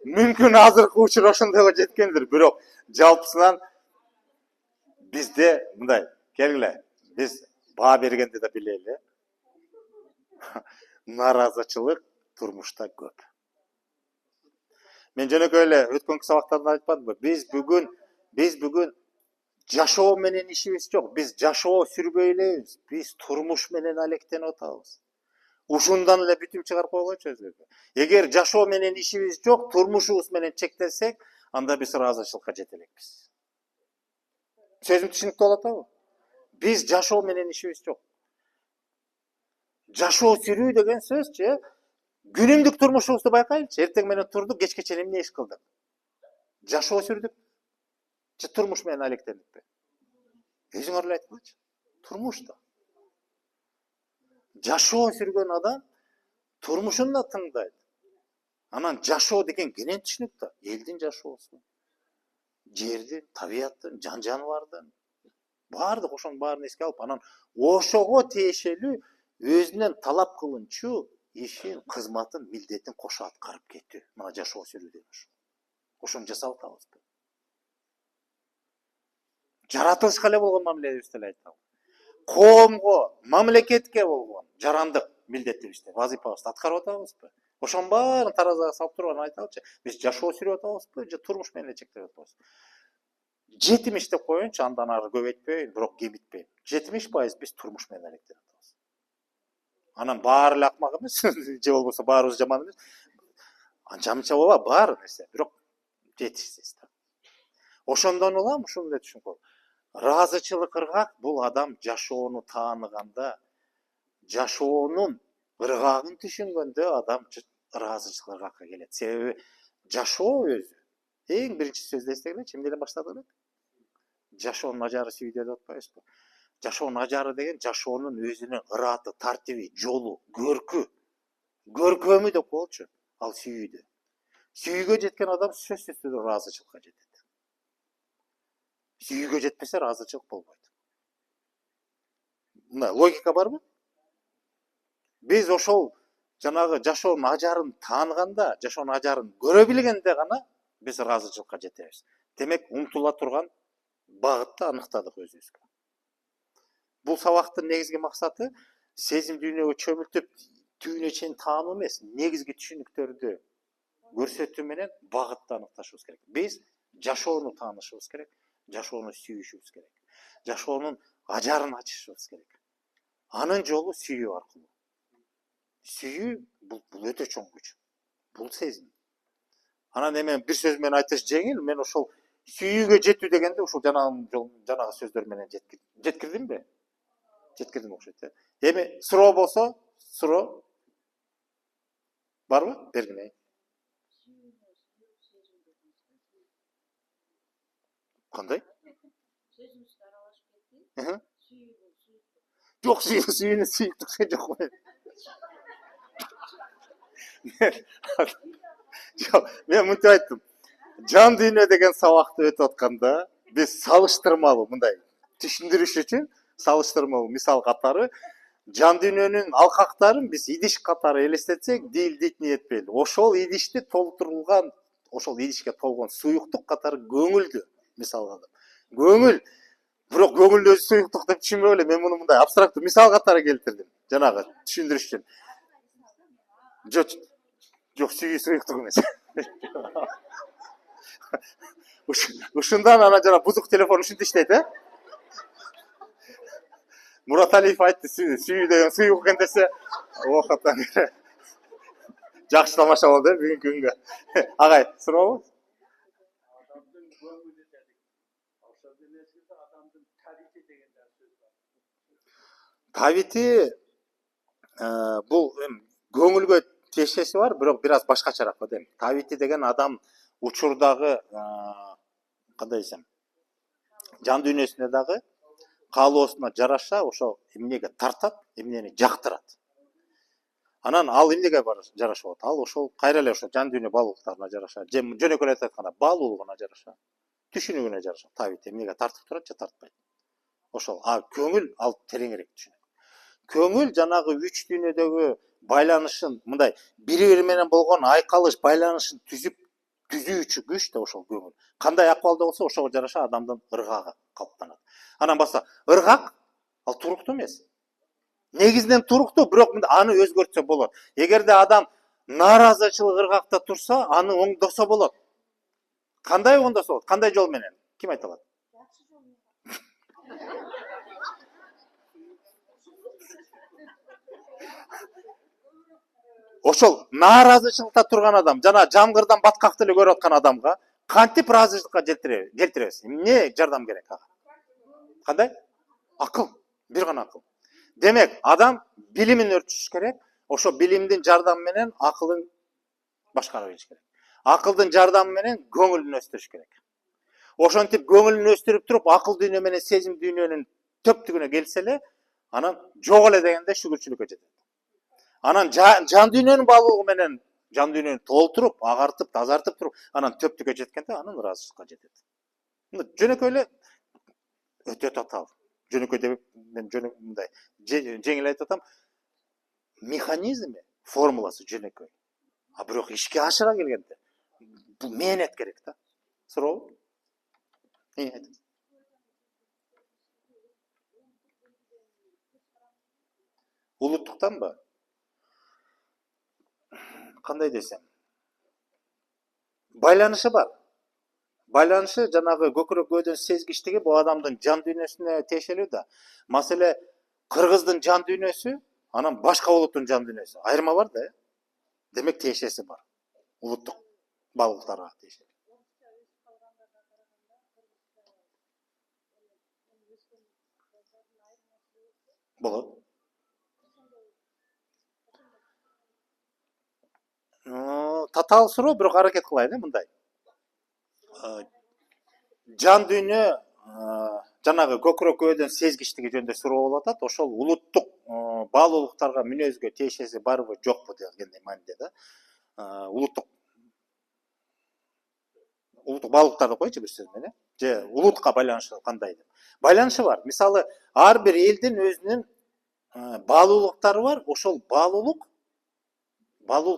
Мүмкүн азыркы учур ошондойго жеткендир, бирок жалпысынан бизде мындай, келгиле, биз баа бергенди да билели. Нааразычылык турмушта көп. Мен жөнөкөй эле өткөнкү сабактарда айтпадымбы? Биз бүгүн жашоо менен ишибиз жок. Биз жашоо сүрбөй элебиз. Биз турмуш менен алектенип атабыз. Ушундан эле бүтүм чыгарып койгойчу өзүбүзгө. Эгер жашоо менен ишибиз жок, турмушубуз менен чектелсек, анда биз ыраазычылыкка жете элекпиз. Сөзүм түшүнүктүү болуп атабы? Биз жашоо менен ишибиз жок. Жашоо сүрүү деген сөзчү, күнүмдүк турмушубузду байкайлычы. Эртең менен турдук, кечке чейин эмне иш кылдык? Жашоо сүрдүк. Же турмуш менен алектендикпи? Өзүңөр эле айткылачы. Турмушта. Жашоо сүргөн адам турмушун да тыңдайт. Анан жашоо деген кенен түшүнүк да. Элдин жашоосу, жердин, табияттын, жан жаныбардын баардык ошонун баарын эске алып, анан ошого тиешелүү өзүнөн талап кылынчу ишин, кызматын, милдетин кошо аткарып кетүү. Мына жашоо сүрүү деген ошо. Ошону жасап атабызбы? Жаратылышка эле болгон мамилебизди эле айталы. Коомго, мамлекетке болгон жарандык милдетибизди, вазыйфабызды аткарып атабызбы? Ошонун баарын таразага салып туруп анан айталычы. Биз жашоо сүрүп атабызбы, же турмуш менен чектелип атабызбы? 70 деп коеюнчу, андан ары көбөйтпөйүн, бирок кемитпейин. 70% биз турмуш менен алектенип атабыз. Анан баары эле акмак эмес, же болбосо баарыбыз жаман эмес. Анча-мынча ооба бар нерсе, бирок жетишсиз да. Ошондон улам ушуну эле түшүнүп кой. Ыраазычылык ыргак бул адам жашоону тааныганда, жашоонун ыргагын түшүнгөндө адам ыраазычылык ыргакка келет. Себеби жашоо өзү Эң биринчи сөздү эстегилечи, эмнеден баштадык эле? Жашоонун ажары сүйүүдө деп атпайбызбы? Жашоонун ажары деген жашоонун өзүнүн ыраты, тартиби, жолу, көркөмү деп коелучу. Ал сүйүүдө. Сүйүүгө жеткен адам сөзсүз түрдө ыраазычылыкка жетет. Сүйүүгө жетпесе ыраазычылык болбойт. Мына логика барбы? Биз ошол жанагы жашоонун ажарын тааныганда, жашоонун ажарын көрө билгенде гана биз ыраазычылыкка жетебиз. Демек, умтула турган багытты аныктадык өзүбүзгө. Бул сабактын негизги максаты сезим дүйнөгө чөмүлтүп, түбүнө чейин таануу эмес, негизги түшүнүктөрдү көрсөтүү менен багытты аныкташыбыз керек. Биз жашоону таанышыбыз керек, жашоону сүйүшүбүз керек, жашоонун ажарын ачышыбыз керек. Анын жолу сүйүү аркылуу. Сүйүү бул өтө чоң күч. Бул сезим. Анан эми бир сөз менен айтыш жеңил, мен ошол сүйүүгө жетүү дегенде ушул жанагы сөздөр менен жеткирдимби? Жеткирдим окшойт. Эми суроо болсо, суроо барбы? Бергиле. Кандай? Жок, сүйүүнү сүйүктүк жок. Жок, мен мынтип айттым. Жан дүйнө деген сабакты өтүп атканда биз салыштырмалуу мындай түшүндүрүш үчүн салыштырмалуу мисал катары жан дүйнөнүн алкактарын биз идиш катары элестетсек, дил дитни этпейли. Ошол идишти толтурулган, ошол идишке толгон суюктук катары көңүлдү мисал кылдым. Көңүл, бирок көңүлдү өзү суюктук деп түшүнбөйлү. Мен муну мындай абстракттуу мисал катары келтирдим. Жанагы түшүндүрүш үчүн. Жок, сүйүү суюктук эмес. Ушундан анан жана бузук телефон ушинтип иштейт, Мураталиев айтты, сүйүү деген суюк экен десе, оокаттан жакшы тамаша болду бүгүнкү күнгө. Агай, сурообу? Адамдын көңүлү дедик. Ошол нерседе адамдын табити деген сөз бар. Табити бул көңүлгө тиешеси бар, бирок бир аз башкачараак да. Табити деген адам учурдагы кандай десем, жан дүйнөсүнө дагы каалоосуна жараша ошо эмнеге тартат, эмнени жактырат. Анан ал эмнеге жараша болот? Ал ошол кайра эле ошо жан дүйнө баалуулуктарына жараша, же жөнөкөй айтып айтканда баалуулугуна жараша, түшүнүгүнө жараша. Табити эмнеге тартып турат же тартпайт. Ошол. А көңүл ал тереңирээк түшүнүк. Көңүл жанагы үч дүйнөдөгү байланышын, мындай бири-бири менен болгон айкалыш байланышын түзүүчү күч да ошол көңүл. Кандай акыбалда болсо ошого жараша адамдын ыргагы калыптанат. Анан баса ыргак ал туруктуу эмес. Негизинен туруктуу, бирок аны өзгөртсө болот. Эгерде адам нааразычылык ыргакта турса, аны оңдосо болот. Кандай оңдосо болот? Кандай жол менен? Ким айта алат? Ошол нааразычылыкта турган адам, жана жамгырдан баткакты эле көрүп аткан адамга кантип ыраазычылыкка келтиребиз? Эмне жардам керек ага? Кандай? Акыл. Бир гана акыл. Демек, адам билимин өрчүш керек. Ошо билимдин жардамы менен акылын башкара билиш керек. Акылдын жардамы менен көңүлүн өстүрүш керек. Ошентип көңүлүн өстүрүп туруп, акыл дүйнө менен сезим дүйнөнүн төптүгүнө келсе эле, анан жок эле дегенде шүгүрчүлүккө жетет. Анан жан дүйнөнүн баалуулугу менен жан дүйнөнү толтуруп, агартып, тазартып туруп, анан төптүккө жеткенде анан ыраазычылыкка жетет. Жөнөкөй эле өтө татаал. Жөнөкөй деп мен мындай жеңил айтып атам. Механизми, формуласы жөнөкөй. А бирок ишке ашыра келгенде бул мээнет керек да. Сурообу? Улуттуктанбы? Кандай десем? Байланышы бар. Байланышы жанагы көкүрөк көөдөн сезгичтиги бул адамдын жан дүйнөсүнө тиешелүү да. Маселе кыргыздын жан дүйнөсү, анан башка улуттун жан дүйнөсү. Айырма бар да. Демек тиешеси бар. Улуттук баалуулуктарга тиешелүү. Болот. Татаал суроо, бирок аракет кылайын мындай. жан дүйнө жанагы көкүрөк өйдөн сезгичтиги жөнүндө суроо болуп атат. Ошол улуттук баалуулуктарга мүнөзгө тиешеси барбы жокпу дегендей мааниде да. Улуттук баалуулуктарды койчу бир сөз менен, же улутка байланышы кандай деп. Байланышы бар. Мисалы, ар бир элдин өзүнүн баалуулуктары бар. Ошол баалуулук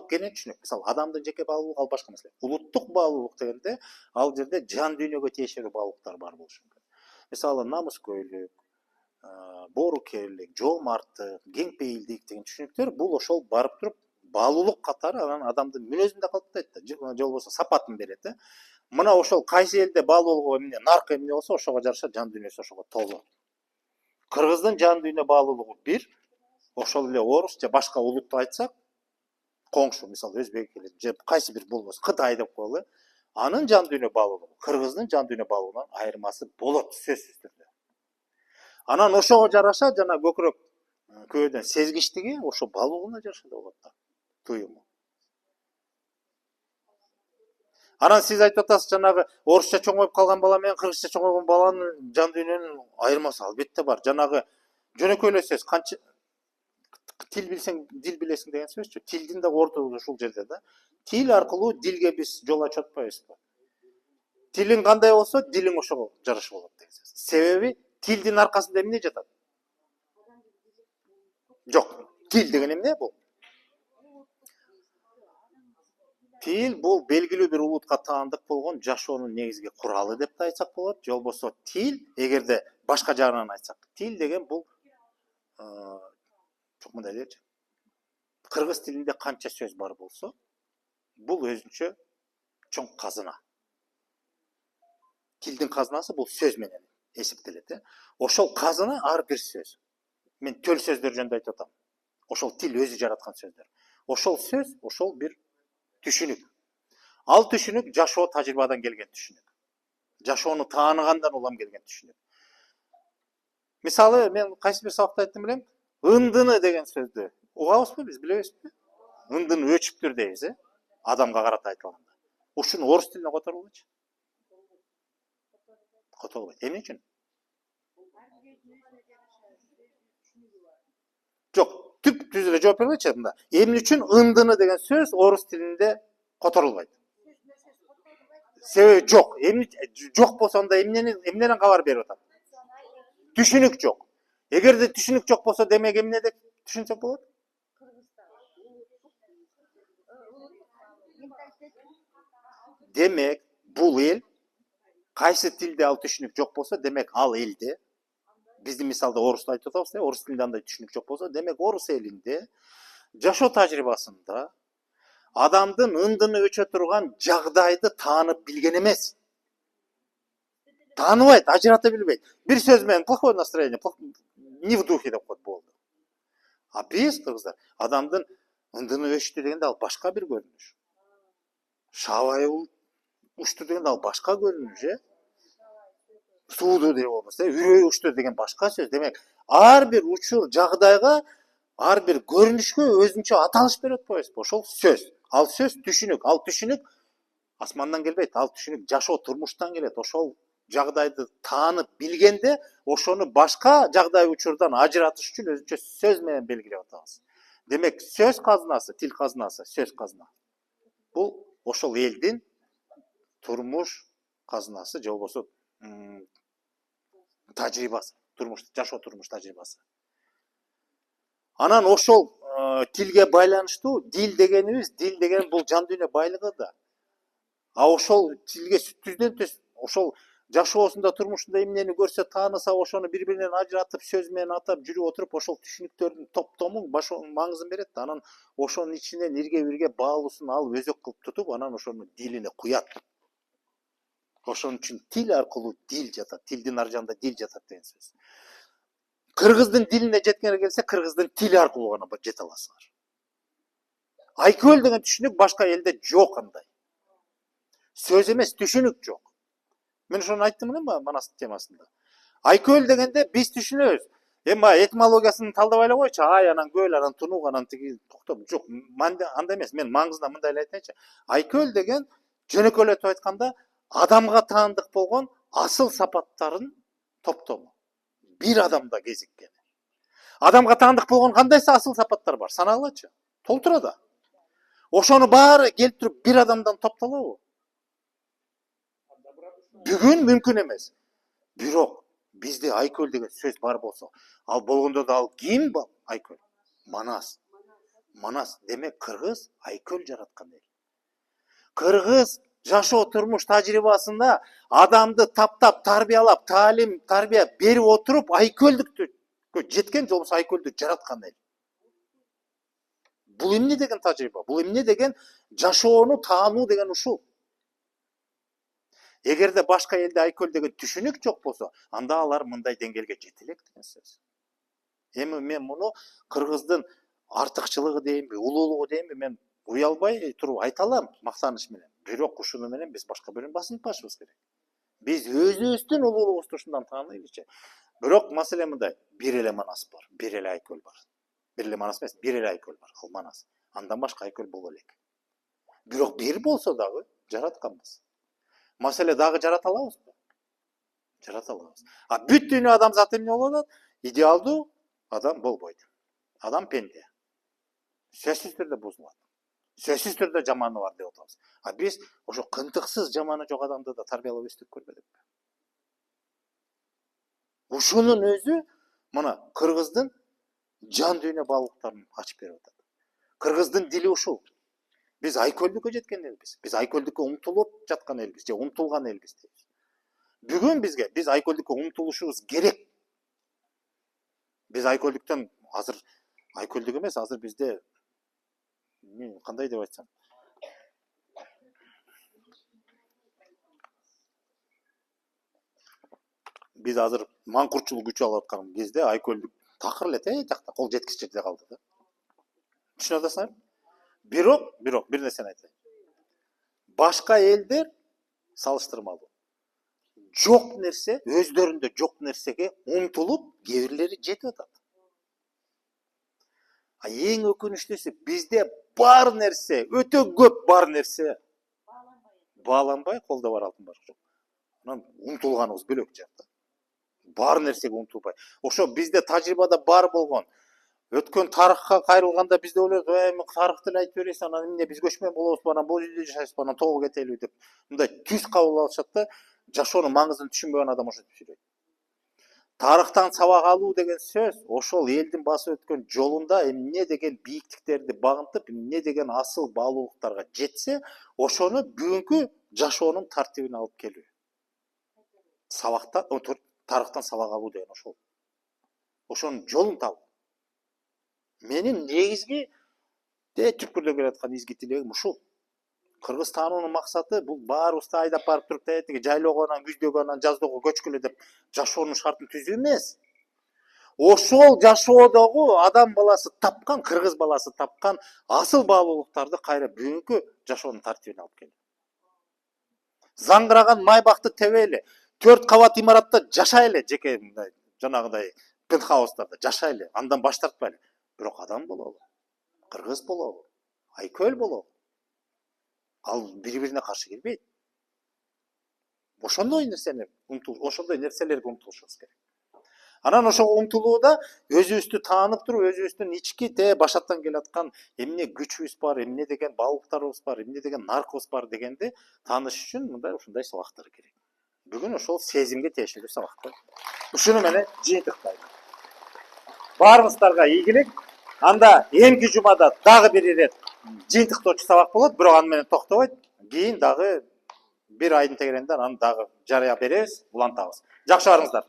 кенен түшүнүк. Мисалы, адамдын жеке баалуулугу ал башка маселе. Улуттук баалуулук дегенде ал жерде жан дүйнөгө тиешелүү баалуулуктар бар болушу мүмкүн. Мисалы, намыскөйлүк, боорукерлик, жоомарттык, кеңпейилдик деген түшүнүктөр бул ошол барып туруп баалуулук катары анан адамдын мүнөзүндө калыптайт да, же болбосо сапатын берет да. Мына ошол кайсы элде баалуулугу эмне, наркы эмне болсо, ошого жараша жан дүйнөсү ошого толот. Кыргыздын жан дүйнө баалуулугу бир, ошол эле орус же башка улутту айтсак, коңшу, мисалы, өзбек эле же кайсы бир болбосо, Кытай деп коелу. Анын жан дүйнө баалуулугу кыргыздын жан дүйнө баалуулугунан айырмасы болот, сөзсүз түрдө. Анан ошого жараша жана көкүрөк көөдөн сезгичтиги ошо баалуулугуна жараша да болот да. Туюму. Анан сиз айтып атасыз, жанагы орусча чоңоюп калган бала менен кыргызча чоңойгон баланын жан дүйнөнүн айырмасы албетте бар. Жанагы жөнөкөй эле сөз, канча тил билсең дил билесиң деген сөзчү. Тилдин да орду ушул жерде да. Тил аркылуу дилге биз жол ачып атпайбызбы? Тилиң кандай болсо, дилиң ошого жараша болот деген сөз. Себеби тилдин аркасында эмне жатат? Жок. Тил деген эмне бул? Тил бул белгилүү бир улутка таандык болгон жашоонун негизги куралы деп да айтсак болот. Же болбосо тил, эгерде башка жагынан айтсак, тил деген бул чок мындай элечи. Кыргыз тилинде канча сөз бар болсо, бул өзүнчө чоң казына. Тилдин казынасы бул сөз менен эсептелет. Ошол казына ар бир сөз. Мен төл сөздөр жөнүндө айтып атам. Ошол тил өзү жараткан сөздөр. Ошол сөз, ошол бир түшүнүк. Ал түшүнүк жашоо тажрыйбадан келген түшүнүк. Жашоону тааныгандан улам келген түшүнүк. Мисалы, мен кайсы бир сабакта айттым билем, ындыны деген сөздү угабызбы, биз билебизби? Ындыны өчүптүр дейбиз, адамга карата айтылганда. Ушуну орус тилине которгулачы. Которбойт. Эмне үчүн? Жок, түз эле жооп бергилечи мында. Эмне үчүн ындыны деген сөз орус тилинде которулбайт? Себеби жок. Жок болсо анда эмнеден кабар берип атат? Түшүнүк жок. Эгерде түшүнүк жок болсо, демек эмне деп түшүнсөк болот? Демек, бул эл кайсы тилде ал түшүнүк жок болсо, демек ал элде, биздин мисалда орусту айтып атабыз, орус тилинде андай түшүнүк жок болсо, демек орус элинде жашоо тажрыйбасында адамдын ындыны өчө турган жагдайды таанып билген эмес. Тааныбайт, ажырата билбейт. Бир сөз менен плохое настроение, не в духе деп коет, болду. А биз кыргыздар адамдын ындыны өчтү дегенде ал башка бир көрүнүш. Шабайы учту дегенде ал башка көрүнүш, сууду деп болбосо, үрөйү учту деген башка сөз. Демек, ар бир учур, жагдайга, ар бир көрүнүшкө өзүнчө аталыш берип атпайбызбы? Ошол сөз. Ал сөз түшүнүк. Ал түшүнүк асмандан келбейт. Ал түшүнүк жашоо турмуштан келет. Ошол жагдайды таанып билгенде, ошону башка жагдай учурдан ажыратыш үчүн өзүнчө сөз менен белгилеп атабыз. Демек, сөз казынасы, тил казынасы, сөз казына. Бул ошол элдин турмуш казынасы, же болбосо тажрыйбасы, жашоо турмуш тажрыйбасы. Анан ошол тилге байланыштуу дил дегенибиз, дил деген бул жан дүйнө байлыгы да. А ошол тилге түздөн түз, ошол жашоосунда, турмушунда эмнени көрсө, тааныса, ошону бири-биринен ажыратып, сөз менен атап жүрүп отуруп, ошол түшүнүктөрдүн топтому маңызын берет да. Анан ошонун ичинен ирге-бирге баалуусун алып өзөк кылып тутуп, анан ошону дилине куят. Ошон үчүн тил аркылуу дил жатат, тилдин ар жанында дил жатат деген сөз. Кыргыздын дилине жеткенге келсе, кыргыздын тили аркылуу гана жете аласыңар. Айкөл деген түшүнүк башка элде жок андай. Сөз эмес, түшүнүк жок. Мен ошону айттым элем манас темасында. Айкөл дегенде биз түшүнөбүз. Эми этимологиясын талдабай эле койчу. Ай, анан көл, анан тунук, анан тиги токтоп. Жок, андай эмес. Мен маңызында мындай эле айтайынчы. Айкөл деген жөнөкөйлөтүп айтканда, адамга таандык болгон асыл сапаттарын топтому. Бир адамда кезиккен. Адамга таандык болгон кандайсы асыл сапаттар бар? Санагылачы. Толтура да. Ошону баары келип туруп бир адамдан топтолобу? Бүгүн мүмкүн эмес. Бирок бизде Айкөл деген сөз бар болсо, ал болгондо да ал ким бар? Айкөл. Манас. Манас. Демек кыргыз Айкөл жараткан эл. Кыргыз жашоо турмуш тажрыйбасында адамды таптап, тарбиялап, таалим, тарбия берип отуруп Айкөлдүктү жеткен, же болбосо Айкөлдү жараткан эл. Бул эмне деген тажрыйба? Бул эмне деген жашоону таануу деген ушул. Эгерде башка элде Айкөл деген түшүнүк жок болсо, анда алар мындай деңгээлге жете элек деген сөз. Эми мен муну кыргыздын артыкчылыгы дейинби, улуулугу дейинби, мен уялбай туруп айта алам мактаныш менен. Бирок ушуну менен биз башка бирөөнү басынтпашыбыз керек. Биз өзүбүздүн улуулугубузду ушундан тааныйлычы. Бирок маселе мындай, бир эле Манас бар, бир эле Айкөл бар. Бир эле Манас эмес, бир эле Айкөл бар, ал Манас. Андан башка Айкөл боло элек. Бирок бир болсо дагы жаратканбыз. Маселе дагы жарата алабызбы? Жарата алабыз. А бүт дүйнө адамзат эмне болуп атат? Идеалдуу адам болбойт. Адам пенде. Сөзсүз түрдө бузулат. Сөзсүз түрдө жаманы бар деп атабыз. А биз ошо кынтыксыз жаманы жок адамды да тарбиялап өстүрүп көрбөдүкпү? Ушунун өзү мына кыргыздын жан дүйнө баалуулуктарын ачып берип атат. Кыргыздын дили ушул. Биз Айкөлдүккө жеткен элбиз. Биз Айкөлдүккө умтулуп жаткан элбиз, же умтулган элбиз дейбиз. Бүгүн бизге биз Айкөлдүккө умтулушубуз керек. Биз Айкөлдүктөн азыр Айкөлдүк эмес, азыр бизде мен кандай деп айтсам, биз азыр маңкуртчулук күч алып аткан кезде Айкөлдүк такыр эле жакта кол жеткис жерде калды да. Түшүнүп атасыңарбы? Бирок бир нерсени айтайын. Башка элдер салыштырмалуу жок нерсе, өздөрүндө жок нерсеге умтулуп, кээ бирлери жетип атат. А эң өкүнүчтүүсү, бизде бар нерсе, өтө көп бар нерсе бааланбай, колдо бар алтын бар жок. Анан умтулганыбыз бөлөк жакта. Бар нерсеге умтулбай. Ошо бизде тажрыйбада бар болгон. Өткөн тарыхка кайрылганда бизде ойлойбуз, эми тарыхты эле айтып беребиз, анан эмне биз көчмөн болобузбу, анан бул үйдө жашайбызбы, анан тоого кетелиби деп. Мындай түз кабыл алышат да, жашоонун маңызын түшүнбөгөн адам ошентип сүйлөйт. Тарыхтан сабак алуу деген сөз ошол элдин басып өткөн жолунда эмне деген бийиктиктерди багынтып, эмне деген асыл баалуулуктарга жетсе, ошону бүгүнкү жашоонун тартибине алып келүү. Тарыхтан сабак алуу деген ошол. Ошонун жолун табуу. Менин негизги түпкүрдөн келаткан изги тилегим ушул. Кыргыз таануунун максаты бул баарыбызды айдап барып туруп тиги жайлоого, анан күздөгү, анан жаздоого көчкүлө деп жашоонун шартын түзүү эмес. Ошол жашоодогу адам баласы тапкан, кыргыз баласы тапкан асыл баалуулуктарды кайра бүгүнкү жашоонун тартибине алып келүү. Заңгыраган майбакты тебели, 4 кабат имаратта жашайлы, жеке мындай жанагындай пентхаустарда жашайлы, андан баш тартпайлы. Бирок адам болобу, кыргыз болобу, Айкөл болобу, ал бири-бирине каршы келбейт. Ошондой нерселерге умтулушубуз керек. Анан ошого умтулууда өзүбүздү таанып туруп, өзүбүздүн ички башаттан келаткан эмне күчүбүз бар, эмне деген баалуулуктарыбыз бар, эмне деген наркыбыз бар дегенди тааныш үчүн мындай ушундай сабактар керек. Бүгүн ошол сезимге тиешелүү сабактар. Ушуну менен жыйынтыктайм. Баарыңыздарга ийгилик. Анда эмки жумада дагы бир ирет жыйынтыктоочу сабак болот, бирок аны менен токтобойт. Кийин дагы бир айдын тегерегинде аны дагы жарыя беребиз, улантабыз. Жакшы барыңыздар.